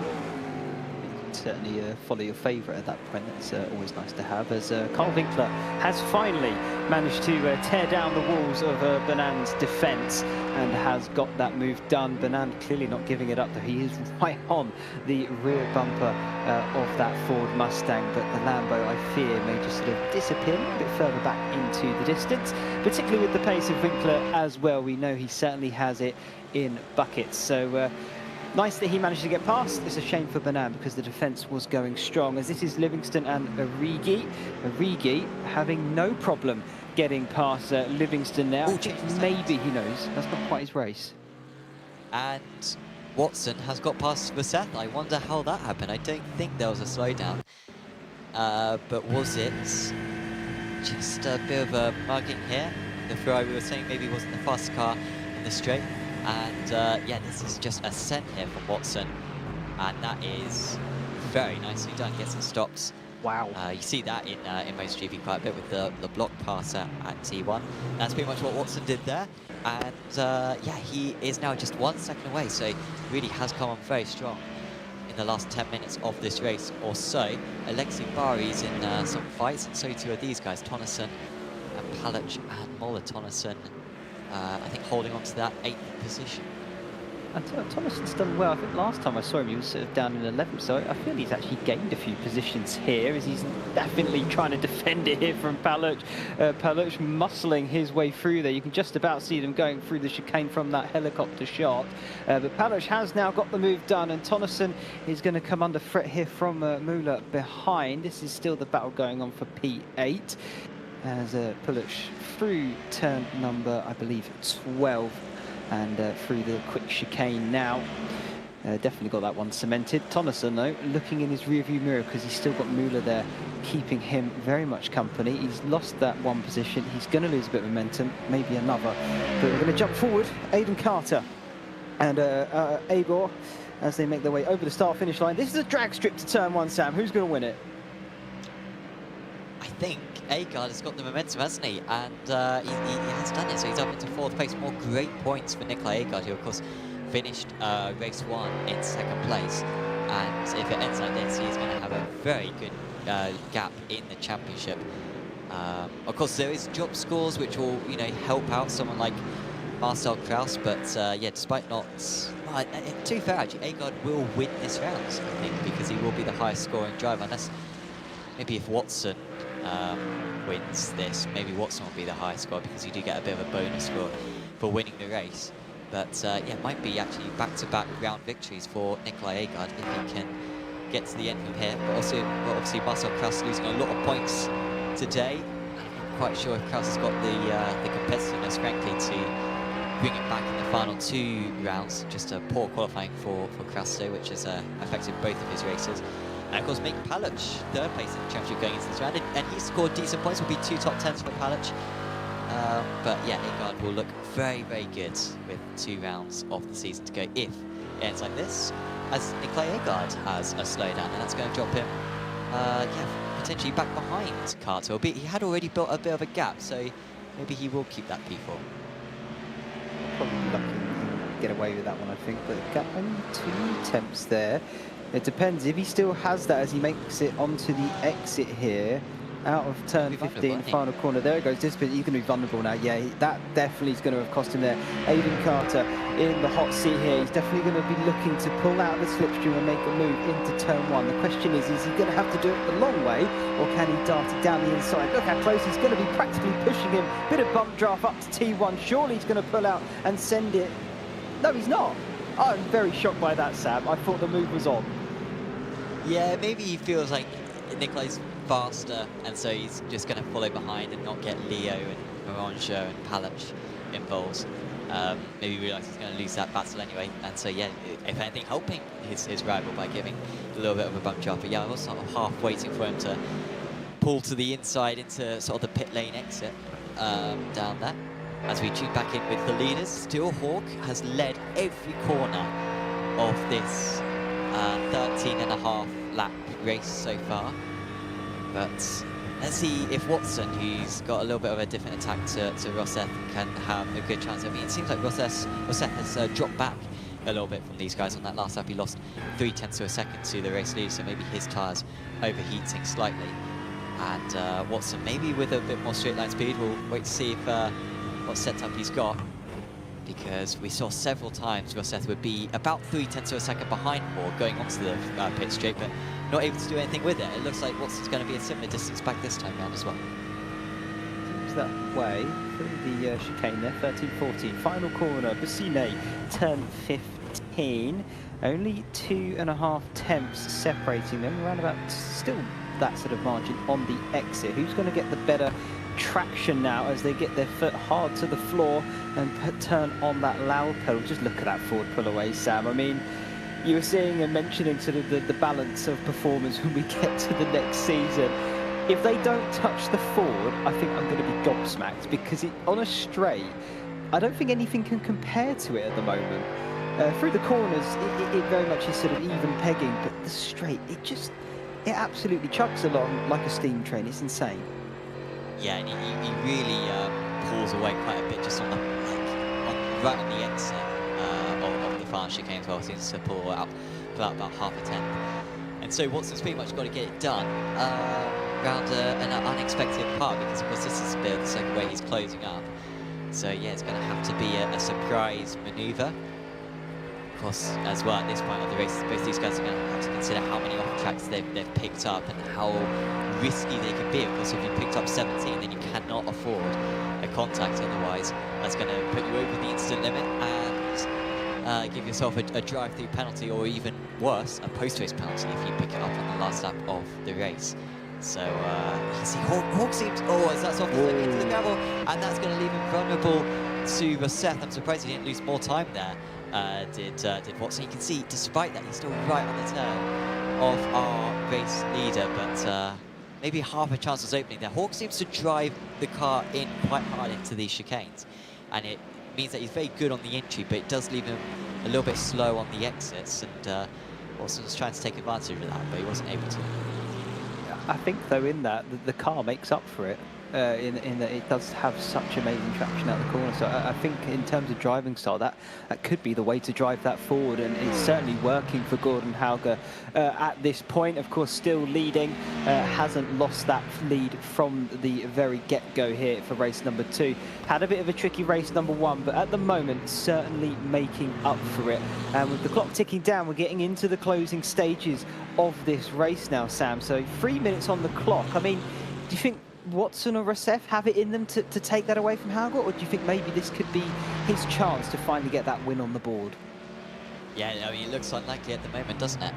Certainly follow your favourite at that point. That's always nice to have, as Carl Winkler has finally managed to tear down the walls of Bernan's defence and has got that move done. Bernan clearly not giving it up, though. He is right on the rear bumper of that Ford Mustang, but the Lambo, I fear, may just sort of disappear a little bit further back into the distance, particularly with the pace of Winkler as well. We know he certainly has it in buckets. So nice that he managed to get past. It's a shame for Bernan because the defence was going strong, as this is Livingston and Origi. Origi having no problem getting past Livingston now. Maybe, he knows, that's not quite his race. And Watson has got past Vaseth. I wonder how that happened. I don't think there was a slowdown. But was it just a bit of a mugging here? The Ferrari, we were saying, maybe wasn't the fastest car in the straight. And yeah, this is just a scent here from Watson, and that is very nicely done. Gets some stops. Wow. You see that in MotoGP quite a bit with the block pass at T1. That's pretty much what Watson did there. And yeah, he is now just 1 second away, so really has come on very strong in the last 10 minutes of this race or so. Alexi Bari's in some fights, and so too are these guys, Tonneson and Palach and Moller. Tonneson, I think, holding on to that 8th position. And Thomason's done well. I think last time I saw him, he was sort of down in 11th, so I feel he's actually gained a few positions here, as he's definitely trying to defend it here from Palach. Palach muscling his way through there. You can just about see them going through the chicane from that helicopter shot. But Palach has now got the move done, and Tonneson is going to come under threat here from Müller behind. This is still the battle going on for P8. As Palach through turn number, I believe, 12, and through the quick chicane now. Definitely got that one cemented. Tonneson, though, looking in his rearview mirror, because he's still got Müller there, keeping him very much company. He's lost that one position. He's going to lose a bit of momentum, maybe another. But we're going to jump forward. Aidan Carter and Agor, as they make their way over the start-finish line. This is a drag strip to turn 1, Sam. Who's going to win it? I think Agard has got the momentum, hasn't he? And he has done it, so he's up into 4th place. More great points for Nikolai Agard, who, of course, finished race 1 in 2nd place. And if it ends like this, he's going to have a very good gap in the championship. Of course, there is job scores, which will, you know, help out someone like Marcel Kraus. But yeah, despite not... to be fair, actually, Agard will win this round, I think, because he will be the highest scoring driver. Unless maybe if Watson wins this, maybe Watson will be the highest score, because you do get a bit of a bonus for winning the race. But yeah, it might be actually back-to-back round victories for Nikolai Agard if he can get to the end from here. But also, well, obviously, Marcel Kraus losing a lot of points today. I'm not quite sure if Kraus has got the competitiveness, frankly, to bring it back in the final 2 rounds. Just a poor qualifying for Kraus today, which has affected both of his races. And of course, make Palach 3rd place in the championship going into this round. And he scored decent points, will be 2 top 10s for Palach. But yeah, Agard will look very, very good with 2 rounds of the season to go if it ends like this, as Nikolai Agard has a slowdown, and that's going to drop him yeah, potentially back behind Carter. Albeit he had already built a bit of a gap, so maybe he will keep that P4. Probably lucky to get away with that one, I think, but gap only 2 attempts there. It depends if he still has that as he makes it onto the exit here. out of turn 15, final corner. There it goes. He's going to be vulnerable now. Yeah, that definitely is going to have cost him there. Aiden Carter in the hot seat here. He's definitely going to be looking to pull out the slipstream and make a move into turn 1. The question is he going to have to do it the long way, or can he dart it down the inside? Look how close he's going to be, practically pushing him. Bit of bump draft up to T1. Surely he's going to pull out and send it. No, he's not. I'm very shocked by that, Sam. I thought the move was on. Yeah, maybe he feels like Nikolai's faster, and so he's just going to follow behind and not get Leo and Moranjo and Palach involved. Maybe he realises he's going to lose that battle anyway, and so yeah, if anything, helping his rival by giving a little bit of a bump job. But yeah, I was sort of half waiting for him to pull to the inside into sort of the pit lane exit down there. As we tune back in with the leaders, still Hawk has led every corner of this 13.5 lap race so far. But let's see if Watson, who's got a little bit of a different attack to Rosseth, can have a good chance. I mean, it seems like Rosseth has dropped back a little bit from these guys on that last lap. He lost 0.3 of a second to the race lead, so maybe his tyres overheating slightly. And Watson, maybe with a bit more straight line speed, we'll wait to see if what setup he's got. Because we saw several times Rosseth would be about 0.3 of a second behind Hawk going onto the pit straight, but not able to do anything with it. It looks like Watson's going to be a similar distance back this time round as well. Seems that way through the chicane there, 13-14. Final corner, Bassine, turn 15. Only 2.5 tenths separating them, around about still that sort of margin on the exit. Who's going to get the better traction now as they get their foot hard to the floor and turn on that loud pedal? Just look at that forward pull away, Sam. I mean, you were saying and mentioning sort of the balance of performance when we get to the next season. If they don't touch the forward, I think I'm going to be gobsmacked, because on a straight, I don't think anything can compare to it at the moment. Through the corners, it very much is sort of even pegging, but the straight, it absolutely chugs along like a steam train. It's insane. Yeah, and he really pulls away quite a bit just on the right on the exit of the final chicane as well. Seems to pull out about half a tenth, and so Watson's pretty much got to get it done around an unexpected part, because of course this is the second way he's closing up. So yeah, it's going to have to be a surprise manoeuvre. Of course, as well at this point of the race, both these guys are going to have to consider how many off tracks they've picked up and how risky they can be. Of course, if you picked up 17, then you cannot afford a contact. Otherwise, that's going to put you over the incident limit and give yourself a drive-through penalty, or even worse, a post-race penalty if you pick it up on the last lap of the race. So you can see Hawk seems, as that's off into the gravel, and that's going to leave him vulnerable to Rosseth. I'm surprised he didn't lose more time there. Did Watson. You can see, despite that, he's still right on the tail of our race leader, but maybe half a chance was opening there. Hawk seems to drive the car in quite hard into these chicanes, and it means that he's very good on the entry, but it does leave him a little bit slow on the exits, and Watson was trying to take advantage of that, but he wasn't able to. I think, though, in that, the car makes up for it. In that it does have such amazing traction out the corner. So I think in terms of driving style, that could be the way to drive that forward, and it's certainly working for Gordon Hauger at this point. Of course, still leading, hasn't lost that lead from the very get-go here for race number 2. Had a bit of a tricky race number 1, but at the moment certainly making up for it. And with the clock ticking down, we're getting into the closing stages of this race now, Sam. So 3 minutes on the clock. I mean, do you think Watson or Rosseth have it in them to take that away from Hauger, or do you think maybe this could be his chance to finally get that win on the board? Yeah, I mean, it looks unlikely at the moment, doesn't it,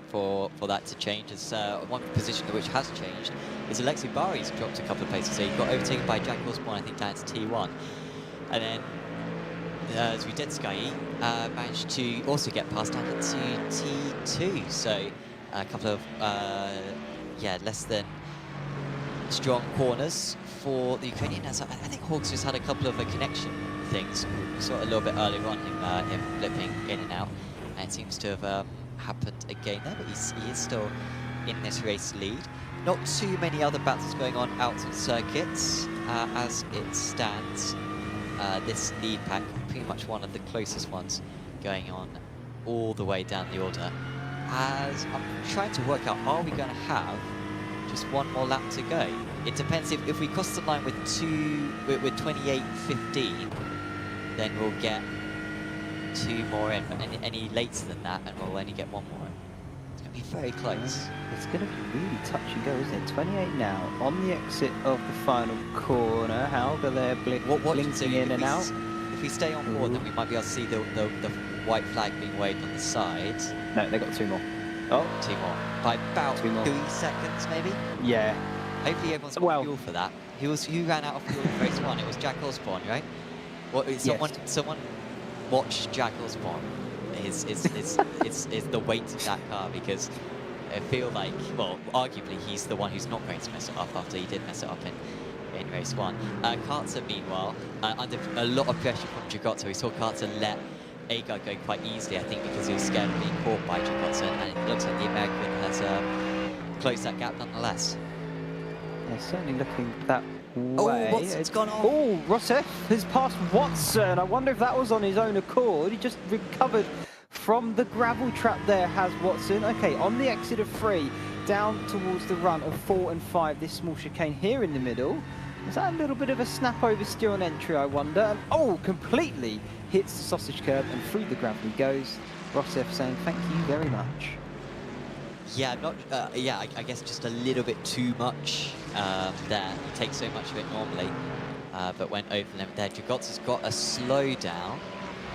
for that to change. As one position which has changed is Alexei Bari's dropped a couple of places. So he got overtaken by Jack Osborne, I think, down to T1. And then Zwiedecki managed to also get past down to T2. So a couple of, less than strong corners for the Ukrainian. I think Hawks just had a couple of connection things. We saw it a little bit earlier on, him flipping in and out, and it seems to have happened again there, but he is still in this race lead. Not too many other battles going on out on circuits as it stands. This lead pack, pretty much one of the closest ones going on all the way down the order. As I'm trying to work out, are we going to have just one more lap to go. It depends if we cross the line with 28.15, then we'll get 2 more in. But any later than that, and we'll only get 1 more in. It's going to be very close. It's going to be really touch and go, isn't it? 28 now on the exit of the final corner. Hauger there blinking in and out. If we stay on board, then we might be able to see the white flag being waved on the side. No, they got 2 more. Oh, 2 more. By about 2 more. 3 seconds, maybe? Yeah. Hopefully everyone's got fuel for that. Who ran out of fuel in race 1? It was Jack Osborne, right? Someone watch Jack Osborne. Is the weight of that car, because I feel like, well, arguably he's the one who's not going to mess it up after he did mess it up in race 1. Carter, meanwhile, under a lot of pressure from Giotto, we saw Carter let Agard go quite easily, I think, because he was scared of being caught by Giotto, and it looks like the American has closed that gap nonetheless. Yeah, certainly looking that way. Oh, Watson's gone off. Oh, Rousseff has passed Watson. I wonder if that was on his own accord. He just recovered from the gravel trap there, has Watson. Okay, on the exit of 3, down towards the run of 4 and 5, this small chicane here in the middle. Is that a little bit of a snap over steer on entry, I wonder? And, oh, completely hits the sausage curb and through the gravel he goes. Rousseff saying thank you very much. Yeah, I guess just a little bit too much there. He takes so much of it normally, but went over the limit there. Giotto's got a slowdown,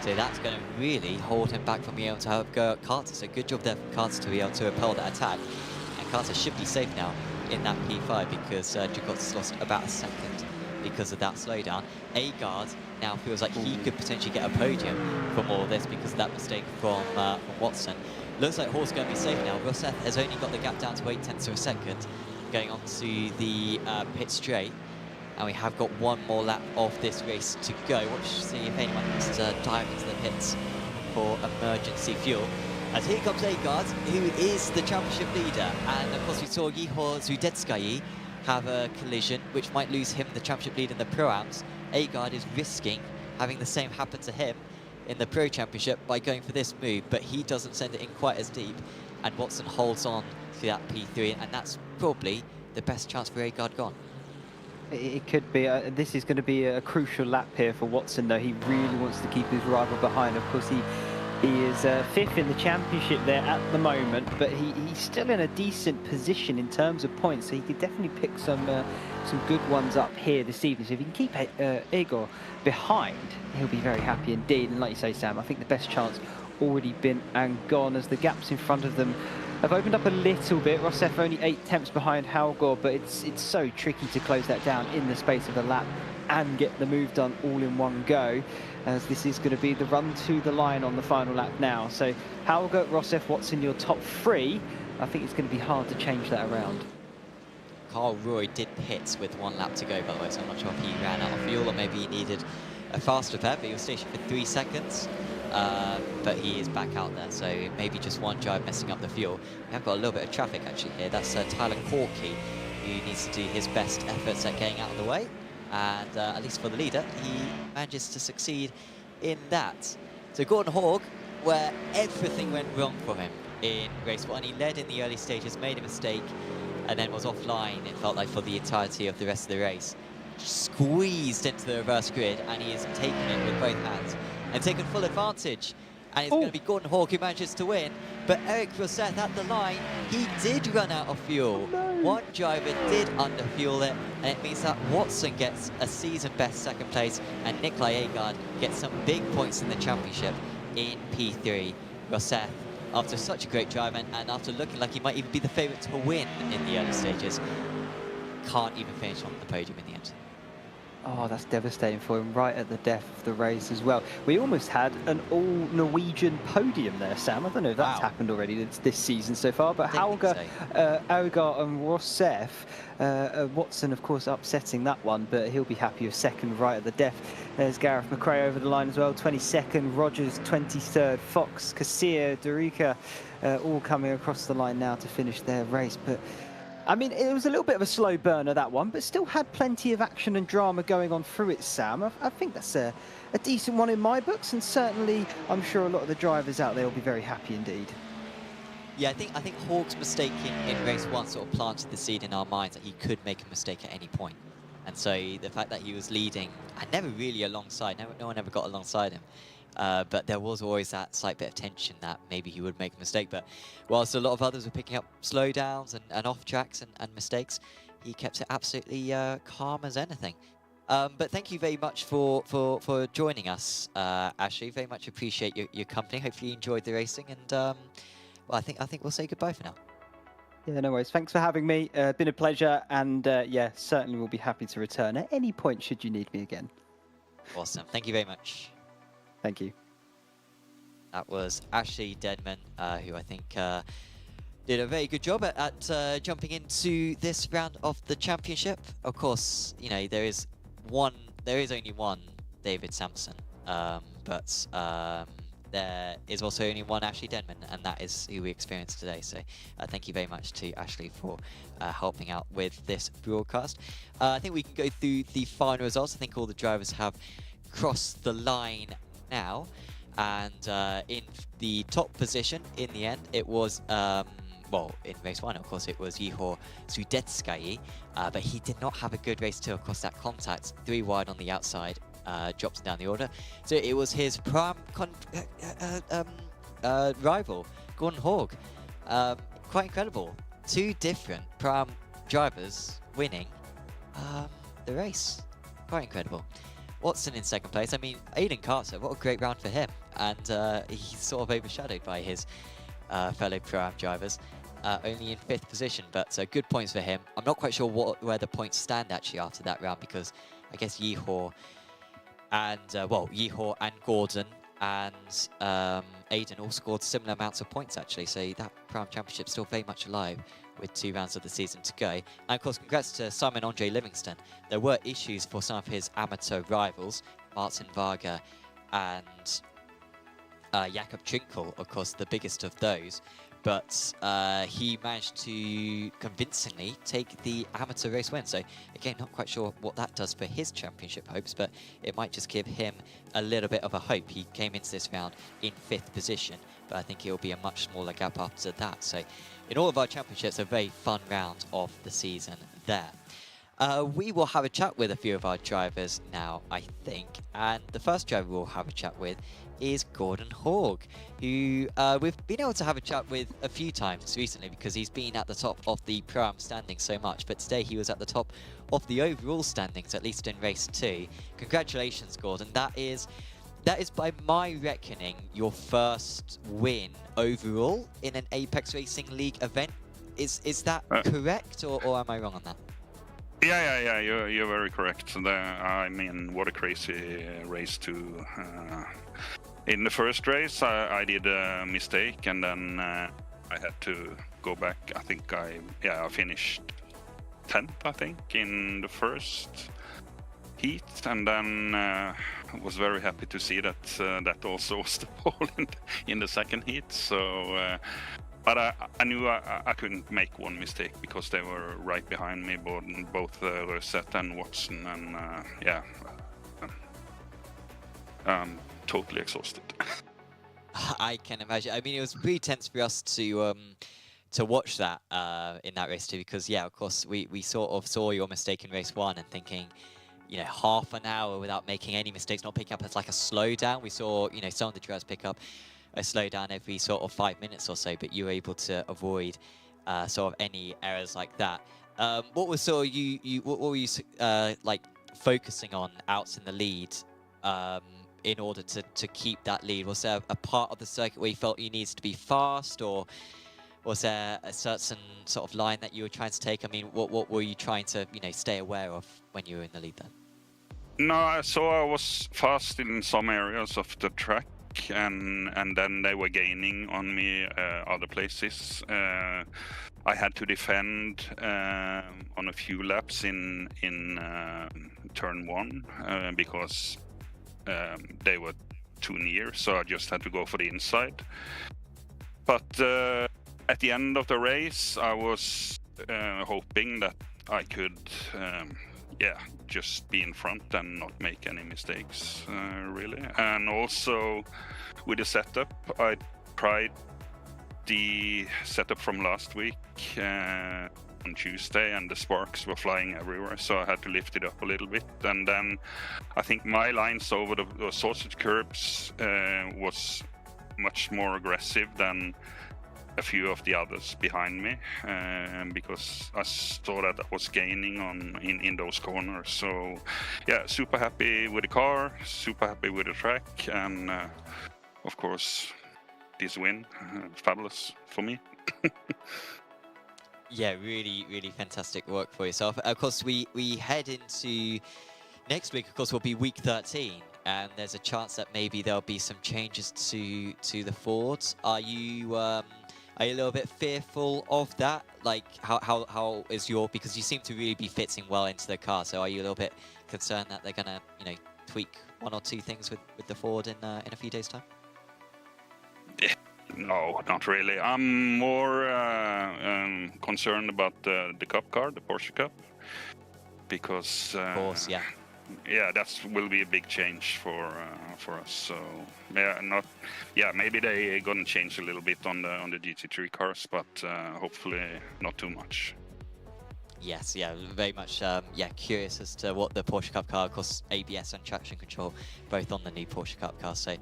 so that's going to really hold him back from being able to have a go at Carter. So good job there for Carter to be able to repel that attack. And Carter should be safe now in that P5 because Giotto's lost about a second because of that slowdown. Agard now feels like he could potentially get a podium from all this because of that mistake from Watson. Looks like Hall's going to be safe now. Rousseff has only got the gap down to 0.8 of a second, going on to the pit straight. And we have got 1 more lap of this race to go. Watch to see if anyone wants to dive into the pits for emergency fuel. As here comes Agard, who is the championship leader. And of course we saw Yihor Zudetskayi have a collision, which might lose him the championship lead in the Pro-Ams. Agard is risking having the same happen to him in the Pro Championship by going for this move, but he doesn't send it in quite as deep, and Watson holds on to that P3, and that's probably the best chance for Agard gone. It could be. This is going to be a crucial lap here for Watson, though. He really wants to keep his rival behind. Of course, he is 5th in the championship there at the moment, but he's still in a decent position in terms of points, so he could definitely pick some good ones up here this evening. So if he can keep Igor behind, he'll be very happy indeed. And like you say, Sam, I think the best chance already been and gone, as the gaps in front of them have opened up a little bit. Rousseff only 8 tenths behind Haugor, but it's so tricky to close that down in the space of a lap and get the move done all in one go, as this is going to be the run to the line on the final lap now. So Haugor, Rousseff, Watson, your top 3. I think it's going to be hard to change that around. Carl Roy did pit with 1 lap to go, by the way, so I'm not sure if he ran out of fuel or maybe he needed a faster pair, but he was stationed for 3 seconds. But he is back out there, so maybe just one drive messing up the fuel. We have got a little bit of traffic actually here. That's Tyler Corky, who needs to do his best efforts at getting out of the way. And at least for the leader, he manages to succeed in that. So Gordon Hogg, where everything went wrong for him in race 1. He led in the early stages, made a mistake, and then was offline, it felt like, for the entirety of the rest of the race. Squeezed into the reverse grid, and he has taken it with both hands and taken full advantage. And it's going to be Gordon Hawk who manages to win. But Eric Rousseff at the line, he did run out of fuel. One driver did underfuel it, and it means that Watson gets a season-best 2nd place, and Nikolai Agard gets some big points in the championship in P3. Rousseff, after such a great drive, and after looking like he might even be the favourite to win in the early stages, can't even finish on the podium in the end. Oh, that's devastating for him, right at the death of the race as well. We almost had an all-Norwegian podium there, Sam. I don't know if that's happened already this season so far, but Hauger, Augar and Rousseff, Watson, of course, upsetting that one, but he'll be happy with 2nd right at the death. There's Gareth McRae over the line as well, 22nd, Rogers 23rd, Fox, Kassir, Durica, all coming across the line now to finish their race. But I mean, it was a little bit of a slow burner, that one, but still had plenty of action and drama going on through it, Sam. I think that's a decent one in my books, and certainly I'm sure a lot of the drivers out there will be very happy indeed. Yeah, I think Hawk's mistake in race 1 sort of planted the seed in our minds that he could make a mistake at any point. And so the fact that he was leading, and never really alongside, no one ever got alongside him. But there was always that slight bit of tension that maybe he would make a mistake. But whilst a lot of others were picking up slowdowns and off tracks and mistakes, he kept it absolutely calm as anything. But thank you very much for joining us, Ashley. Very much appreciate your company. Hopefully you enjoyed the racing, and well, I think we'll say goodbye for now. Yeah, no worries. Thanks for having me. Been a pleasure, and yeah, certainly will be happy to return at any point should you need me again. Awesome. Thank you very much. Thank you. That was Ashley Deadman, who I think did a very good job at jumping into this round of the championship. Of course, you know, there is only one David Sampson, but there is also only one Ashley Denman, and that is who we experienced today. So thank you very much to Ashley for helping out with this broadcast. I think we can go through the final results. I think all the drivers have crossed the line now, and in the top position in the end, it was well, in race 1, of course, it was Ihor Sudetskayi, but he did not have a good race 2. Of course, that contact 3 wide on the outside drops down the order. So it was his prime rival, Gordon Hogg. Quite incredible. 2 different prime drivers winning the race. Quite incredible. Watson in 2nd place. I mean, Aiden Carter, what a great round for him. And he's sort of overshadowed by his fellow pro-am drivers. Only in 5th position, but good points for him. I'm not quite sure where the points stand actually after that round, because I guess Yehor and Yehor and Gordon and Aiden all scored similar amounts of points actually, so that Pro-Am Championship still very much alive with 2 rounds of the season to go. And of course, congrats to Simon Andre Livingston. There were issues for some of his amateur rivals, Martin Varga and Jakob Trinkel, of course, the biggest of those. But he managed to convincingly take the amateur race win. So again, not quite sure what that does for his championship hopes, but it might just give him a little bit of a hope. He came into this round in 5th position, but I think it'll be a much smaller gap after that. So in all of our championships, a very fun round of the season there. We will have a chat with a few of our drivers now, I think. And the first driver we'll have a chat with is Gordon Hogg, who we've been able to have a chat with a few times recently because he's been at the top of the Pro-Am standings so much. But today he was at the top of the overall standings, at least in race 2. Congratulations, Gordon. That is by my reckoning your first win overall in an Apex Racing League event. Is that correct, or am I wrong on that? Yeah, you're very correct. I mean, what a crazy race to... in the first race, I did a mistake, and then I had to go back. I think I finished 10th, I think, in the first heat, and then was very happy to see that that also was the pole in the second heat. So... but I knew I couldn't make one mistake because they were right behind me, both Rosette and Watson, and yeah, I'm totally exhausted. I can imagine. I mean, it was pretty tense for us to watch that in that race too, because yeah, of course, we sort of saw your mistake in race 1 and thinking, you know, half an hour without making any mistakes, not picking up as like a slowdown. We saw, you know, some of the drivers pick up a slowdown every sort of 5 minutes or so, but you were able to avoid sort of any errors like that. What was sort of what were you like focusing on outs in the lead in order to keep that lead? Was there a part of the circuit where you felt you needed to be fast, or was there a certain sort of line that you were trying to take? I mean, what were you trying to, you know, stay aware of when you were in the lead then? No, so I was fast in some areas of the track. And then they were gaining on me other places. I had to defend on a few laps in turn 1 because they were too near, so I just had to go for the inside. But at the end of the race, I was hoping that I could just be in front and not make any mistakes, really. And also with the setup, I tried the setup from last week on Tuesday, and the sparks were flying everywhere, so I had to lift it up a little bit. And then I think my lines over the sausage curbs was much more aggressive than a few of the others behind me, because I saw that I was gaining in those corners. So yeah, super happy with the car, super happy with the track, and of course this win, fabulous for me. Yeah, really, really fantastic work for yourself. Of course, we head into next week. Of course, will be week 13, and there's a chance that maybe there'll be some changes to the Fords. Are you a little bit fearful of that? Like, how is your, because you seem to really be fitting well into the car, so are you a little bit concerned that they're gonna, you know, tweak one or two things with the Ford in a few days' time? No, not really. I'm more concerned about the Cup car, the Porsche Cup, because Of course, yeah. Yeah, that will be a big change for us. So yeah, maybe they gonna change a little bit on the GT3 cars, but hopefully not too much. Yes, yeah, very much, yeah, curious as to what the Porsche Cup car, of course, ABS and traction control, both on the new Porsche Cup car. So,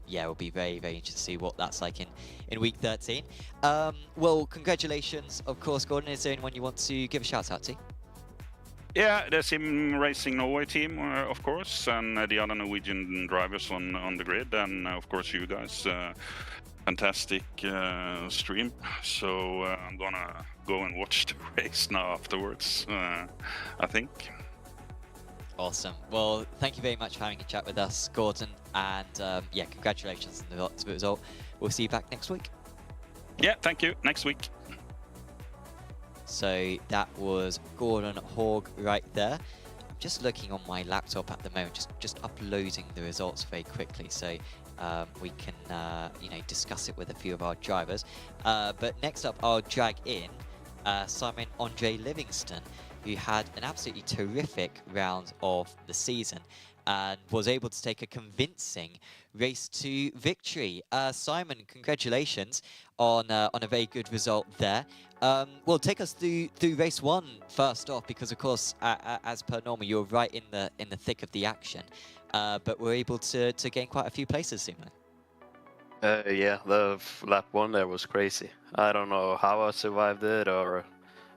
yeah, we'll be very, very interested to see what that's like in week 13. Well, congratulations, of course, Gordon. Is there anyone you want to give a shout out to? Yeah, the Sim Racing Norway team, of course, and the other Norwegian drivers on the grid, and of course you guys. Fantastic stream, so I'm gonna go and watch the race now afterwards, I think. Awesome. Well, thank you very much for having a chat with us, Gordon, and yeah, congratulations on the result. We'll see you back next week. Yeah, thank you. Next week. So that was Gordon Hogg right there. I'm just looking on my laptop at the moment, just uploading the results very quickly, so we can you know, discuss it with a few of our drivers. But next up, I'll drag in Simon Andre Livingston, who had an absolutely terrific round of the season and was able to take a convincing race 2 victory. Simon, congratulations on a very good result there. Well, take us through race 1 first off, because of course, as per normal, you're right in the thick of the action, but we're able to gain quite a few places, seemingly. Yeah, the lap 1 there was crazy. I don't know how I survived it, or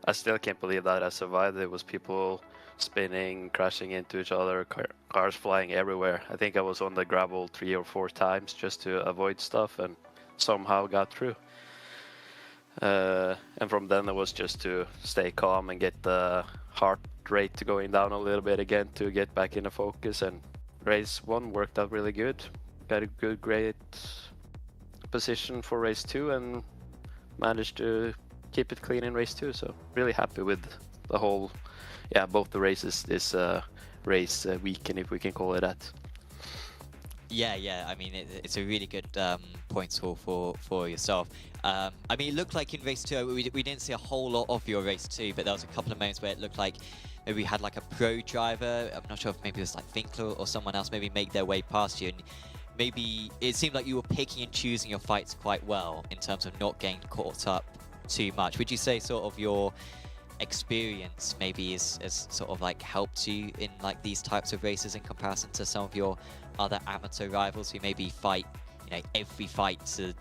I still can't believe that I survived. It was people spinning, crashing into each other, cars flying everywhere. I think I was on the gravel 3 or 4 times just to avoid stuff, and somehow got through. And from then it was just to stay calm and get the heart rate going down a little bit again to get back into focus. And race 1 worked out really good. Got a great position for race 2 and managed to keep it clean in race 2. So really happy with the whole, yeah, both the races this race weekend, if we can call it that. Yeah. I mean, it's a really good point score for yourself. I mean, it looked like in race 2, we didn't see a whole lot of your race 2, but there was a couple of moments where it looked like maybe we had like a pro driver. I'm not sure if maybe it was like Winkler or someone else maybe make their way past you, and maybe it seemed like you were picking and choosing your fights quite well in terms of not getting caught up too much. Would you say sort of your experience maybe is sort of like helped you in like these types of races in comparison to some of your other amateur rivals who maybe fight, you know, every fight to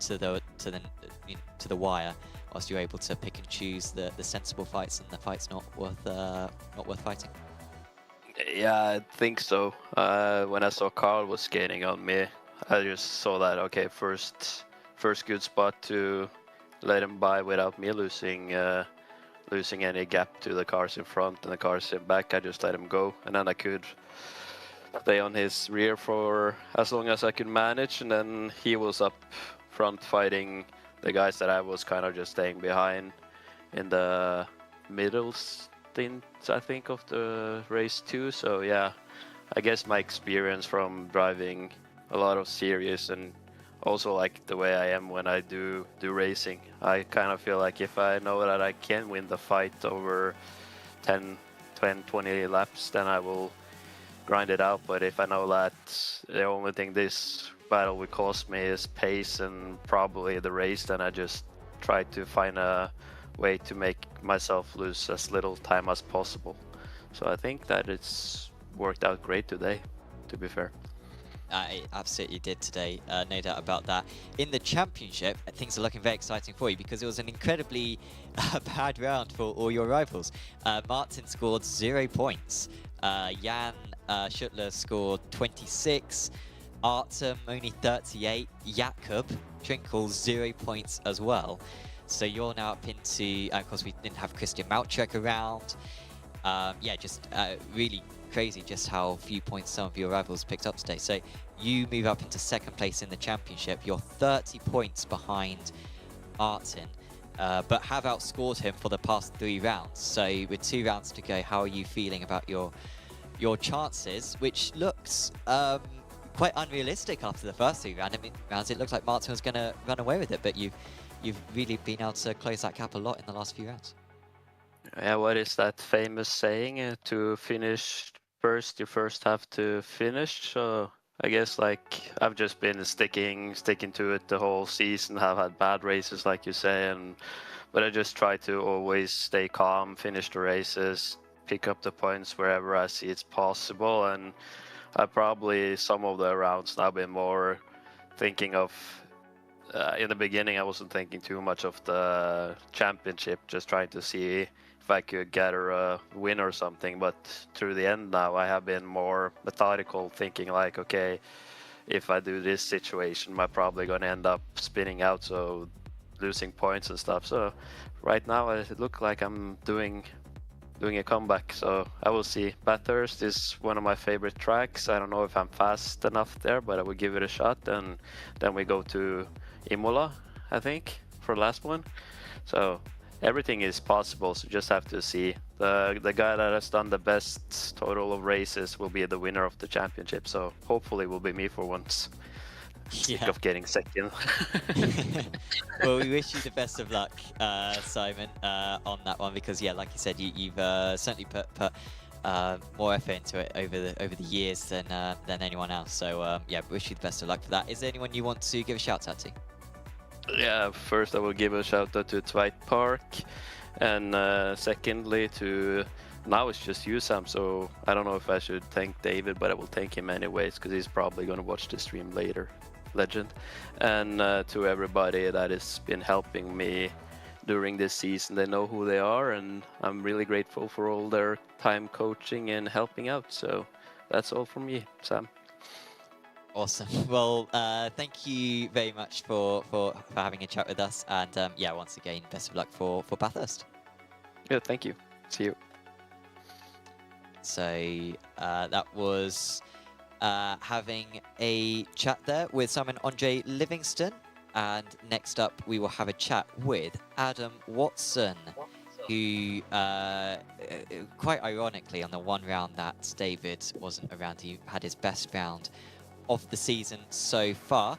the wire, whilst you're able to pick and choose the sensible fights and the fights not worth fighting? Yeah, I think so. When I saw Carl was skating on me, I just saw that, okay, first good spot to let him by without me losing any gap to the cars in front and the cars in back. I just let him go, and then I could stay on his rear for as long as I could manage, and then he was up front fighting the guys that I was kind of just staying behind in the middle stint, I think, of the race 2. So yeah, I guess my experience from driving a lot of series, and also like the way I am when I do racing, I kind of feel like if I know that I can win the fight over 10, 20 laps, then I will grind it out. But if I know that the only thing this battle would cost me is pace and probably the race, then I just try to find a way to make myself lose as little time as possible. So I think that it's worked out great today, to be fair. It absolutely did today, no doubt about that. In the championship, things are looking very exciting for you because it was an incredibly bad round for all your rivals. Martin scored 0 points. Jan Schuttler scored 26. Artem only 38. Jakub Trinkle 0 points as well. So you're now up into, of course, we didn't have Christian Maltrek around. Yeah, just really crazy just how few points some of your rivals picked up today. So you move up into second place in the championship. You're 30 points behind Artin, but have outscored him for the past 3 rounds. So with 2 rounds to go, how are you feeling about your chances, which looks quite unrealistic after the first 3 rounds? It looks like Martin was going to run away with it, but you've really been able to close that gap a lot in the last few rounds. Yeah, what is that famous saying? To finish first, you first have to finish. So I guess like I've just been sticking to it the whole season. Have had bad races, like you say, but I just try to always stay calm, finish the races, pick up the points wherever I see it's possible. And I probably some of the rounds now been more thinking of. In the beginning, I wasn't thinking too much of the championship, just trying to see if I could gather a win or something. But through the end now, I have been more methodical, thinking like, okay, if I do this situation, I'm probably going to end up spinning out, so losing points and stuff. So right now, it looks like I'm doing a comeback. So I will see. Bathurst is one of my favorite tracks. I don't know if I'm fast enough there, but I will give it a shot. And then we go to Imola, I think, for the last one. So everything is possible, so just have to see. The guy that has done the best total of races will be the winner of the championship, so hopefully it will be me for once. Sick of getting second. Well, we wish you the best of luck, Simon, on that one, because yeah, like you said, you've certainly put more effort into it over the years than anyone else. So yeah, wish you the best of luck for that. Is there anyone you want to give a shout out to? Yeah, first I will give a shout out to Twite Park, and secondly to, now it's just you, Sam, so I don't know if I should thank David, but I will thank him anyways, because he's probably going to watch the stream later. Legend. And to everybody that has been helping me during this season. They know who they are, and I'm really grateful for all their time coaching and helping out. So that's all from me, Sam. Awesome. Well, thank you very much for having a chat with us, and yeah, once again, best of luck for Bathurst. Yeah, thank you. See you. So that was having a chat there with Simon Andre Livingston, and next up we will have a chat with Adam Watson, who quite ironically on the one round that David wasn't around, he had his best round of the season so far.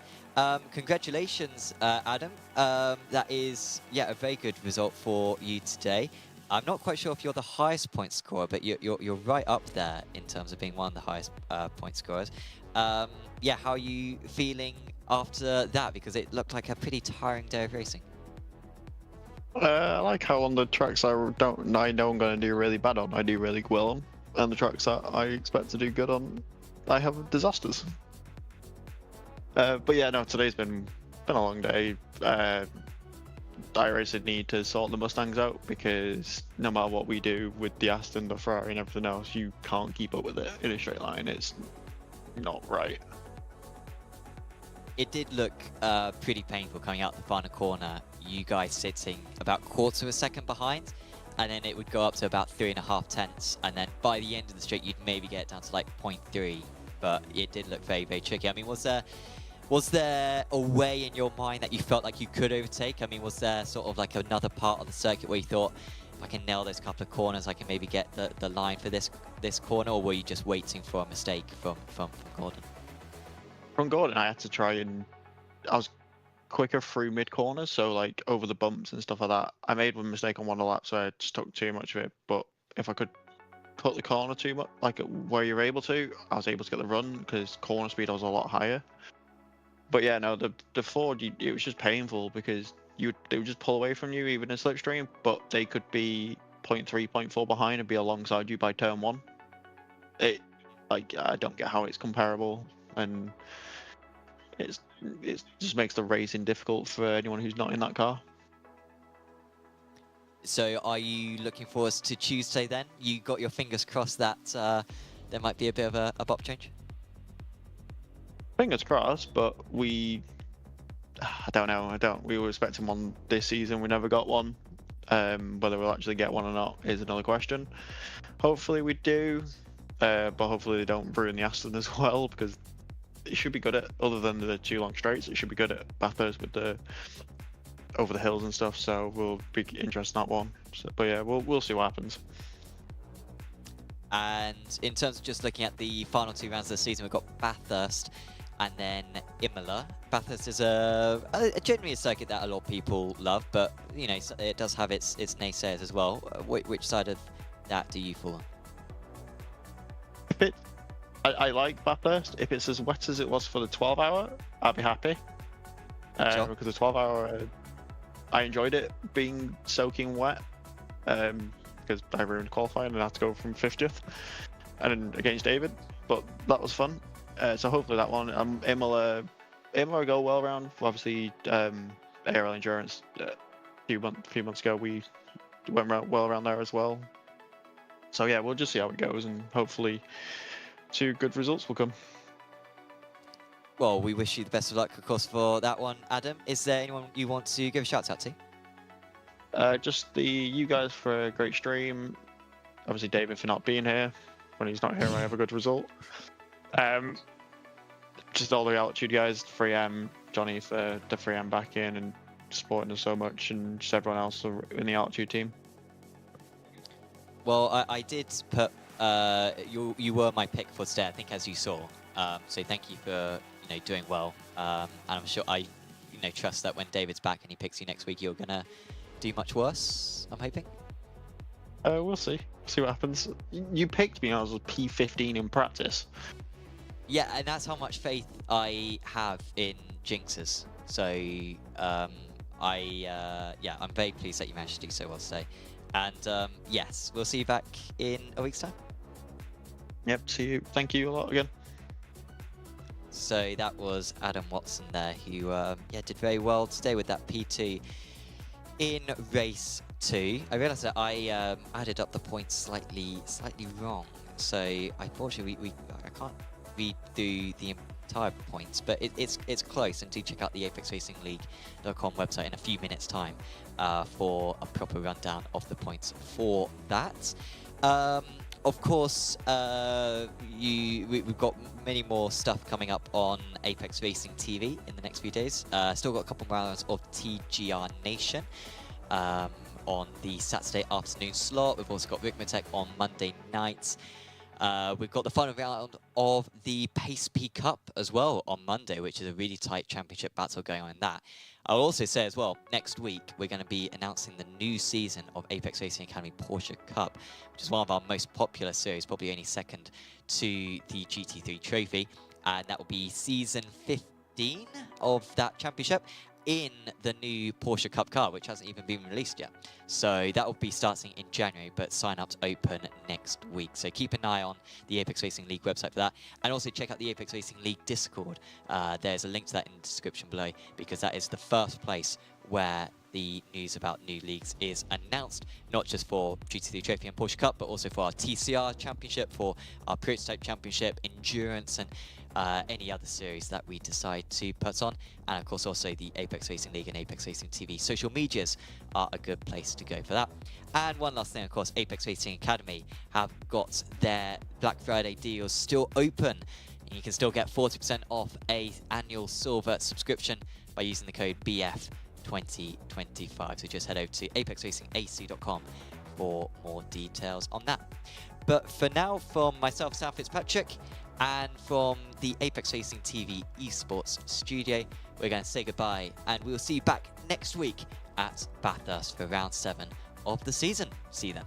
Congratulations, Adam. That is, yeah, a very good result for you today. I'm not quite sure if you're the highest point scorer, but you're right up there in terms of being one of the highest point scorers. Yeah, how are you feeling after that? Because it looked like a pretty tiring day of racing. I like how on the tracks I know I'm going to do really bad on, I do really well on, and the tracks that I expect to do good on, I have disasters. But yeah, no, today's been a long day. iRacing need to sort the Mustangs out, because no matter what we do with the Aston, the Ferrari and everything else, you can't keep up with it in a straight line. It's not right. It did look pretty painful coming out the final corner. You guys sitting about quarter of a second behind, and then it would go up to about 3.5 tenths, and then by the end of the straight, you'd maybe get it down to like 0.3. But it did look very, very tricky. I mean, was there a way in your mind that you felt like you could overtake? I mean, was there sort of like another part of the circuit where you thought, if I can nail those couple of corners, I can maybe get the line for this corner, or were you just waiting for a mistake from Gordon? From Gordon, I had to try and I was quicker through mid corners, so like over the bumps and stuff like that. I made one mistake on one lap, so I just took too much of it. But if I could put the corner too much, like where you're able to, I was able to get the run, because corner speed I was a lot higher. But yeah, no, the Ford, it was just painful because they would just pull away from you even in slipstream, but they could be 0.3, 0.4 behind and be alongside you by turn 1. I don't get how it's comparable, and it just makes the racing difficult for anyone who's not in that car. So are you looking for us to Tuesday then? You got your fingers crossed that there might be a bit of a bop change? Fingers crossed, but I don't know. We were expecting one this season. We never got one. Whether we'll actually get one or not is another question. Hopefully we do, but hopefully they don't ruin the Aston as well, because it should be good at, other than the 2 long straights, it should be good at Bathurst with the over the hills and stuff. So we'll be interested in that one. So, but yeah, we'll see what happens. And in terms of just looking at the final 2 rounds of the season, we've got Bathurst and then Imola. Bathurst is generally a circuit that a lot of people love, but you know, it does have its naysayers as well. Which side of that do you fall on? I like Bathurst. If it's as wet as it was for the 12-hour, I'd be happy. Sure. Because the 12-hour, I enjoyed it being soaking wet. Because I ruined qualifying and I had to go from 50th and against David, but that was fun. So hopefully that one. Imola go well round. Obviously, ARL Endurance a few months ago we went well around there as well. So yeah, we'll just see how it goes, and hopefully 2 good results will come. Well, we wish you the best of luck, of course, for that one, Adam. Is there anyone you want to give a shout out to? Just you guys for a great stream. Obviously David for not being here. When he's not here, I have a good result. Just all the altitude guys, 3M, Johnny for the 3M back in and supporting us so much, and just everyone else in the altitude team. Well, I did put you were my pick for today, I think, as you saw. So thank you for doing well. And I'm sure I trust that when David's back and he picks you next week, you're gonna do much worse, I'm hoping. We'll see. See what happens. You picked me. I was P15 in practice. Yeah, and that's how much faith I have in jinxes. So I'm very pleased that you managed to do so well today. And yes, we'll see you back in a week's time. Yep. See you. Thank you a lot again. So that was Adam Watson there, who did very well today with that P2 in race 2. I realised that I added up the points slightly wrong. So unfortunately I can't read through the entire points, but it's close. And do check out the ApexRacingLeague.com website in a few minutes time for a proper rundown of the points for that. Of course, we've got many more stuff coming up on Apex Racing TV in the next few days. Still got a couple more rounds of TGR Nation on the Saturday afternoon slot. We've also got Rikmatech on Monday nights. We've got the final round of the Pace P Cup as well on Monday, which is a really tight championship battle going on in that. I'll also say as well, next week we're going to be announcing the new season of Apex Racing Academy Porsche Cup, which is one of our most popular series, probably only second to the GT3 trophy, and that will be season 15 of that championship in the new Porsche Cup car, which hasn't even been released yet. So that will be starting in January, but sign-ups open next week. So keep an eye on the Apex Racing League website for that. And also check out the Apex Racing League Discord. There's a link to that in the description below, because that is the first place where the news about new leagues is announced, not just for GT3 Trophy and Porsche Cup, but also for our TCR Championship, for our Prototype Championship, Endurance, and any other series that we decide to put on. And of course also the Apex Racing League and Apex Racing TV social medias are a good place to go for that. And one last thing, of course, Apex Racing Academy have got their Black Friday deals still open. And you can still get 40% off a annual silver subscription by using the code BF2025. So just head over to apexracingac.com for more details on that. But for now, from myself, Sam Fitzpatrick, and from the Apex Racing TV esports studio, we're going to say goodbye, and we'll see you back next week at Bathurst for round 7 of the season. See you then.